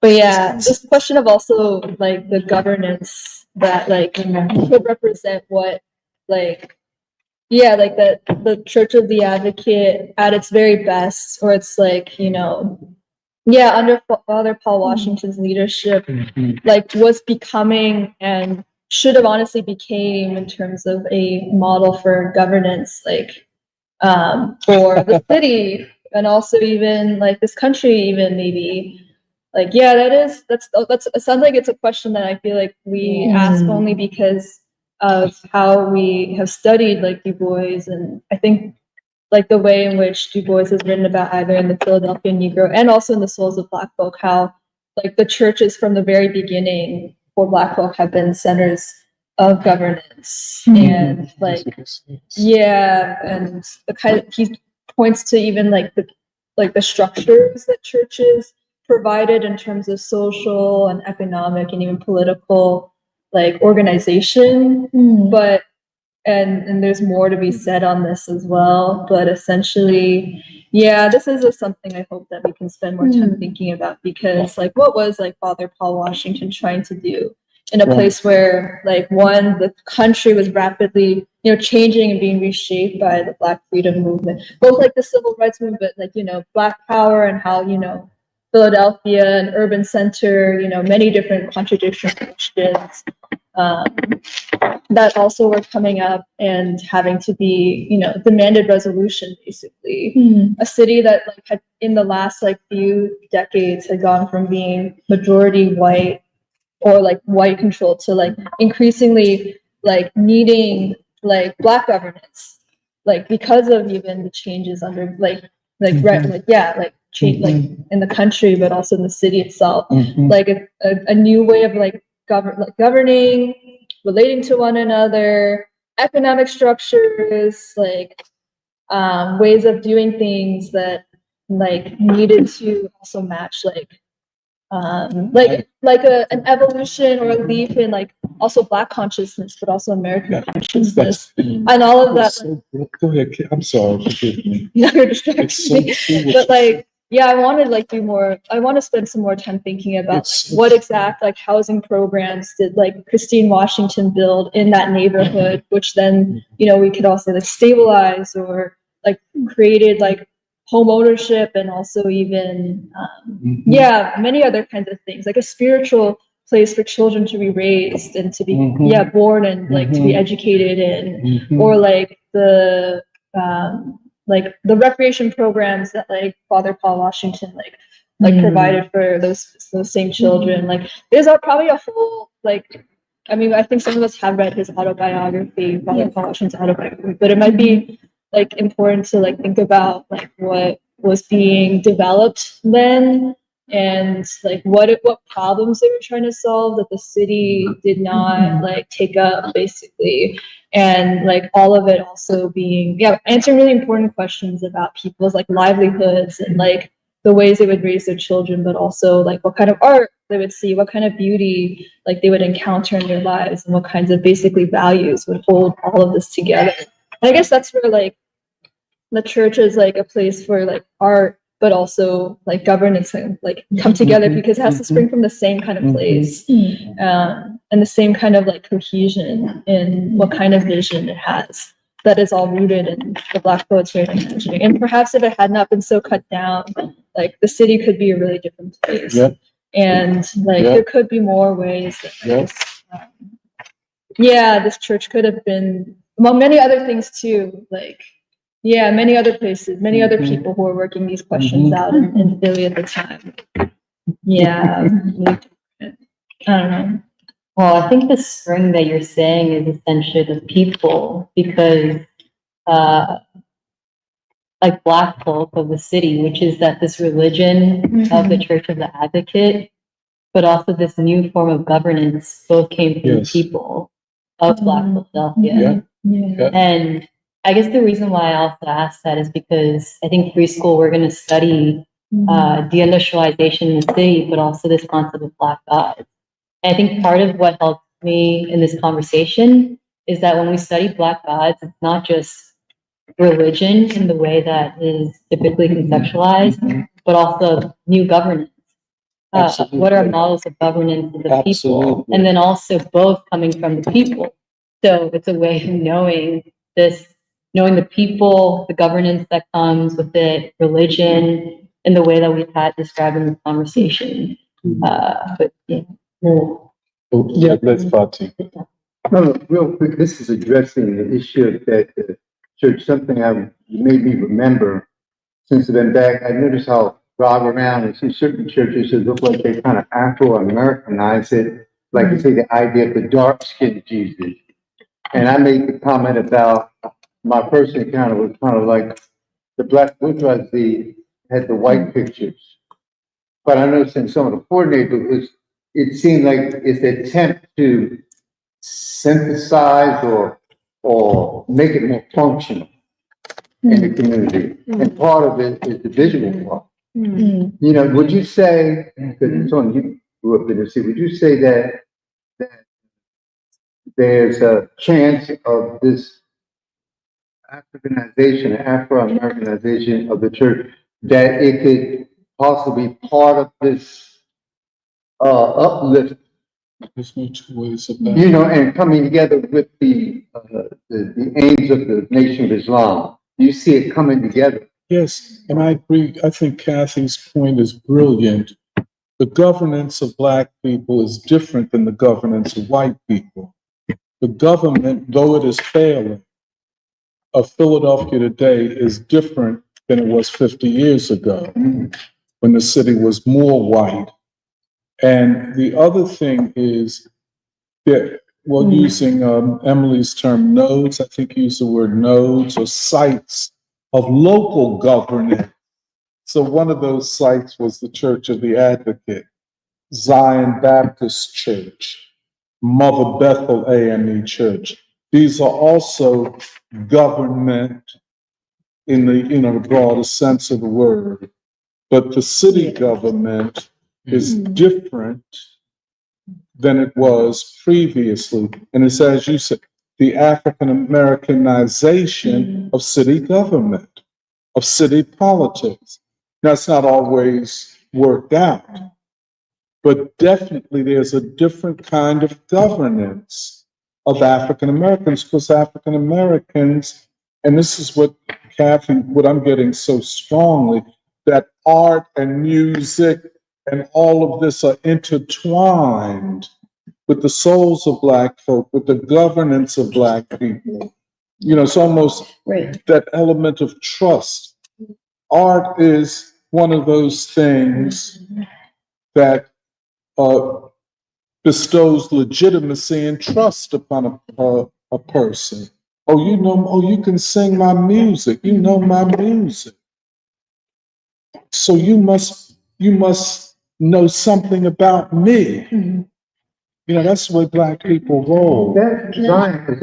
but yeah, this question of also like the governance that like could represent what like like the Church of the Advocate at its very best, or it's like under Father Paul Washington's leadership, like was becoming and should have honestly became in terms of a model for governance, like for the city and also even like this country, even maybe. Like that's it sounds like it's a question that I feel like we ask only because of how we have studied like Du Bois, and I think like the way in which Du Bois has written about either in the Philadelphia Negro and also in the Souls of Black Folk, how like the churches from the very beginning for Black folk have been centers of governance, and like and the kind of, he points to even like the structures that churches provided in terms of social and economic and even political like organization, but and there's more to be said on this as well, but essentially this is something I hope that we can spend more time thinking about, because like what was like Father Paul Washington trying to do in a place where like the country was rapidly changing and being reshaped by the Black freedom movement, both like the civil rights movement, like Black power, and how Philadelphia, an urban center, many different contradictions that also were coming up and having to be, demanded resolution, basically. A city that like had in the last like few decades had gone from being majority white or like white controlled to like increasingly like needing like Black governance, like because of even the changes under change like in the country, but also in the city itself, like a new way of like governing, relating to one another, economic structures, like ways of doing things that like needed to also match an evolution or a leap in like also Black consciousness, but also American consciousness, and all of that. Go ahead. I'm sorry. Forgive me. You're distracting me. But like, I want to like do more. I want to spend some more time thinking about like, what exact like housing programs did like Christine Washington build in that neighborhood, which then we could also like stabilize or like created like home ownership, and also even many other kinds of things, like a spiritual place for children to be raised and to be born and like to be educated in, or like the recreation programs that like Father Paul Washington like provided for those same children. Like there's probably a whole like, I mean, I think some of us have read his autobiography, Father Paul Washington's autobiography, but it might be like important to like think about like what was being developed then, and like what problems they were trying to solve that the city did not like take up, basically, and like all of it also being answering really important questions about people's like livelihoods and like the ways they would raise their children, but also like what kind of art they would see, what kind of beauty like they would encounter in their lives, and what kinds of basically values would hold all of this together. And I guess that's where like the church is like a place for like art but also like governance and like come together because it has to spring from the same kind of place, and the same kind of like cohesion in what kind of vision it has. That is all rooted in the Black Proletarian Imaginary. And perhaps if it had not been so cut down, like the city could be a really different place. Yeah. And like Yeah. there could be more ways that this church could have been, among many other things too, like many other places, many other people who are working these questions out in Philly at the time. Yeah. I don't know. Well, I think the spring that you're saying is essentially the people, because like Black folk of the city, which is that this religion of the Church of the Advocate, but also this new form of governance, both came from the people of Black Philadelphia. And I guess the reason why I also asked that is because I think preschool we're going to study deindustrialization in the city, but also this concept of Black gods. And I think part of what helped me in this conversation is that when we study Black gods, it's not just religion in the way that is typically conceptualized, but also new governance. What are models of governance of the people? And then also both coming from the people. So it's a way of knowing knowing the people, the governance that comes with it, religion, in the way that we've had described in the conversation. But yeah. Yeah, let's party. No, real quick, this is addressing the issue that the church, something I made me remember since I've been back. I noticed how drive around and see certain churches that look like they kind of Afro-Americanize it, like you say, the idea of the dark-skinned Jesus. And I made the comment about my first encounter was kind of like the Black bourgeoisie had the white pictures. But I noticed in some of the poor neighborhoods, it seemed like it's an attempt to synthesize or make it more functional in the community. And part of it is the visual part. You know, would you say, because it's on you grew up in the city, would you say that there's a chance of this Africanization, Afro-Americanization of the church, that it could possibly be part of this uplift, There's no two ways about you it. know, and coming together with the aims of the Nation of Islam? You see it coming together. Yes, and I agree. I think Kathy's point is brilliant. The governance of Black people is different than the governance of white people. The government, though it is failing, of Philadelphia today is different than it was 50 years ago when the city was more white. And the other thing is that, well, using Emily's term nodes, I think you used the word nodes or sites of local governance. So one of those sites was the Church of the Advocate, Zion Baptist Church, Mother Bethel AME Church. These are also government in the broader sense of the word. But the city government is different than it was previously. And it's, as you said, the African Americanization of city government, of city politics. That's not always worked out, but definitely there's a different kind of governance of African Americans, because African Americans, and this is what Kathy, what I'm getting so strongly, that art and music and all of this are intertwined with the souls of Black folk, with the governance of Black people. You know, it's almost that element of trust. Art is one of those things that bestows legitimacy and trust upon a person. Oh, you can sing my music. You know my music. So you must know something about me. You know, that's the way Black people roll. That Zion, was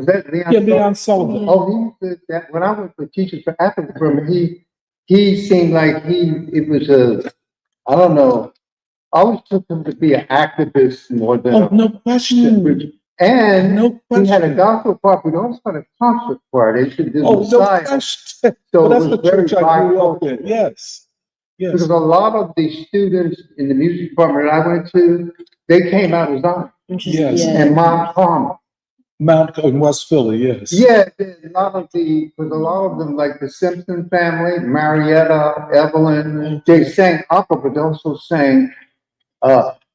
that Leon? Yeah, Leon Sullivan. Oh, he said that when I went for Teachers for Africa from him, he seemed like it was I don't know, I always took him to be an activist more than Oh, no question. And No he had a question. gospel part, but also had a concert part. They should do Oh, no Messiah. question. So But it that's was the very church I grew up in. bicultural. Yes. Yes. Because a lot of the students in the music department I went to, they came out of Zion Yes. and Mount Carmel. Mount in West Philly, yes. Yeah, a lot of them, like the Simpson family, Marietta, Evelyn, they sang opera, but also sang,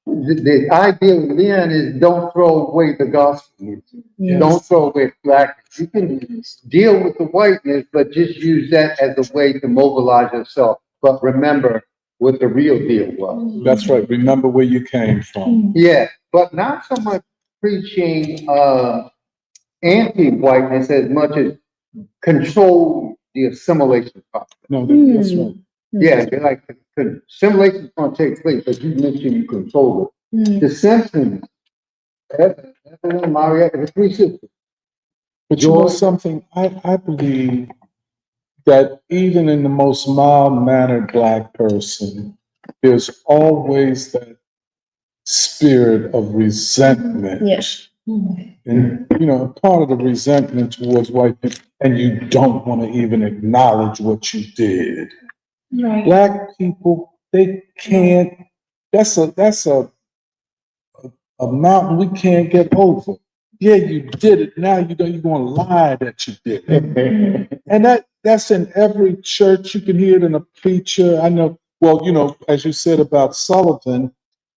the idea then is don't throw away the gospel music. Yes. Don't throw away blackness. You can deal with the whiteness, but just use that as a way to mobilize yourself. But remember what the real deal was. That's right. Remember where you came from. Yeah, but not so much preaching, anti-whiteness as much as control the assimilation process. No, that's right. Yeah, they're like, assimilation is gonna take place, but you mentioned you control it. The Simpsons, Evelyn, Marietta, the three sisters. But you know something, I believe that even in the most mild-mannered black person, there's always that spirit of resentment. Yes. And, you know, part of the resentment towards white people, and you don't want to even acknowledge what you did. Right. Black people, they can't, that's a mountain we can't get over. Yeah, you did it. Now you're going to lie that you did it. And that's in every church. You can hear it in a preacher. I know, well, you know, as you said about Sullivan,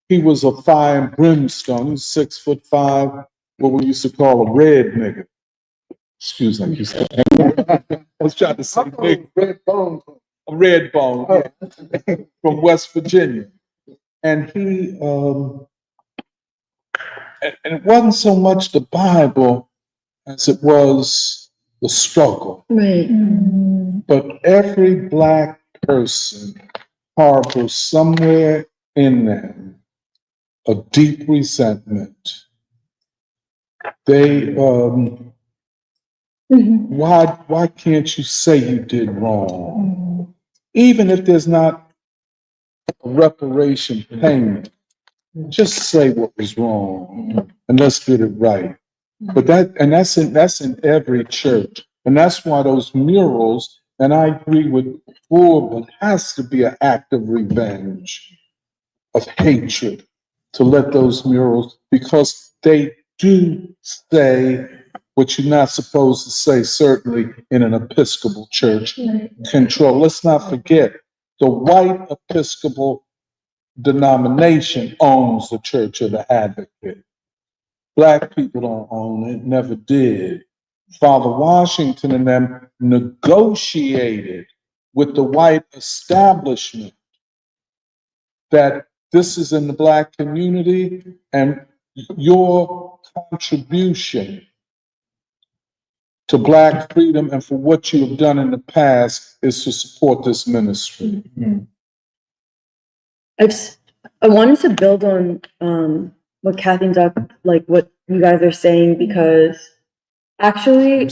he was a fire and brimstone. He was 6'5", what we used to call a red nigga. Excuse me. I was trying to say big. Red Bone. A red bone, yeah, from West Virginia. And he, and it wasn't so much the Bible as it was the struggle. Right. But every black person harbors somewhere in them a deep resentment. They, why can't you say you did wrong? Even if there's not a reparation payment, just say what was wrong and let's get it right. But that's in every church. And that's why those murals, and I agree with Ford, has to be an act of revenge, of hatred, to let those murals, because they do say what you're not supposed to say, certainly in an Episcopal church. Control. Let's not forget, the white Episcopal denomination owns the Church of the Advocate. Black people don't own it, never did. Father Washington and them negotiated with the white establishment that this is in the black community and your contribution to black freedom and for what you have done in the past is to support this ministry. I wanted to build on what Kathy and Doc, like what you guys are saying, because actually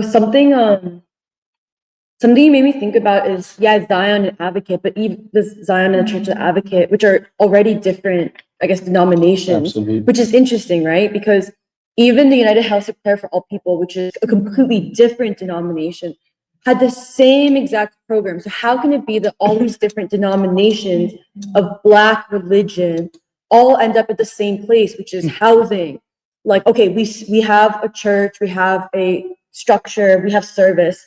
something you made me think about is, yeah, Zion and Advocate, but even this Zion and the Church of Advocate, which are already different, I guess, denominations. Absolutely. Which is interesting, right? Because even the United House of Prayer for All People, which is a completely different denomination, had the same exact program. So how can it be that all these different denominations of Black religion all end up at the same place, which is housing? Like, okay, we have a church, we have a structure, we have service,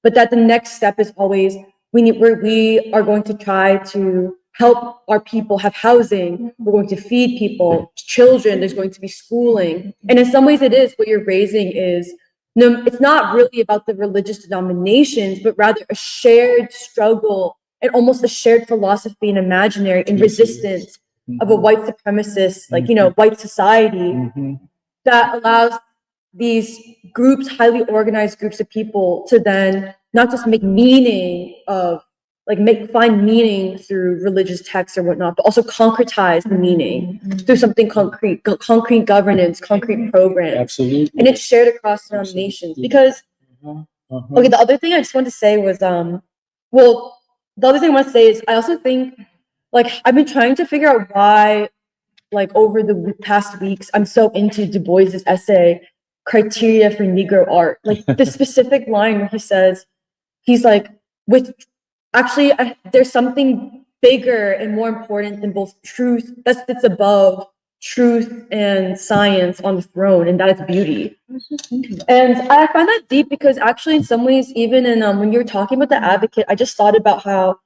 but that the next step is always we are going to try to help our people have housing. We're going to feed people, children. There's going to be schooling, and in some ways, it is what you're raising is. No, it's not really about the religious denominations, but rather a shared struggle and almost a shared philosophy and imaginary and resistance of a white supremacist, like, you know, white society that allows these groups, highly organized groups of people, to then not just make meaning of, like, find meaning through religious texts or whatnot, but also concretize the meaning through something concrete, concrete governance, concrete programs. Absolutely. And it's shared across denominations. Because, okay, the other thing I just wanted to say was, the other thing I want to say is, I also think, like, I've been trying to figure out why like over the past weeks, I'm so into Du Bois's essay, Criteria for Negro Art. Like the specific line where he says, he's like, there's something bigger and more important than both truth, that's above truth and science on the throne, and that is beauty. And I find that deep because actually in some ways, even in when you were talking about the advocate, I just thought about how,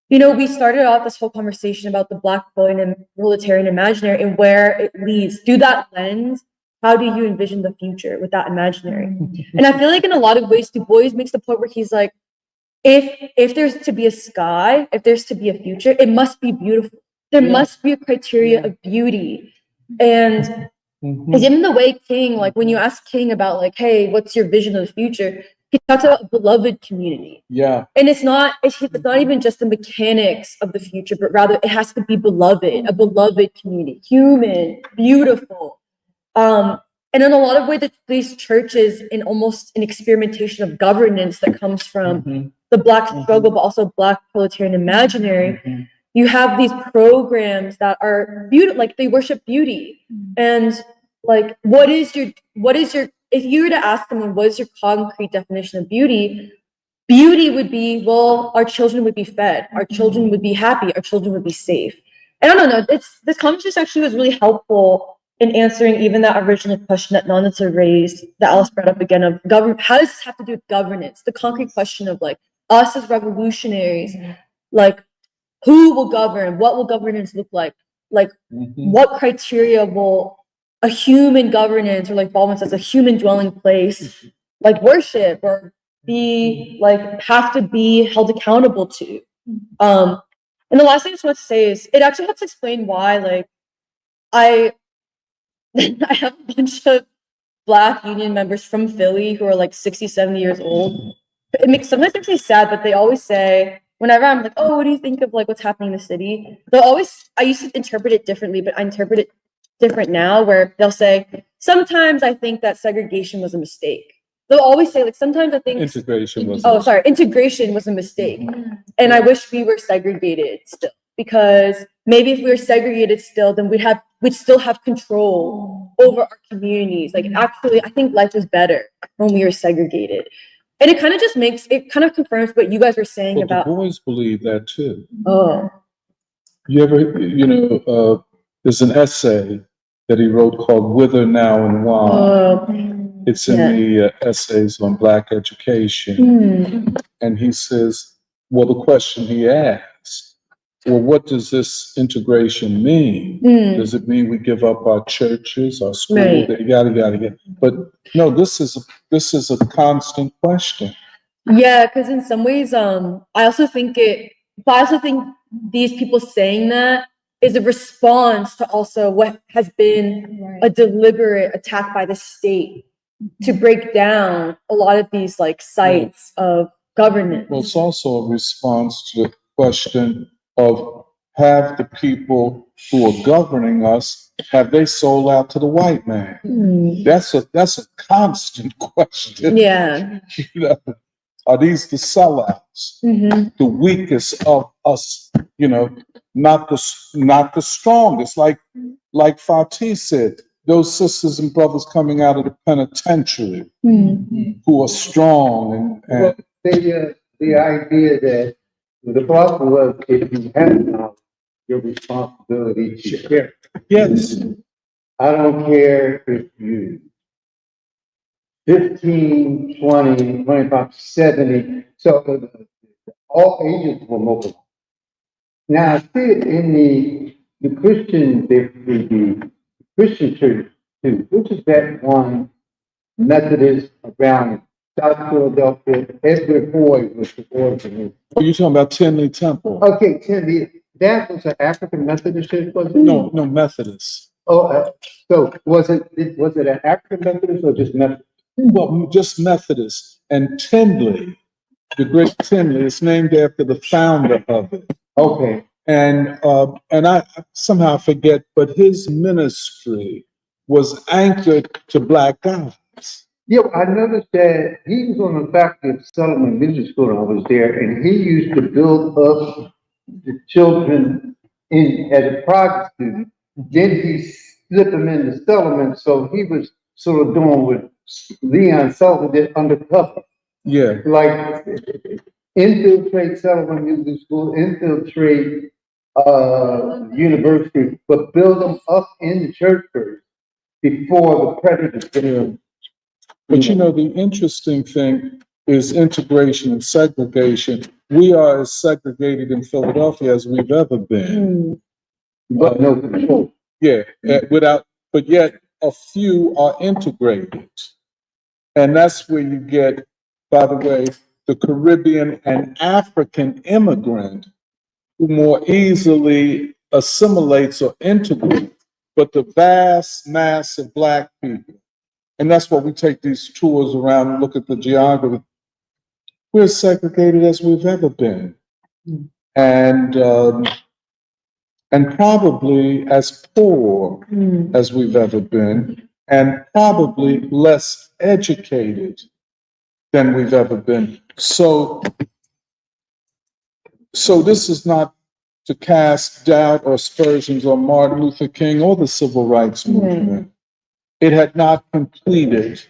you know, we started off this whole conversation about the Black Proletarian Imaginary and where it leads. Through that lens, how do you envision the future with that imaginary? And I feel like in a lot of ways, Du Bois makes the point where he's like, if there's to be a sky, if there's to be a future, it must be beautiful. There must be a criteria of beauty. And even the way King, like when you ask King about like, hey, what's your vision of the future? He talks about a beloved community. Yeah. And it's not even just the mechanics of the future, but rather it has to be beloved, a beloved community, human, beautiful. And in a lot of ways, these churches in almost an experimentation of governance that comes from the Black struggle, but also Black Proletarian Imaginary. You have these programs that are beautiful, like they worship beauty. And like, what is your, if you were to ask someone, what is your concrete definition of beauty? Beauty would be, well, our children would be fed, our children would be happy, our children would be safe. And I don't know, this conversation actually was really helpful in answering even that original question that Nanita raised, that Alice brought up again of government. How does this have to do with governance? The concrete question of like us as revolutionaries, like who will govern? What will governance look like? Like what criteria will a human governance, or like Baldwin says, a human dwelling place, like worship or be like have to be held accountable to? And the last thing I just want to say is it actually helps explain why like I have a bunch of Black union members from Philly who are like 60, 70 years old. Sometimes makes me sad, but they always say, whenever I'm like, oh, what do you think of like what's happening in the city? I used to interpret it differently, but I interpret it different now, where they'll say, sometimes I think that segregation was a mistake. They'll always say like, sometimes I think integration was a mistake. And I wish we were segregated still, because maybe if we were segregated still, then we'd still have control over our communities. Like actually, I think life was better when we were segregated. And it kind of confirms what you guys were saying about. The boys believe that too. Oh. You ever, there's an essay that he wrote called Whither Now and Why. It's in the essays on Black education. And he says, well, the question he asks, well, what does this integration mean? Does it mean we give up our churches, our schools, yada. But no, this is a constant question. Yeah, because in some ways, I also think these people saying that is a response to also what has been a deliberate attack by the state to break down a lot of these like sites of governance. Well, it's also a response to the question of, have the people who are governing us, have they sold out to the white man? That's a constant question. Yeah. You know, are these the sellouts, the weakest of us? You know, not the strongest. Like Fatih said, those sisters and brothers coming out of the penitentiary who are strong and well, the idea that the problem was if you have knowledge, your responsibility to share. yes, I don't care if you 15, 20, 25, 70. So all ages were mobilized. Now I see it in the Christian, the Christian church too, which is that one Methodist around South Philadelphia. Edward Bois was the origin. are you talking about Tinley Temple? Okay, Tinley, that was an African Methodist church, was it? No, Methodist. Oh, so was it an African Methodist or just Methodist? Well, just Methodist. And Tinley, the great Tinley, is named after the founder of it. Okay. And I somehow forget, but his ministry was anchored to Black guys. Yeah, I noticed that he was on the faculty of Solomon Business School when I was there, and he used to build up the children as a private student then he slipped him into settlement, so he was sort of doing what Leon Sullivan did undercover. Yeah, Like infiltrate settlement music school, infiltrate university, but build them up in the church first before the predators get in. but you know, the interesting thing is integration and segregation. We are as segregated in Philadelphia as we've ever been. But no control. Yeah, but yet a few are integrated. And that's where you get, by the way, the Caribbean and African immigrant who more easily assimilates or integrates, but the vast mass of Black people. And that's why we take these tours around and look at the geography. We're as segregated as we've ever been. And probably as poor as we've ever been, and probably less educated than we've ever been. So this is not to cast doubt or aspersions on Martin Luther King or the Civil Rights Movement. It had not completed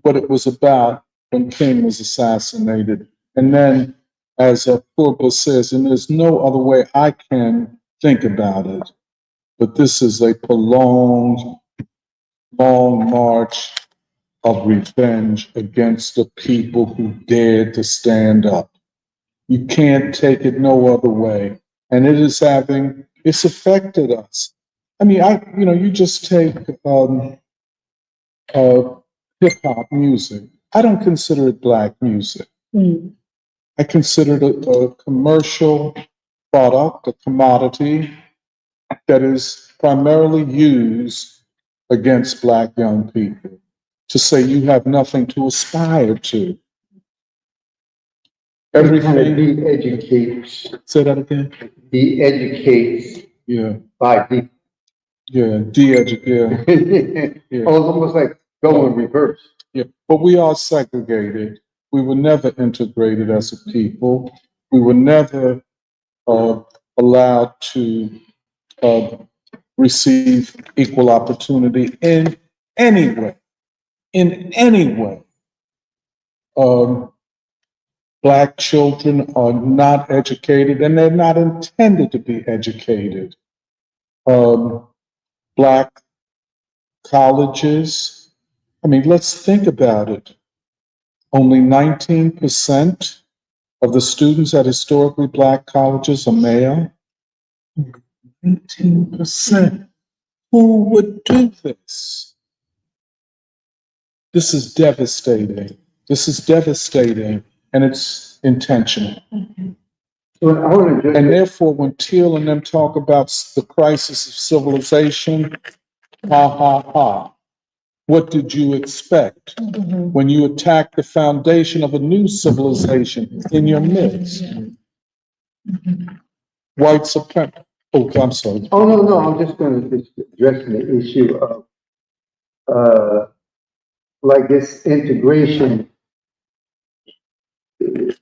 what it was about when King was assassinated. And then, as Bois says, and there's no other way I can think about it, but this is a prolonged, long march of revenge against the people who dared to stand up. You can't take it no other way. And it's affected us. I mean, you just take hip hop music. I don't consider it Black music. I consider it a commercial product, a commodity that is primarily used against Black young people to say you have nothing to aspire to. Everything. De-educates. Say that again. De-educates. Yeah. By people. Yeah. De-educate. Yeah. Oh, it's almost like go in reverse. Yeah. But we are segregated. We were never integrated as a people. We were never allowed to receive equal opportunity in any way. In any way. Black children are not educated, and they're not intended to be educated. Black colleges, I mean, let's think about it. Only 19% of the students at historically Black colleges are male. 19%. Who would do this? This is devastating. This is devastating, and it's intentional. And therefore, when Teal and them talk about the crisis of civilization, ha ha ha. What did you expect when you attacked the foundation of a new civilization in your midst? White supremacy. Oh, I'm sorry. Oh, no, I'm just going to address the issue of like this integration.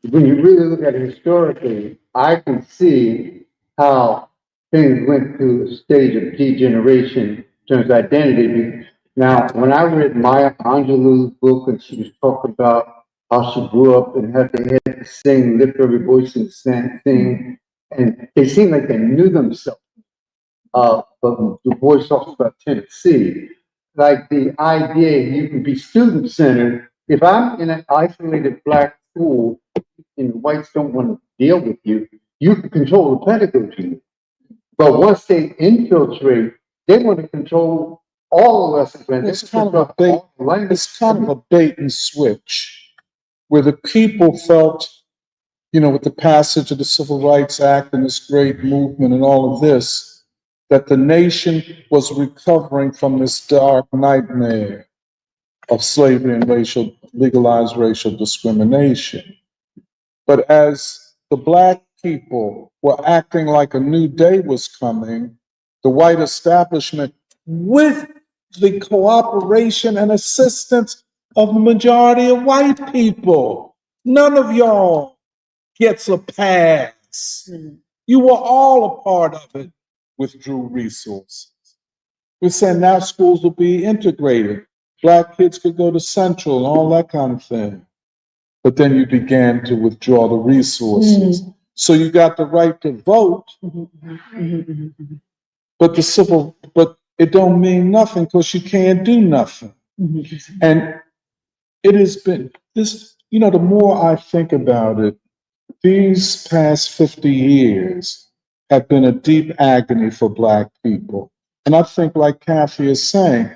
When you really look at it historically, I can see how things went through a stage of degeneration in terms of identity. Now, when I read Maya Angelou's book and she was talking about how she grew up and had to sing, lift every voice and sing, and they seemed like they knew themselves. But Du Bois talks about Tennessee, like the idea you can be student-centered. If I'm in an isolated Black school and the whites don't want to deal with you, you can control the pedagogy. But once they infiltrate, they want to control all of us. It's kind of a bait and switch, where the people felt, with the passage of the Civil Rights Act and this great movement and all of this, that the nation was recovering from this dark nightmare of slavery and legalized racial discrimination. But as the Black people were acting like a new day was coming, the white establishment, with the cooperation and assistance of the majority of white people, none of y'all gets a pass. You were all a part of it. withdrew resources. We're saying now schools will be integrated. Black kids could go to Central and all that kind of thing. But then you began to withdraw the resources. So you got the right to vote, but but it don't mean nothing because you can't do nothing. And it has been this, the more I think about it, these past 50 years have been a deep agony for Black people. And I think, like Kathy is saying,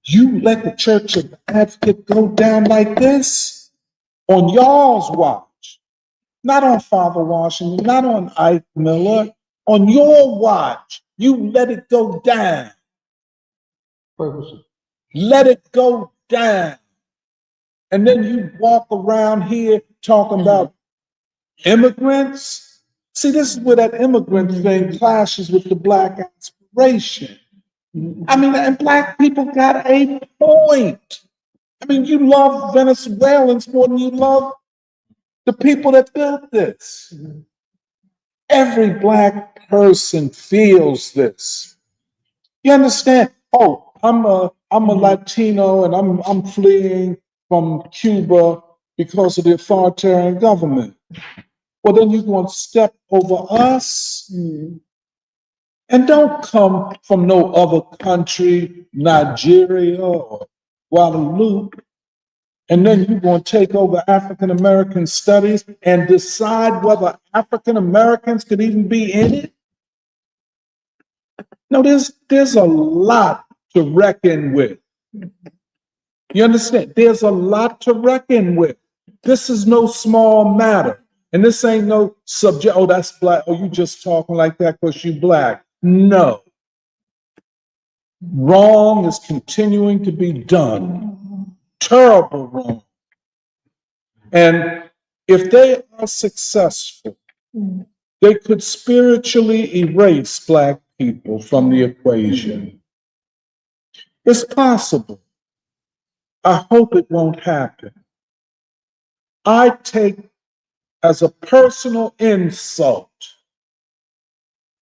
you let the Church of Advocate go down like this on y'all's watch, not on Father Washington, not on Ike Miller, on your watch. You let it go down. Let it go down. And then you walk around here talking about immigrants. See, this is where that immigrant thing clashes with the Black aspiration. I mean, and Black people got a point. I mean, you love Venezuelans more than you love the people that built this. Every Black person feels this. You understand? Oh, I'm a Latino and I'm fleeing from Cuba because of the authoritarian government. Well, then you're going to step over us. And don't come from no other country, Nigeria or Guadeloupe, and then you're going to take over African American studies and decide whether African Americans could even be in it. No, there's a lot to reckon with. You understand? There's a lot to reckon with. This is no small matter. And this ain't no subject, oh, that's Black, oh, you just talking like that because you Black. No. Wrong is continuing to be done. Terrible wrong. And if they are successful, they could spiritually erase Black people from the equation. It's possible. I hope it won't happen. I take as a personal insult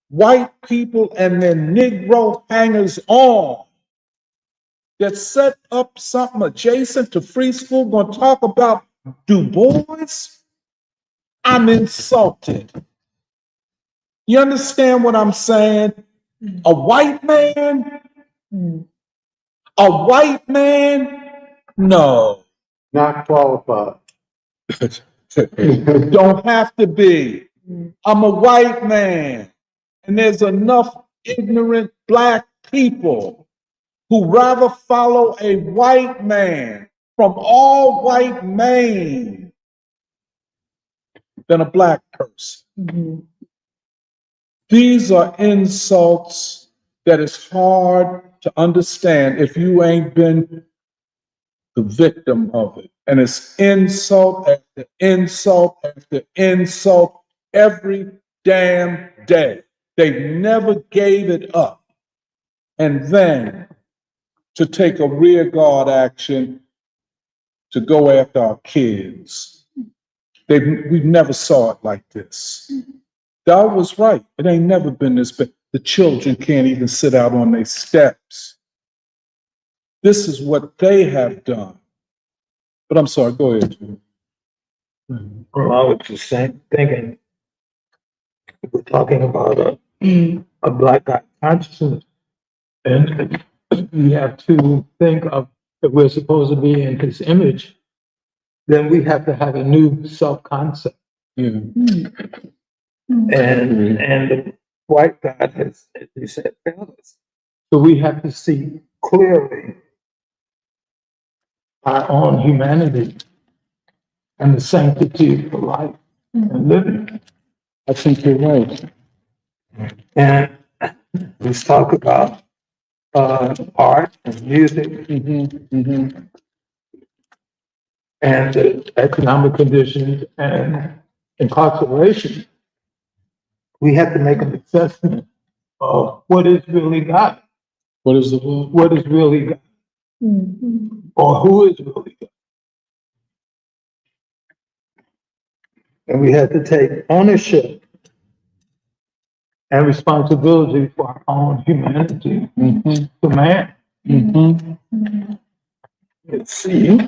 white people and their Negro hangers on that set up something adjacent to free school going to talk about Du Bois. I'm insulted. You understand what I'm saying? A white man? A white man? No. Not qualified. Don't have to be. I'm a white man. And there's enough ignorant Black people who rather follow a white man from all white Maine than a Black person. These are insults that is hard to understand if you ain't been the victim of it. And it's insult after insult after insult every damn day. They never gave it up. And then to take a rear guard action to go after our kids. We never saw it like this. God was right. It ain't never been this bad. The children can't even sit out on their steps. This is what they have done. But I'm sorry, go ahead, Jimmy. Well, I was just thinking, we're talking about a Black guy consciousness, and we have to think of if we're supposed to be in his image, then we have to have a new self-concept. And the white God has, as you said, failed us. So we have to see clearly our own humanity and the sanctity of life and living. I think you're right. And let's talk about art and music and the economic conditions and incarceration. We have to make an assessment of what is really God. What is the word? What is really God? Or who is really God? And we have to take ownership and responsibility for our own humanity Mhm. to man. Mhm. Let's see.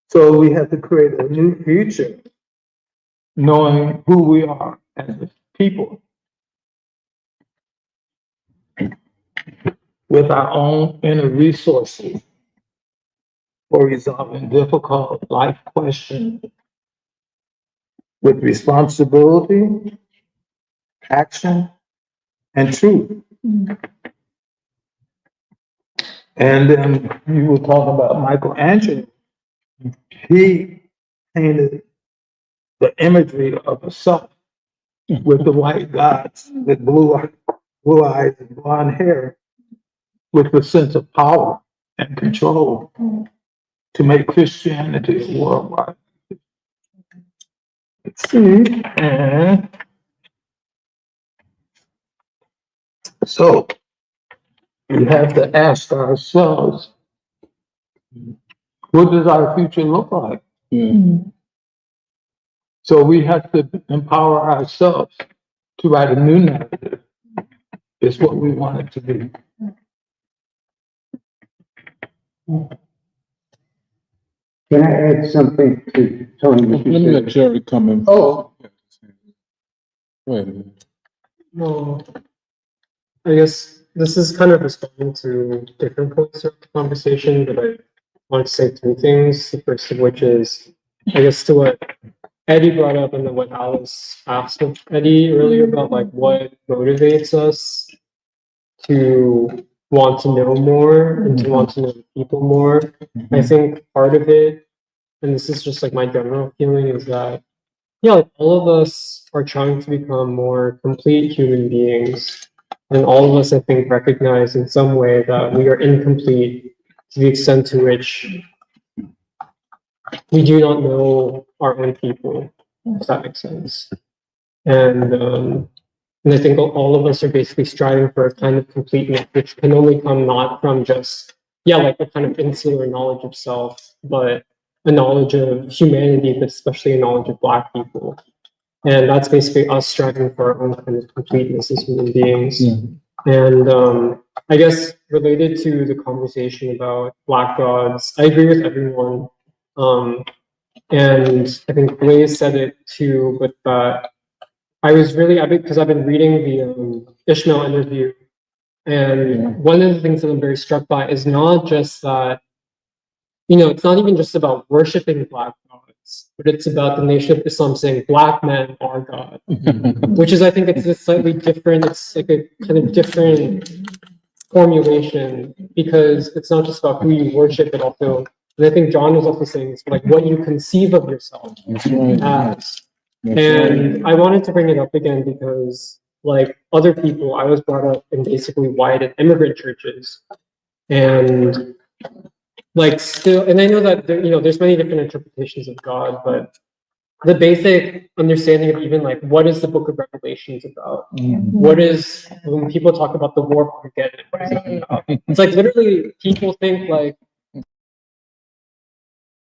So we have to create a new future, knowing who we are as a people, with our own inner resources for resolving difficult life questions with responsibility, action, and truth. And then you were talking about Michelangelo. He painted the imagery of a self with the white gods with blue eyes and blonde hair, with a sense of power and control to make Christianity worldwide. Let's see. And so we have to ask ourselves, what does our future look like? Yeah. So we have to empower ourselves to write a new narrative. It's what we want it to be. Can I add something to Tony? what Let you me let said? Jerry come in. Oh, Wait a minute. Well, I guess this is kind of responding to different points of the conversation, but I want to say two things. The first of which is, I guess, to what Eddie brought up and then what Alice asked of Eddie earlier about like what motivates us to want to know more and to want to know people more. I think part of it, and this is just like my general feeling, is that yeah, like all of us are trying to become more complete human beings. And all of us, I think, recognize in some way that we are incomplete to the extent to which we do not know our own people, if that makes sense. And I think all of us are basically striving for a kind of completeness, which can only come not from just, yeah, like a kind of insular knowledge of self, but a knowledge of humanity, but especially a knowledge of Black people. And that's basically us striving for our own kind of completeness as human beings. Yeah. And I guess related to the conversation about Black gods, I agree with everyone. And I think Bois said it too, but that I was really, because I've been reading the Ishmael interview, and one of the things that I'm very struck by is not just that, you know, it's not even just about worshiping Black gods, but it's about the Nation of Islam saying Black men are God, which is, I think it's a slightly different, it's like a kind of different formulation, because it's not just about who you worship, but also, and I think John was also saying this, like what you conceive of yourself That's right. as. That's And right. I wanted to bring it up again because, like other people, I was brought up in basically white and immigrant churches, and like still, and I know that there, you know, there's many different interpretations of God, but the basic understanding of even like what is the Book of Revelations about? What is, when people talk about the war of Armageddon, what is it about? It's like literally people think like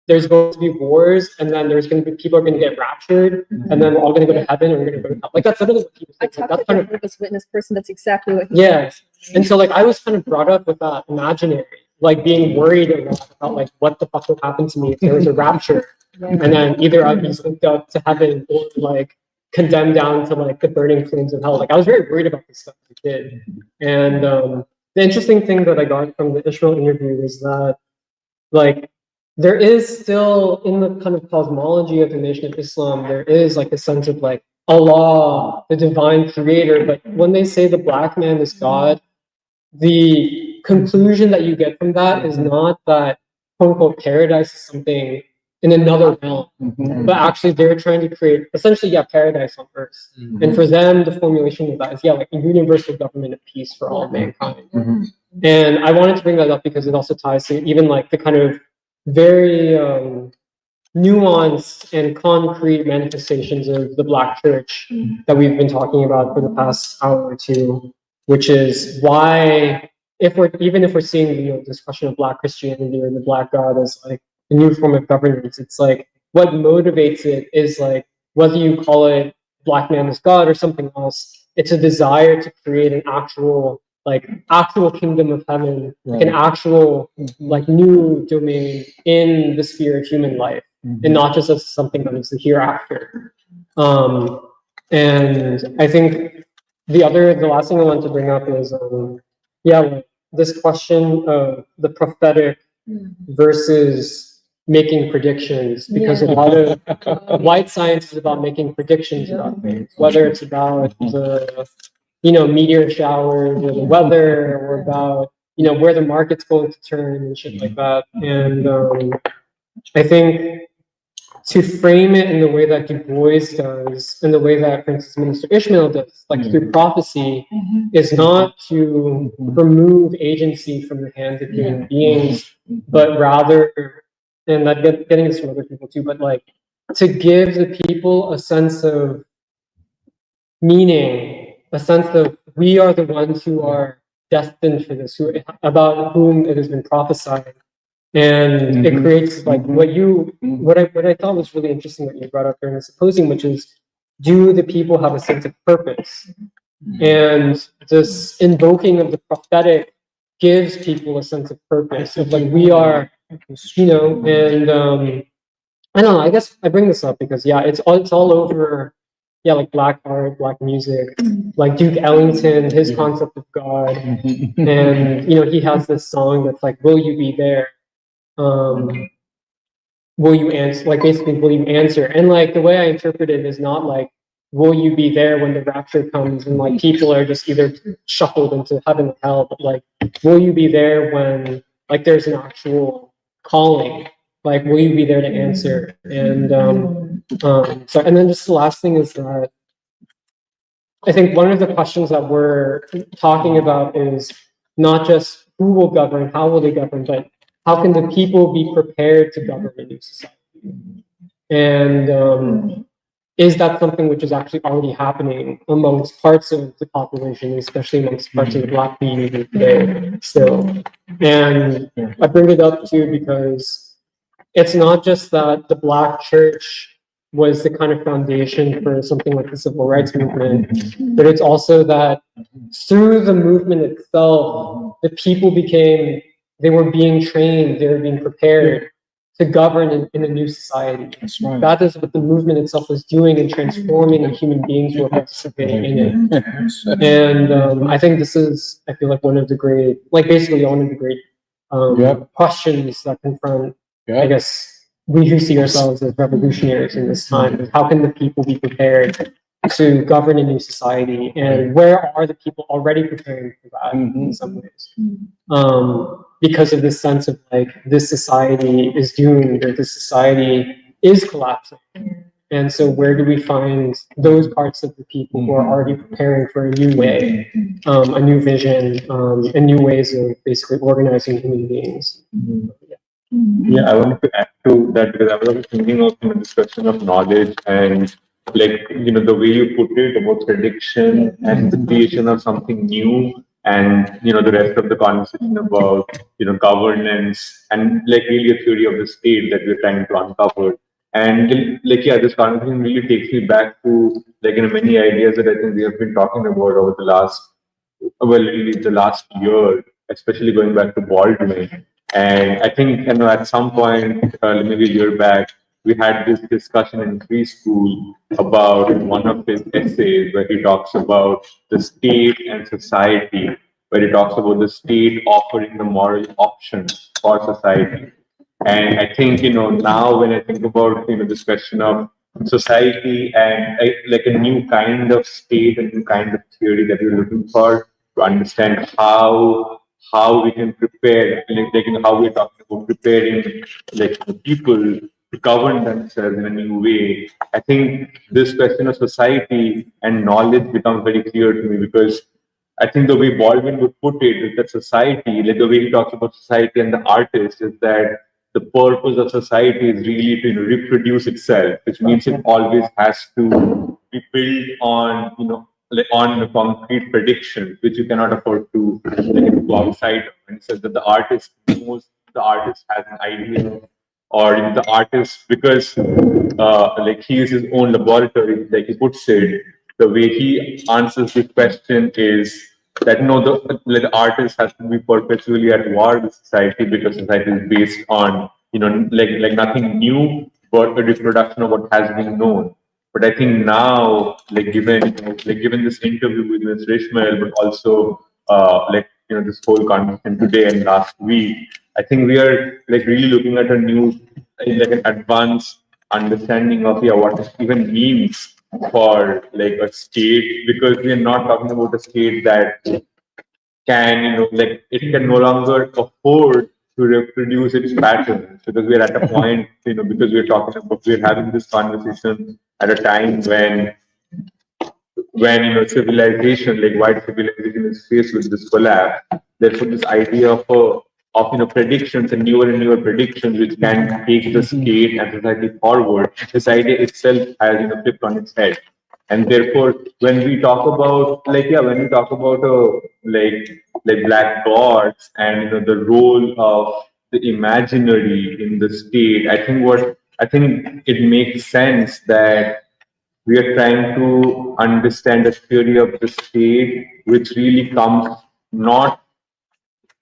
there's going to be wars, and then there's going to be people are going to get raptured, and then we're all going to go to heaven, and we're going to go to hell. Like that's literally what people I think. Like, talked that's to kind a of Jehovah's Witness person. That's exactly what. He yeah. said. And so like I was kind of brought up with that imaginary, like being worried about like what the fuck would happen to me if there was a rapture, and then either I'd be swept up to heaven or like condemned down to like the burning flames of hell. Like I was very worried about this stuff as a kid. And the interesting thing that I got from the Ishmael interview was that like there is still in the kind of cosmology of the Nation of Islam, there is like a sense of like Allah, the divine creator. But when they say the Black man is God, the conclusion that you get from that is not that quote unquote paradise is something in another realm, but actually they're trying to create essentially, yeah, paradise on earth. And for them, the formulation of that is, yeah, like a universal government of peace for all mankind. And I wanted to bring that up because it also ties to even like the kind of very nuanced and concrete manifestations of the Black church that we've been talking about for the past hour or two, which is why, if we're seeing, you know, this question of Black Christianity or the Black God as like a new form of governance, it's like what motivates it is like whether you call it black man is God or something else. It's a desire to create an actual kingdom of heaven, like an actual like new domain in the sphere of human life, and not just as something that is the hereafter. And I think the last thing I want to bring up is like this question of the prophetic versus making predictions, because a lot of white science is about making predictions about things, whether it's about the meteor showers or the weather, or about where the market's going to turn and shit like that. And I think to frame it in the way that Du Bois does, in the way that, for instance, Minister Ishmael does, like through prophecy, is not to remove agency from the hands of human beings, but rather, and that getting this from other people too, but like to give the people a sense of meaning, a sense of we are the ones who are destined for this, about whom it has been prophesied. And it creates like what I thought was really interesting that you brought up during the symposium, which is, do the people have a sense of purpose? And this invoking of the prophetic gives people a sense of purpose of like we are, and I don't know, I guess I bring this up because it's all over, like black art, black music, like Duke Ellington, his concept of God, and he has this song that's like, "Will you be there? Will you answer?" Like basically, will you answer? And like the way I interpret it is not like, will you be there when the rapture comes and like people are just either shuffled into heaven or hell, but like, will you be there when like there's an actual calling? Like, will you be there to answer? And so, and then just the last thing is that I think one of the questions that we're talking about is not just who will govern, how will they govern, but how can the people be prepared to govern a new society? And is that something which is actually already happening amongst parts of the population, especially amongst parts of the Black community today still? And I bring it up too because it's not just that the Black church was the kind of foundation for something like the civil rights movement, but it's also that through the movement itself, the people they were being trained, they were being prepared to govern in a new society. That's right. That is what the movement itself was doing and transforming the human beings who are participating in it. And I think this is, I feel like one of the great, like basically one of the great questions that confront, I guess, we who see ourselves as revolutionaries in this time. Is how can the people be prepared to govern a new society, and where are the people already preparing for that in some ways? Because of this sense of like, this society is doomed, or this society is collapsing. And so where do we find those parts of the people who are already preparing for a new way, a new vision, and new ways of basically organizing human beings? Yeah, I wanted to add to that because I was also thinking of the discussion of knowledge and like the way you put it about prediction and the creation of something new, and the rest of the conversation about governance and like really a theory of the state that we're trying to uncover. And like this conversation really takes me back to like many ideas that I think we have been talking about over the last really the last year, especially going back to Baldwin. And I think, at some point, maybe a year back, we had this discussion in preschool about one of his essays where he talks about the state and society, where he talks about the state offering the moral options for society. And I think, now when I think about, this question of society and like a new kind of state, a new kind of theory that we're looking for to understand how we can prepare, how we're talking about preparing like the people to govern themselves in a new way. I think this question of society and knowledge becomes very clear to me because I think the way Baldwin would put it is that society, like the way he talks about society and the artist, is that the purpose of society is really to reproduce itself, which means it always has to be built on, like on a concrete prediction, which you cannot afford to go outside of. And it says that the artist knows, the artist has an idea of or the artist, because like he is his own laboratory, like he puts it, the way he answers the question is that no, the artist has to be perpetually at war with society because society is based on like nothing new but a reproduction of what has been known. But I think now, like given this interview with Mr. Ishmael, but also this whole conversation today and last week, I think we are like really looking at a new, like an advanced understanding of what it even means for like a state, because we are not talking about a state that can, like it can no longer afford to reproduce its patterns, because we're at a point, because we're having this conversation at a time when civilization, like white civilization, is faced with this collapse. Therefore, this idea of predictions and newer predictions which can take the state and society forward, this idea itself has flipped on its head. And therefore, when we talk about when we talk about like black gods and the role of the imaginary in the state, I think it makes sense that we are trying to understand a theory of the state which really comes not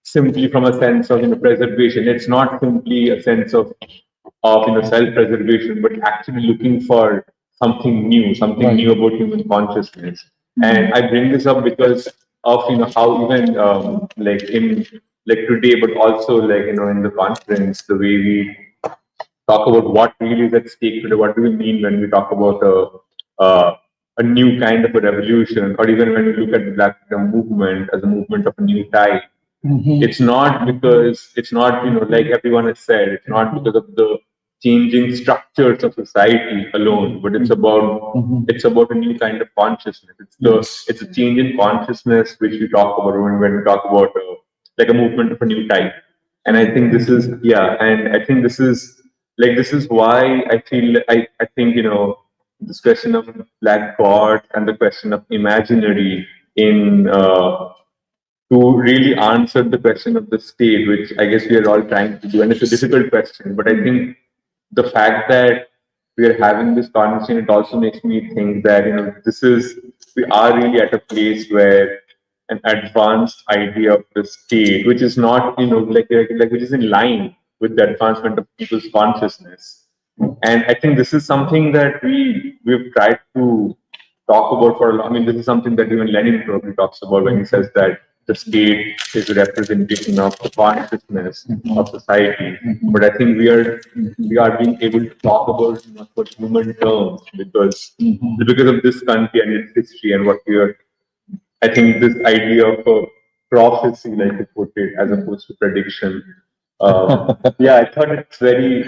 simply from a sense of preservation. It's not simply a sense of self-preservation, but actually looking for something new, something new about human consciousness. And I bring this up because of how even like today, but also in the conference, the way we talk about what really is at stake today. What do we mean when we talk about a new kind of a revolution, or even when we look at the Black freedom movement as a movement of a new type? It's not because it's not like everyone has said. It's not because of the changing structures of society alone, but it's about a new kind of consciousness. It's a change in consciousness which we talk about when we talk about like a movement of a new type. And I think this is and I think this is why I feel I think this question of black god and the question of imaginary in to really answer the question of the state, which I guess we are all trying to do, and it's a difficult question. But I think the fact that we are having this conversation, it also makes me think that we are really at a place where an advanced idea of the state, which is not which is in line with the advancement of people's consciousness. And I think this is something that we've tried to talk about for a long. I mean, this is something that even Lenin probably talks about when he says that the state is a representation of the consciousness of society. But I think we are being able to talk about for human terms because of this country and its history and what we are. I think this idea of a prophecy, like you put it, as opposed to prediction. I thought it's very.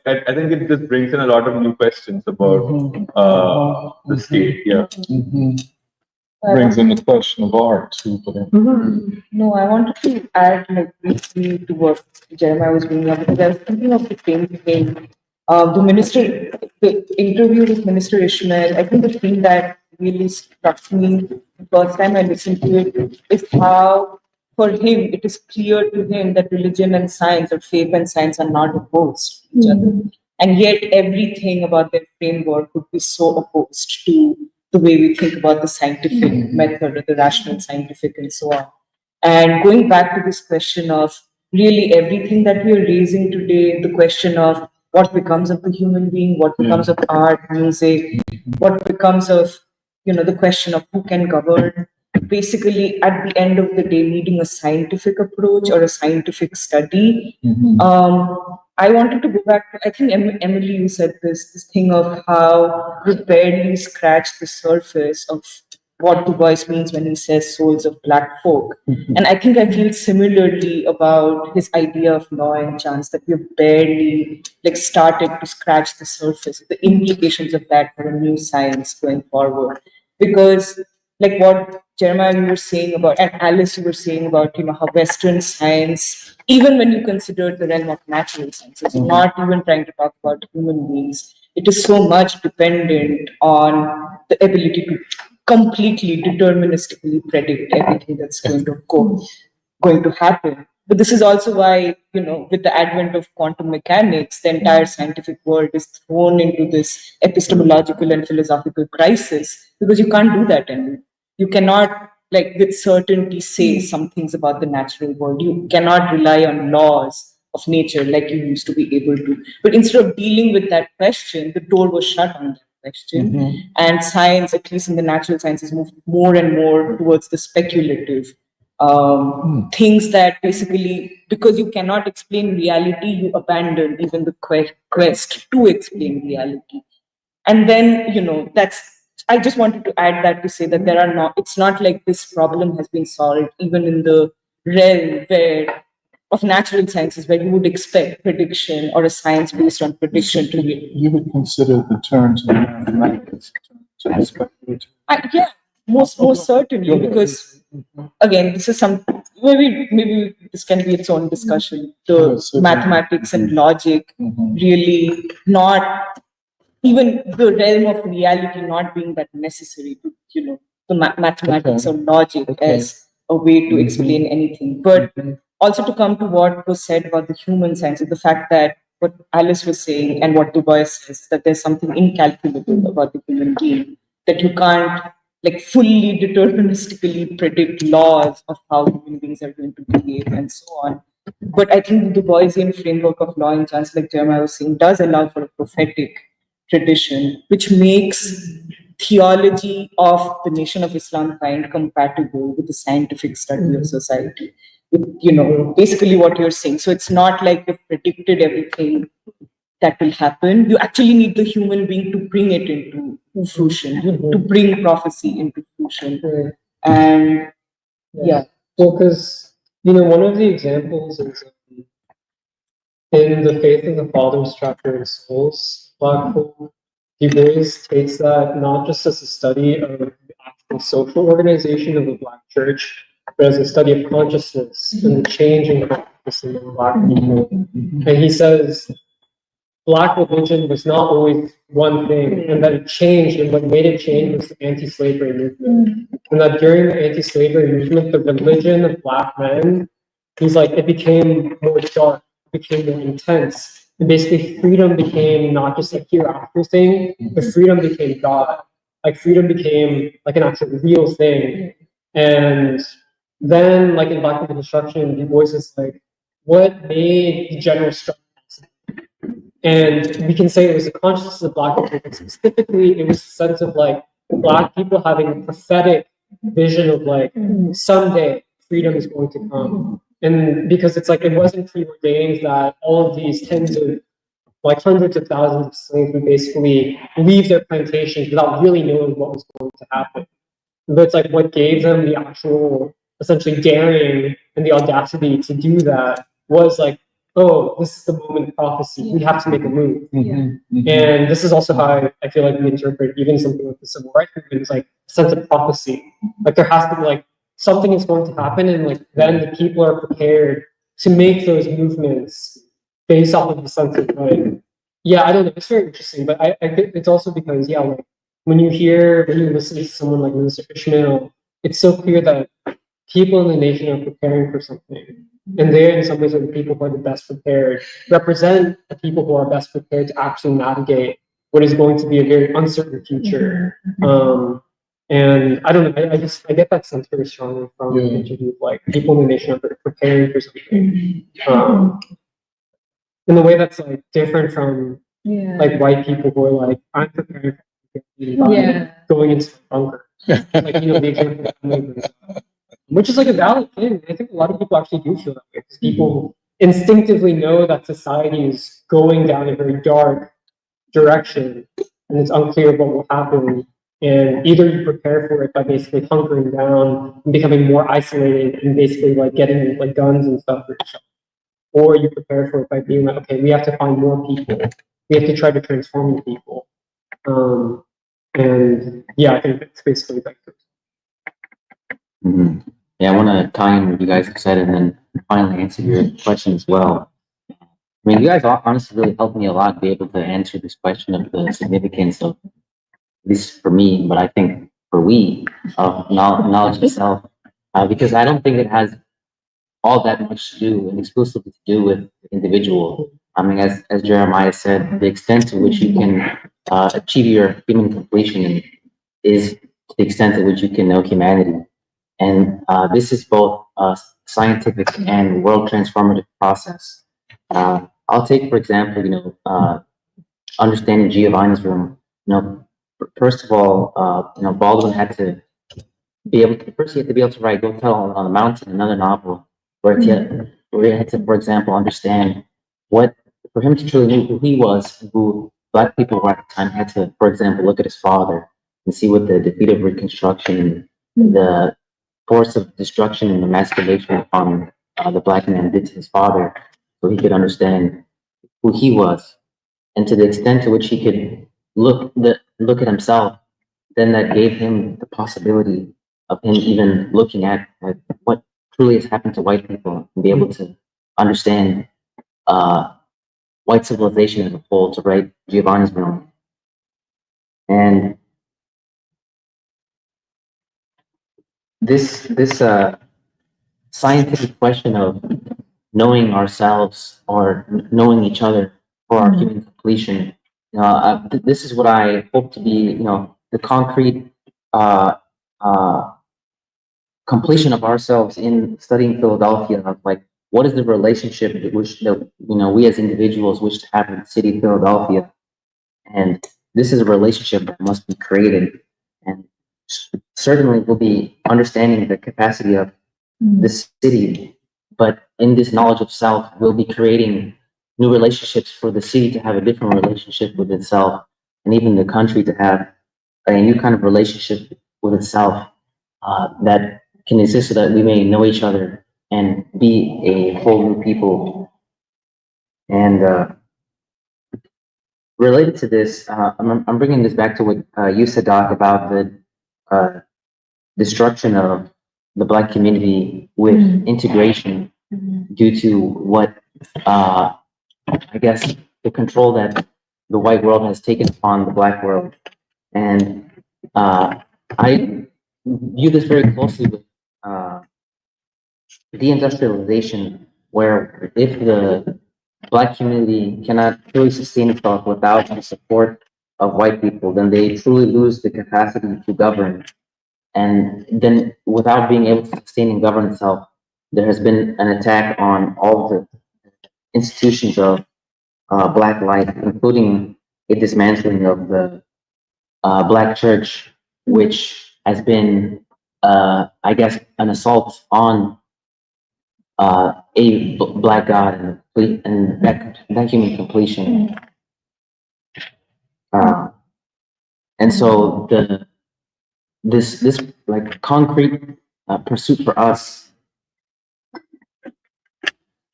I think it just brings in a lot of new questions about the state. Yeah. Brings in the question of art too. No, I wanted to add briefly to what Jeremiah was bringing up, because I was thinking of the same thing. The interview with Minister Ishmael, I think the thing that really struck me the first time I listened to it is how, for him, it is clear to him that religion and science, or faith and science, are not opposed to each other. And yet everything about their framework would be so opposed to the way we think about the scientific method, or the rational scientific, and so on. And going back to this question of really everything that we are raising today, the question of what becomes of the human being, what becomes of art, music, what becomes of the question of who can govern, basically at the end of the day needing a scientific approach or a scientific study. I wanted to go back to, I think Emily, you said this thing of how we barely scratched the surface of what Du Bois means when he says souls of black folk. And I think I feel similarly about his idea of law and chance, that we've barely started to scratch the surface, the implications of that for a new science going forward. Because what Jeremiah, you were saying about, and Alice, you were saying about, how Western science, even when you consider the realm of natural sciences, not even trying to talk about human beings, it is so much dependent on the ability to completely deterministically predict everything that's going to happen. But this is also why, with the advent of quantum mechanics, the entire scientific world is thrown into this epistemological and philosophical crisis, because you can't do that anymore. You cannot, like, with certainty say some things about the natural world. You cannot rely on laws of nature like you used to be able to. But instead of dealing with that question, the door was shut on that question. And science, at least in the natural sciences, moved more and more towards the speculative things that basically, because you cannot explain reality, you abandon even the quest to explain reality. And then, I just wanted to add that to say that it's not like this problem has been solved even in the realm of natural sciences, where you would expect prediction or a science based on prediction to be. You would consider the terms of mathematics to be speculative? Yeah, most certainly, because again, this is maybe this can be its own discussion. The mathematics and logic really not even the realm of reality not being that necessary to, the mathematics or logic as a way to explain anything. But also to come to what was said about the human sciences, the fact that what Alice was saying and what Bois says, that there's something incalculable about the human being, that you can't like fully deterministically predict laws of how human beings are going to behave and so on. But I think the Du Boisian framework of law and chance, like Jeremiah was saying, does allow for a prophetic tradition, which makes theology of the Nation of Islam kind compatible with the scientific study of society. Basically what you're saying. So it's not like they've predicted everything that will happen. You actually need the human being to bring it into fruition, to bring prophecy into fruition. And yeah. Well, because, one of the examples is in the Faith of the Fathers chapter in Souls, Black Hole, Du Bois takes that not just as a study of the actual social organization of the Black Church, but as a study of consciousness and the change in consciousness in Black people. And he says, Black religion was not always one thing, and that it changed, and what made it change was the anti-slavery movement. And that during the anti-slavery movement, the religion of Black men, he's like, it became more dark, it became more intense. And basically freedom became not just a hereafter thing, but freedom became God. Like freedom became like an actual real thing. And then like in Black People Construction, Du Bois is like, what made the general structure? And we can say it was the consciousness of Black people, but specifically it was a sense of like Black people having a prophetic vision of like someday freedom is going to come. And because it's like it wasn't preordained that all of these tens of like hundreds of thousands of slaves would basically leave their plantations without really knowing what was going to happen. But it's like what gave them the actual essentially daring and the audacity to do that was like, oh, this is the moment of prophecy. We have to make a move. And this is also how I feel like we interpret even something like the civil rights movement is like a sense of prophecy. Like there has to be like something is going to happen, and like then the people are prepared to make those movements based off of the sense of like, I don't know, it's very interesting. But I think it's also because like when you listen to someone like Minister Ishmael, it's so clear that people in the nation are preparing for something. And they, in some ways, are the people who are the best prepared, represent the people who are best prepared to actually navigate what is going to be a very uncertain future. And I don't know, I get that sense very strongly from the interview of like people in the nation are preparing for something. In a way that's like different from like white people who are like, I'm preparing for going into the bunker. Like, the example which is like a valid thing. I think a lot of people actually do feel that way, because people instinctively know that society is going down a very dark direction, and it's unclear what will happen. And either you prepare for it by basically hunkering down and becoming more isolated and basically like getting like guns and stuff for yourself, or you prepare for it by being like, okay, we have to find more people. We have to try to transform the people. And I think it's basically like Yeah, I want to tie in what you guys have said and then finally answer your question as well. I mean, you guys honestly really helped me a lot be able to answer this question of the significance of, at least for me, but I think for we, of knowledge itself, because I don't think it has all that much to do and exclusively to do with the individual. I mean, as Jeremiah said, the extent to which you can achieve your human completion is to the extent to which you can know humanity. And this is both a scientific and world transformative process. I'll take, for example, understanding Giovanni's room. First of all, Baldwin had to be able to, first he had to be able to write Go Tell on the Mountain, another novel, where he had to, for example, understand what, for him to truly know who he was and who Black people were at the time, had to, for example, look at his father and see what the defeat of Reconstruction and the force of destruction and emasculation upon the Black man did to his father, so he could understand who he was. And to the extent to which he could look at himself, then that gave him the possibility of him even looking at what truly has happened to white people and be able to understand white civilization as a whole, to write Giovanni's room. And this scientific question of knowing ourselves or knowing each other for our human completion, this is what I hope to be, the concrete completion of ourselves in studying Philadelphia, of like, what is the relationship which we as individuals wish to have in the city of Philadelphia. And this is a relationship that must be created, and certainly will be understanding the capacity of the city, but in this knowledge of self, we'll be creating new relationships for the city to have a different relationship with itself, and even the country to have a new kind of relationship with itself that can exist, so that we may know each other and be a whole new people. And related to this, I'm bringing this back to what you said, Doc, about the destruction of the Black community with integration due to what I guess the control that the white world has taken upon the Black world. And I view this very closely with deindustrialization, where if the Black community cannot truly sustain itself without the support of white people, then they truly lose the capacity to govern. And then without being able to sustain and govern itself, there has been an attack on all the institutions of Black life, including a dismantling of the Black church, which has been, I guess, an assault on a Black God and that human completion. And so this like concrete pursuit for us,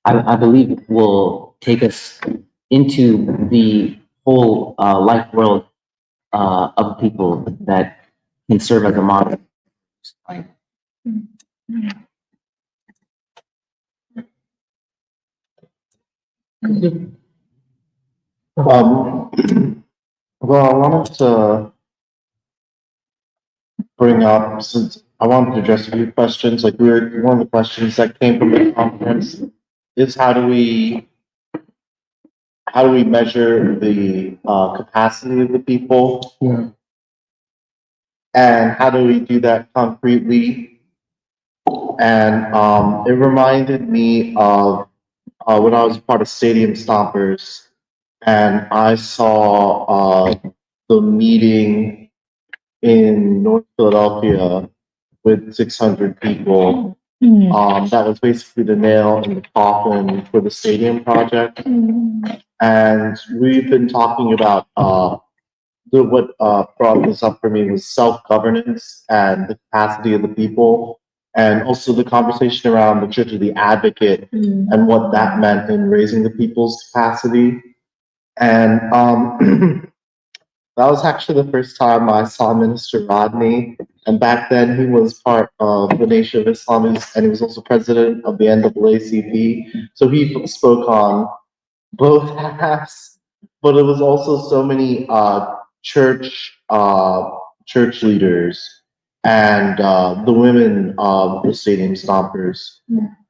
I believe, will take us into the whole life world of people that can serve as a model. Well, I wanted to bring up, since I wanted to address a few questions, like one of the questions that came from the conference is how do we measure the capacity of the people? Yeah. And how do we do that concretely? And it reminded me of when I was part of Stadium Stompers, and I saw the meeting in North Philadelphia with 600 people. That was basically the nail in the coffin for the stadium project. And we've been talking about what brought this up for me was self-governance and the capacity of the people, and also the conversation around the Church of the Advocate and what that meant in raising the people's capacity. And that was actually the first time I saw Minister Rodney. And back then he was part of the Nation of Islam, and he was also president of the NAACP. So he spoke on both halves, but it was also so many church leaders and the women of the Stadium Stompers.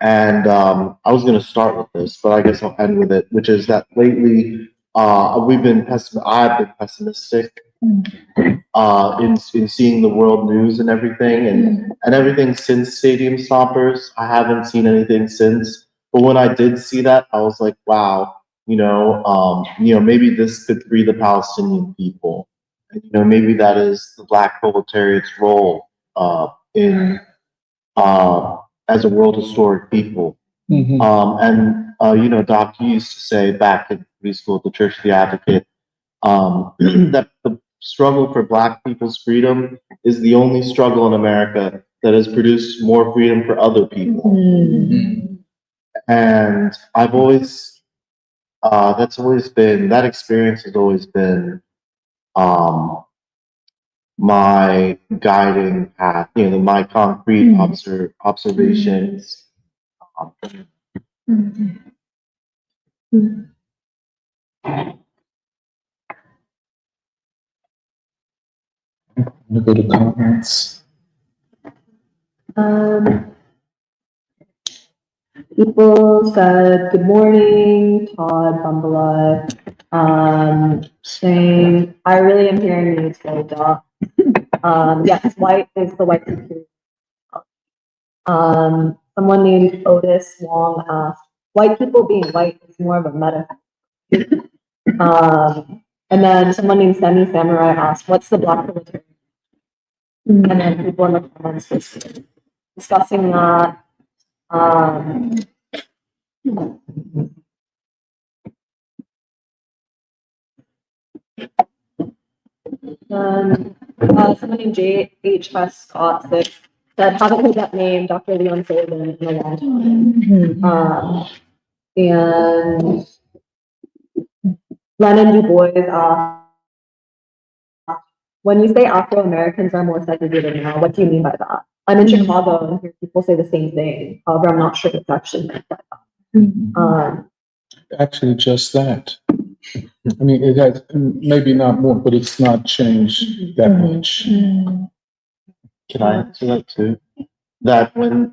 And I was going to start with this, but I guess I'll end with it, which is that lately I've been pessimistic in seeing the world news and everything, and everything since Stadium Stompers. I haven't seen anything since, but when I did see that, I was like, wow, maybe this could free the Palestinian people. And, maybe that is the Black Proletariat's role in as a world historic people. Doc, you used to say back in preschool at the Church of the Advocate that the struggle for Black people's freedom is the only struggle in America that has produced more freedom for other people. And I've always, that experience has always been my guiding path, my concrete observations. Go to comments. People said, good morning, Todd, Bambala, saying, I really am hearing you today, Doc. Yes, white is the white computer. Someone named Otis Wong asked, white people being white is more of a metaphor. And then someone named Semi Samurai asked, what's the Black Proletarian? And then people in the comments just discussing that. Someone named J.H.S. Scott said, haven't heard that name, Dr. Leon Sullivan, in a long time. And Lennon Du Bois asked, when you say Afro-Americans are more segregated now, what do you mean by that? I'm in Chicago and hear people say the same thing. However, I'm not sure it's actually meant by that. Actually, just that. I mean, it has maybe not more, but it's not changed that much. Can I answer that too? That when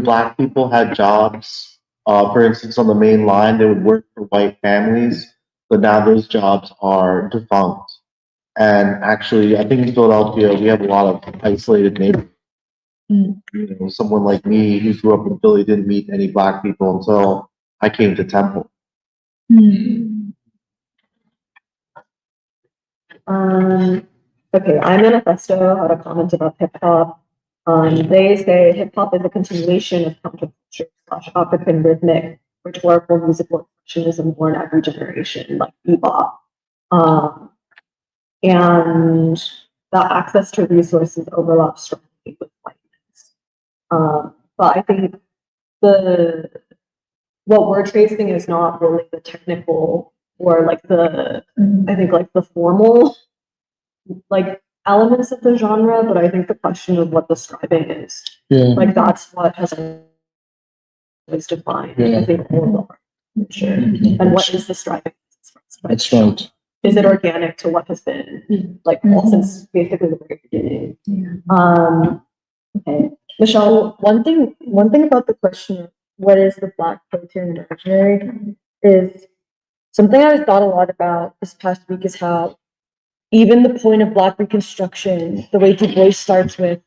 Black people had jobs, for instance, on the main line, they would work for white families, but now those jobs are defunct. And actually, I think in Philadelphia, we have a lot of isolated neighborhoods. Someone like me who grew up in Philly didn't meet any Black people until I came to Temple. Okay, iManifesto had a comment about hip hop. They say hip hop is a continuation of counterculture / African rhythmic, rhetorical musical expressionism born every generation, like bebop. And that access to resources overlaps strongly with whiteness. But I think what we're tracing is not really the technical or like the formal elements of the genre, but I think the question of what the scribing is, that's what has always defined, I think, all of our culture. And what is the scribing? That's right. Is it organic to what has been all since basically the very beginning? Okay, Michelle. One thing about the question of what is the Black Proletarian Imaginary is something I've thought a lot about this past week is how even the point of Black Reconstruction, the way Du Bois starts with,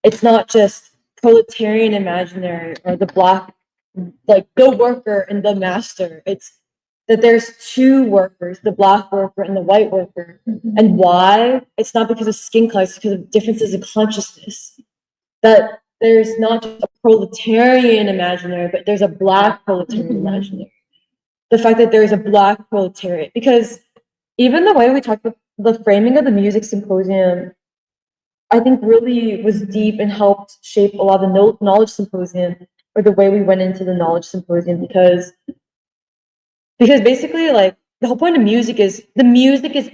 it's not just proletarian imaginary or the Black, the worker and the master. It's that there's two workers, the Black worker and the white worker. And why? It's not because of skin color, it's because of differences in consciousness. That there's not just a proletarian imaginary, but there's a Black proletarian imaginary. The fact that there's a Black proletariat, because even the way we talked about the framing of the music symposium, I think really was deep and helped shape a lot of the knowledge symposium, or the way we went into the knowledge symposium, because basically the whole point of music is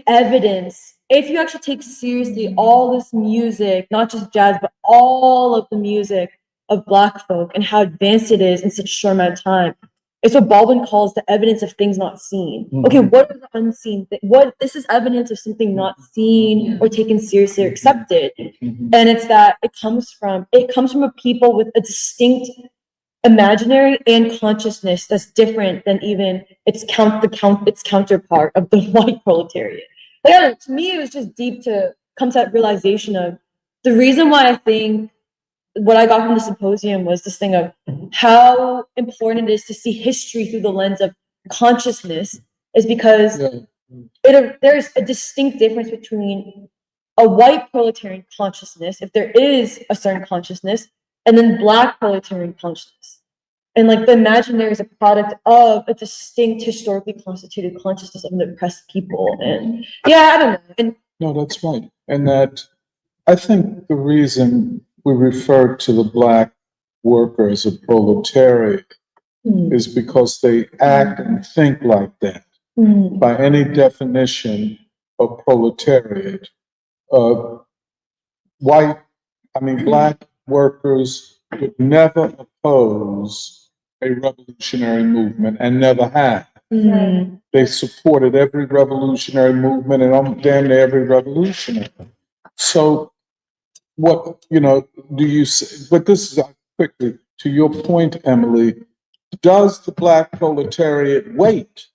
evidence. If you actually take seriously all this music, not just jazz, but all of the music of Black folk and how advanced it is in such a short amount of time, It's what Baldwin calls the evidence of things not seen. Mhm. Okay, what are the unseen things? This is evidence of something not seen or taken seriously or accepted. Mhm. And it's that it comes from a people with a distinct imaginary and consciousness that's different than even its counterpart of the white proletariat. Like, I don't know, to me, it was just deep to come to that realization of the reason why I think what I got from the symposium was this thing of how important it is to see history through the lens of consciousness, is because there's a distinct difference between a white proletarian consciousness, if there is a certain consciousness, and then Black proletarian consciousness. And like the imaginary is a product of a distinct historically constituted consciousness of an oppressed people. And yeah, I don't know. And No, that's right. And that I think the reason we refer to the Black worker as a proletariat is because they act and think like that. By any definition of proletariat, Black workers would never oppose a revolutionary movement and never have. They supported every revolutionary movement and damn near every revolutionary. So what, do you say, but this is quickly to your point, Emily, does the Black proletariat wait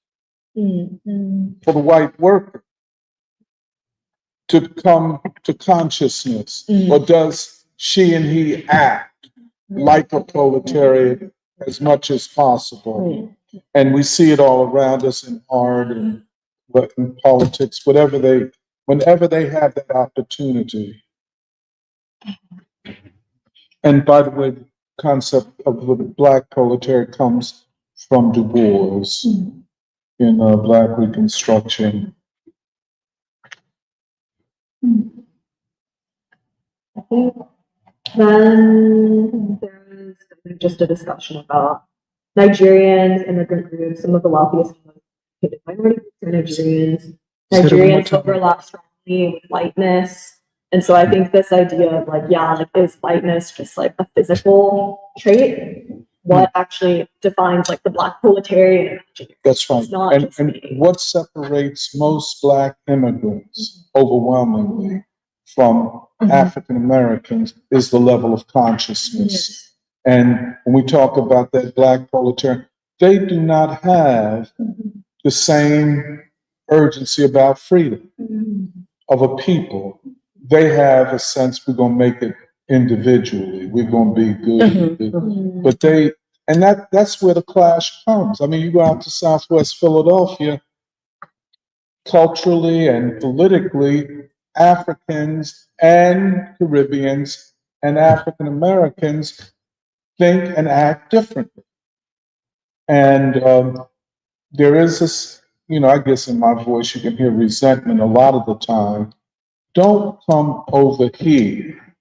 for the white worker to come to consciousness? Or does she and he act like a proletariat as much as possible? And we see it all around us in art and in politics, whenever they have that opportunity. And by the way, the concept of the Black proletariat comes from Du Bois in Black Reconstruction. I think then there's just a discussion about Nigerians, immigrant groups, some of the wealthiest minority groups are Nigerians. Nigerians overlap strongly with whiteness. And so I think this idea of is whiteness just like a physical trait? What actually defines like the Black proletariat? That's right. It's not And what separates most Black immigrants overwhelmingly from African Americans is the level of consciousness. And when we talk about that Black proletariat, they do not have the same urgency about freedom of a people. They have a sense we're going to make it individually. We're going to be good. But that's where the clash comes. I mean, you go out to Southwest Philadelphia, culturally and politically, Africans and Caribbeans and African Americans think and act differently. And there is this, I guess in my voice you can hear resentment a lot of the time. Don't come over here,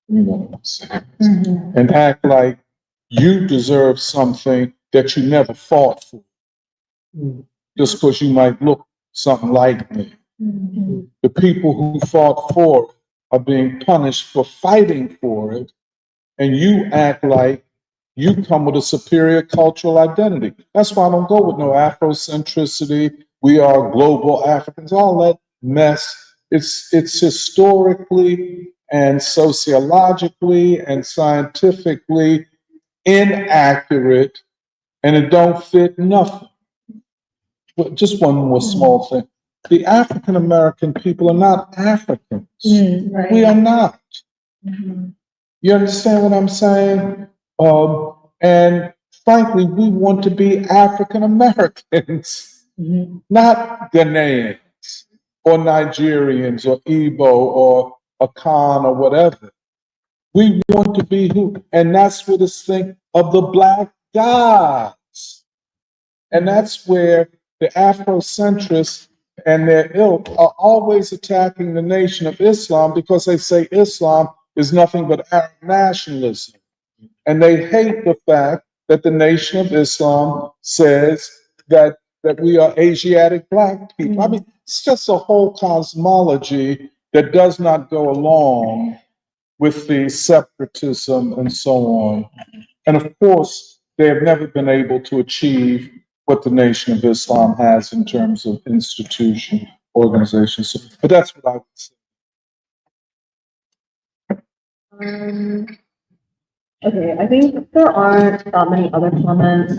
and act like you deserve something that you never fought for, just because you might look something like me. The people who fought for it are being punished for fighting for it, and you act like you come with a superior cultural identity. That's why I don't go with no Afrocentricity. We are global Africans, all that mess. It's historically and sociologically and scientifically inaccurate, and it don't fit nothing. But just one more small thing. The African American people are not Africans. We are not. You understand what I'm saying? And frankly, we want to be African Americans, not Ghanaians or Nigerians or Igbo or Akan or whatever. We want to be who, and that's where this thing of the Black gods. And that's where the Afrocentrists and their ilk are always attacking the Nation of Islam, because they say Islam is nothing but Arab nationalism. And they hate the fact that the Nation of Islam says that we are Asiatic Black people. I mean, it's just a whole cosmology that does not go along with the separatism and so on. And of course, they have never been able to achieve what the Nation of Islam has in terms of institution, organization. So, but that's what I would say. Okay, I think there aren't that many other comments.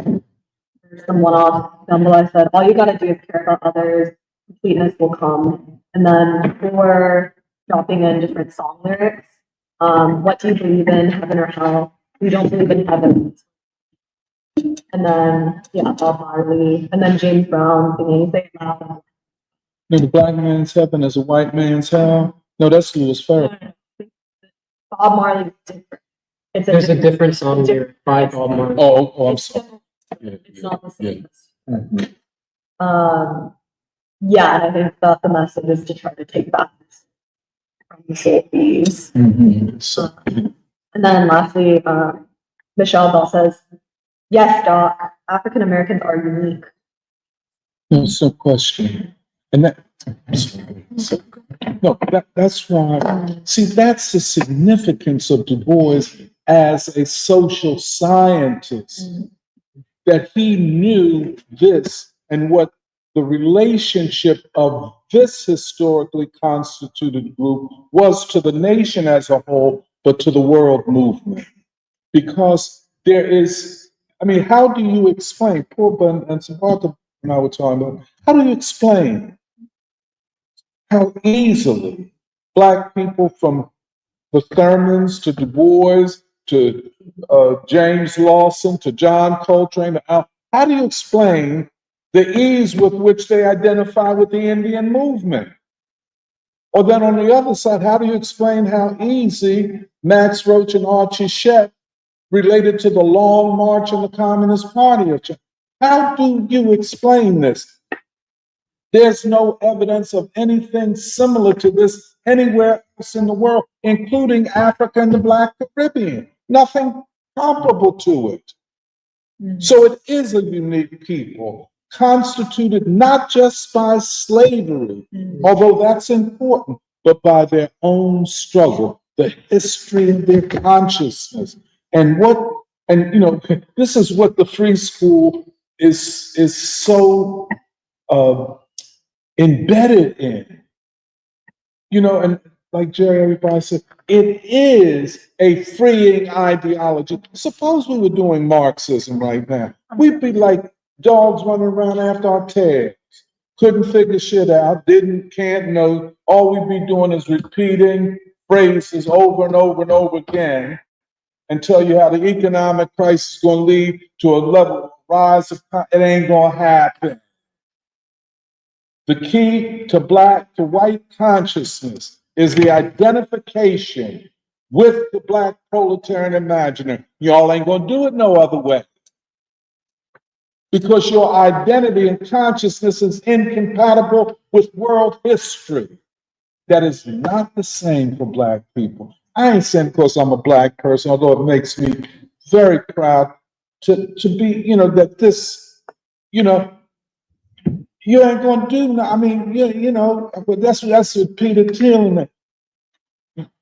There's some one-off example I said, all you gotta do is care about others, completeness will come. And then for dropping in different song lyrics, what do you believe in, heaven or hell? We don't believe in heaven. And then, yeah, Bob Marley, and then James Brown singing, say it loud. No, the black man's heaven is a white man's hell. No, that's Louis Farrakhan. Bob Marley is different. It's There's a different song here by Bob Marley. Oh, I'm sorry. It's not the same. Mhm. Yeah, and I think that the message is to try to take back from the soul thieves. So, And then lastly, Michelle Bell says, yes, Doc, African Americans are unique. there's no question. And that, no, that's why, see, that's the significance of Du Bois as a social scientist, that he knew this and what the relationship of this historically constituted group was to the nation as a whole, but to the world movement. Because there is, I mean, how do you explain, poor Ben and Sabata and I were talking about, how do you explain how easily Black people from the Thurmans to Du Bois to James Lawson to John Coltrane, how do you explain the ease with which they identify with the Indian movement? Or then on the other side, how do you explain how easy Max Roach and Archie Shepp related to the Long March and the Communist Party of China? How do you explain this? There's no evidence of anything similar to this anywhere else in the world, including Africa and the Black Caribbean. Nothing comparable to it. So it is a unique people, constituted not just by slavery, although that's important, but by their own struggle, the history of their consciousness. And you know, this is what the free school is so embedded in. You know, and like Jerry, everybody said, it is a freeing ideology. Suppose we were doing Marxism right now. We'd be like dogs running around after our tails. Couldn't figure shit out, can't know. All we'd be doing is repeating phrases over and over and over again and tell you how the economic crisis is going to lead to a level of rise of, it ain't going to happen. The key to Black to white consciousness is the identification with the Black Proletarian Imaginary. Y'all ain't gonna do it no other way. Because your identity and consciousness is incompatible with world history. That is not the same for Black people. I ain't saying because I'm a Black person, although it makes me very proud to be, you know, that this, you know, you ain't gonna do no, I mean, you know, but that's what Peter Thiel.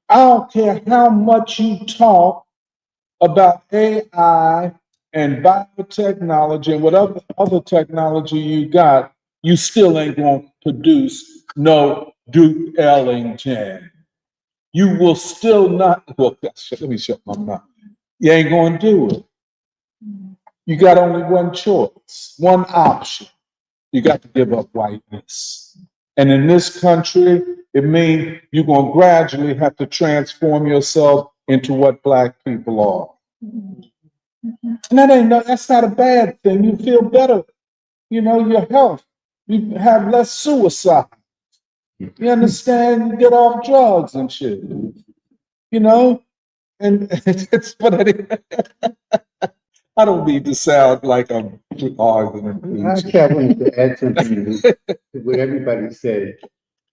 I don't care how much you talk about AI and biotechnology and whatever other technology you got, you still ain't gonna produce no Duke Ellington. You will still not, well, let me shut my mouth. You ain't gonna do it. You got only one choice, one option. You got to give up whiteness. And in this country, it means you're going to gradually have to transform yourself into what Black people are. And that's not a bad thing. You feel better. You know, your health. You have less suicide. You understand? You get off drugs and shit. You know? And it's funny. I don't need to sound like I'm arguing. Actually, I wanted to add something to what everybody said.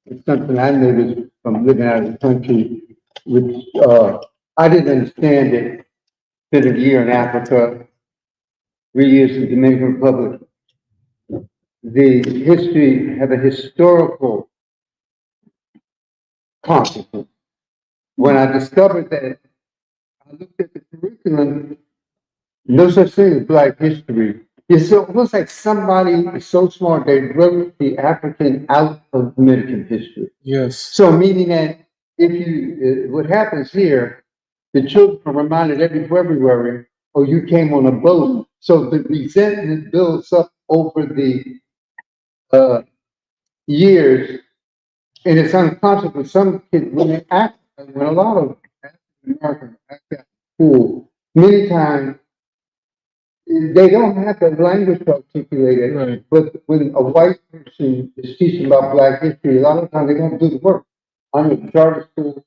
It's something I noticed from living out of the country, which I didn't understand it. Spent a year in Africa, 3 years in the Dominican Republic. The history have a historical consciousness. When I discovered that, I looked at the curriculum no such thing as Black history. It's almost like somebody is so smart they wrote the African out of American history. Yes. So meaning that if you, what happens here, the children are reminded every February, oh, you came on a boat. So the resentment builds up over the years, and it's unconscious with some kids when they act, when a lot of African Americans act at school, many times they don't have the language to articulate it. Right. But when a white person is teaching about Black history, a lot of times they don't do the work. I'm in charter school,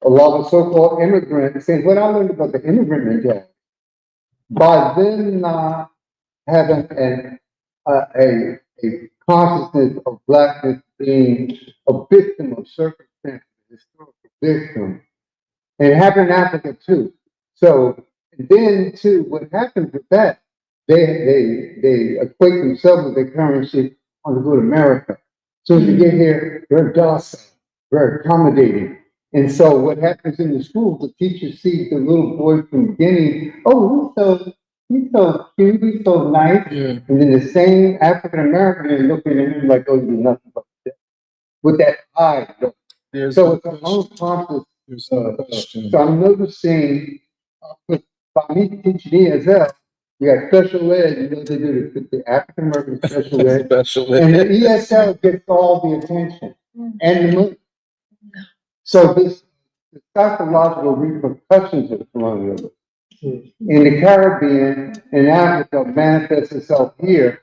a lot of so-called immigrants saying, what I learned about the immigrant mentality, by them not having a consciousness of Blackness being a victim of circumstances, historical victim, and it happened in Africa too. So then too, what happens with that, they equate themselves with their currency on the good America. So as you get here, they're docile, very accommodating. And so what happens in the schools, the teachers see the little boy from the beginning, oh, he's so cute, he's so nice. Yeah. And then the same African American is looking at him like, oh, you're nothing but that. With that eye. So it's an unconscious. So I'm noticing, by me teaching ESL, you got special ed, you know, they do the African American special ed. Special ed. And the ESL gets all the attention and the money. So the psychological repercussions of colonialism in the Caribbean and Africa manifests itself here.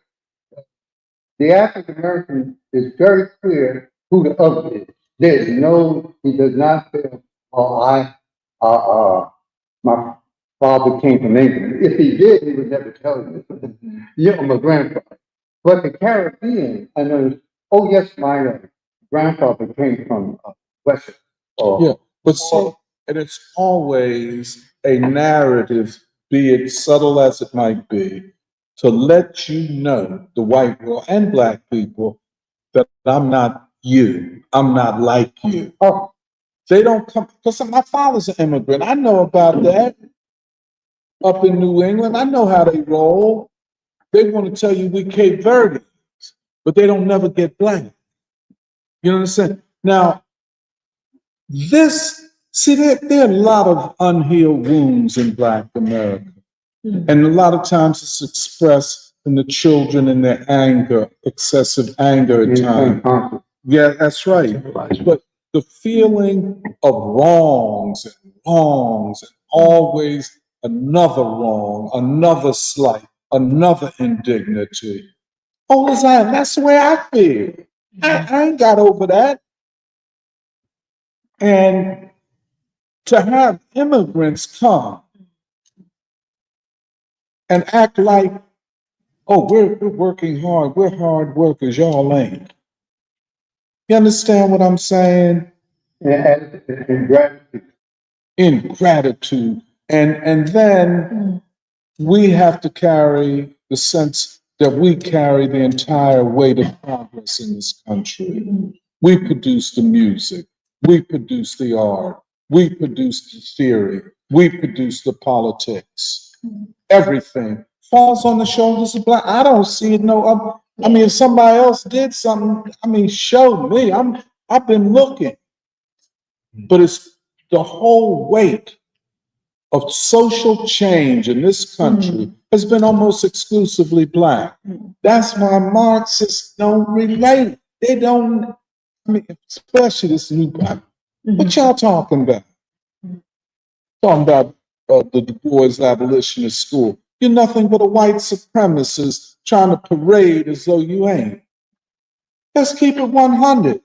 The African American is very clear who the other is. There's no, he does not feel, my father came from England. If he did, he would never tell you. Yeah, my grandfather. But the Caribbean, I know, oh yes, my grandfather came from West. Yeah, but so, and it's always a narrative, be it subtle as it might be, to let you know, the white world and Black people, that I'm not you. I'm not like you. Oh, they don't come, because my father's an immigrant. I know about that. Up in New England, I know how they roll. They want to tell you we Cape Verdeans, but they don't never get Black. You understand? Now, there are a lot of unhealed wounds in Black America. And a lot of times it's expressed in the children in their anger, excessive anger at times. Yeah, that's right. But the feeling of wrongs and always another wrong, another slight, another indignity. Oh, that's the way I feel. I ain't got over that. And to have immigrants come and act like, oh, we're working hard, we're hard workers, y'all ain't. You understand what I'm saying? Ingratitude. And then we have to carry the sense that we carry the entire weight of progress in this country. We produce the music, we produce the art, we produce the theory, we produce the politics. Everything falls on the shoulders of Black. I don't see it no other. I mean, if somebody else did something, I mean, show me. I've been looking. But it's the whole weight of social change in this country has been almost exclusively Black. That's why Marxists don't relate. They don't, I mean, especially this new Black. What y'all talking about? Talking about the Du Bois abolitionist school. You're nothing but a white supremacist trying to parade as though you ain't. Let's keep it 100.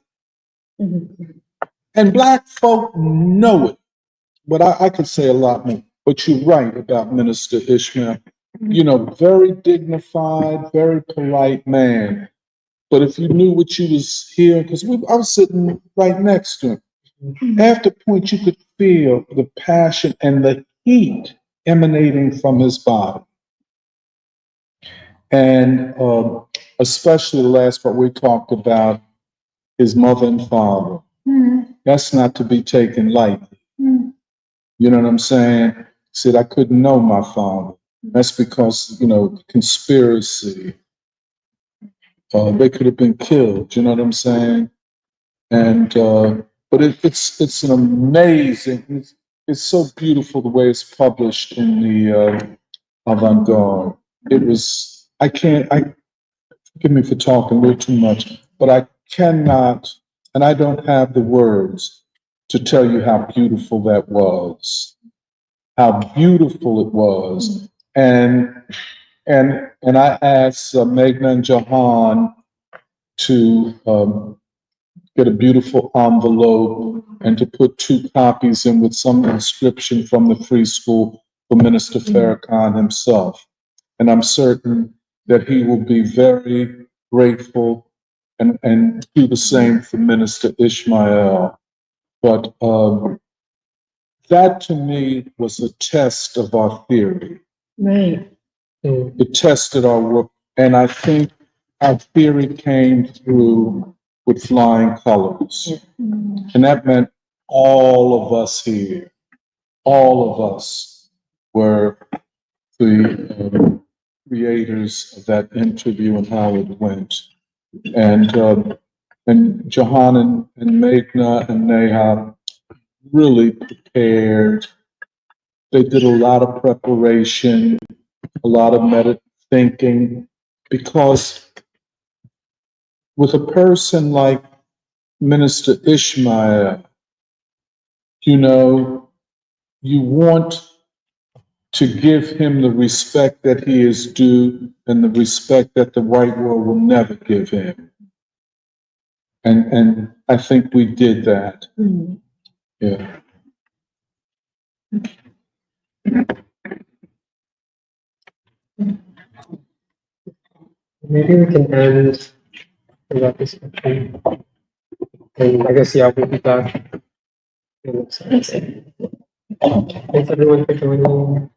And Black folk know it. But I could say a lot more. But you're right about Minister Ishmael. You know, very dignified, very polite man. But if you knew what you was hearing, because I was sitting right next to him. After a point, you could feel the passion and the heat emanating from his body. And especially the last part we talked about his mother and father. That's not to be taken lightly. You know what I'm saying? He said, I couldn't know my father. That's because, conspiracy, they could have been killed, you know what I'm saying? And, but it's an amazing, it's so beautiful the way it's published in the avant-garde. It was, forgive me for talking a little too much, but I cannot, and I don't have the words to tell you how beautiful that was, how beautiful it was. And I asked Meghna and Jahan to get a beautiful envelope and to put 2 copies in with some inscription from the Free School for Minister Farrakhan himself. And I'm certain that he will be very grateful and do the same for Minister Ishmael. But that to me was a test of our theory. Right. It tested our work. And I think our theory came through with flying colors. And that meant all of us here, all of us were the creators of that interview and how it went. And Jahan and Meghna and Neha really prepared. They did a lot of preparation, a lot of thinking, because with a person like Minister Ishmael, you want to give him the respect that he is due and the respect that the white world will never give him. And I think we did that. Yeah. Maybe we can end with that discussion. And I guess, yeah, we'll be back. Thanks everyone for joining.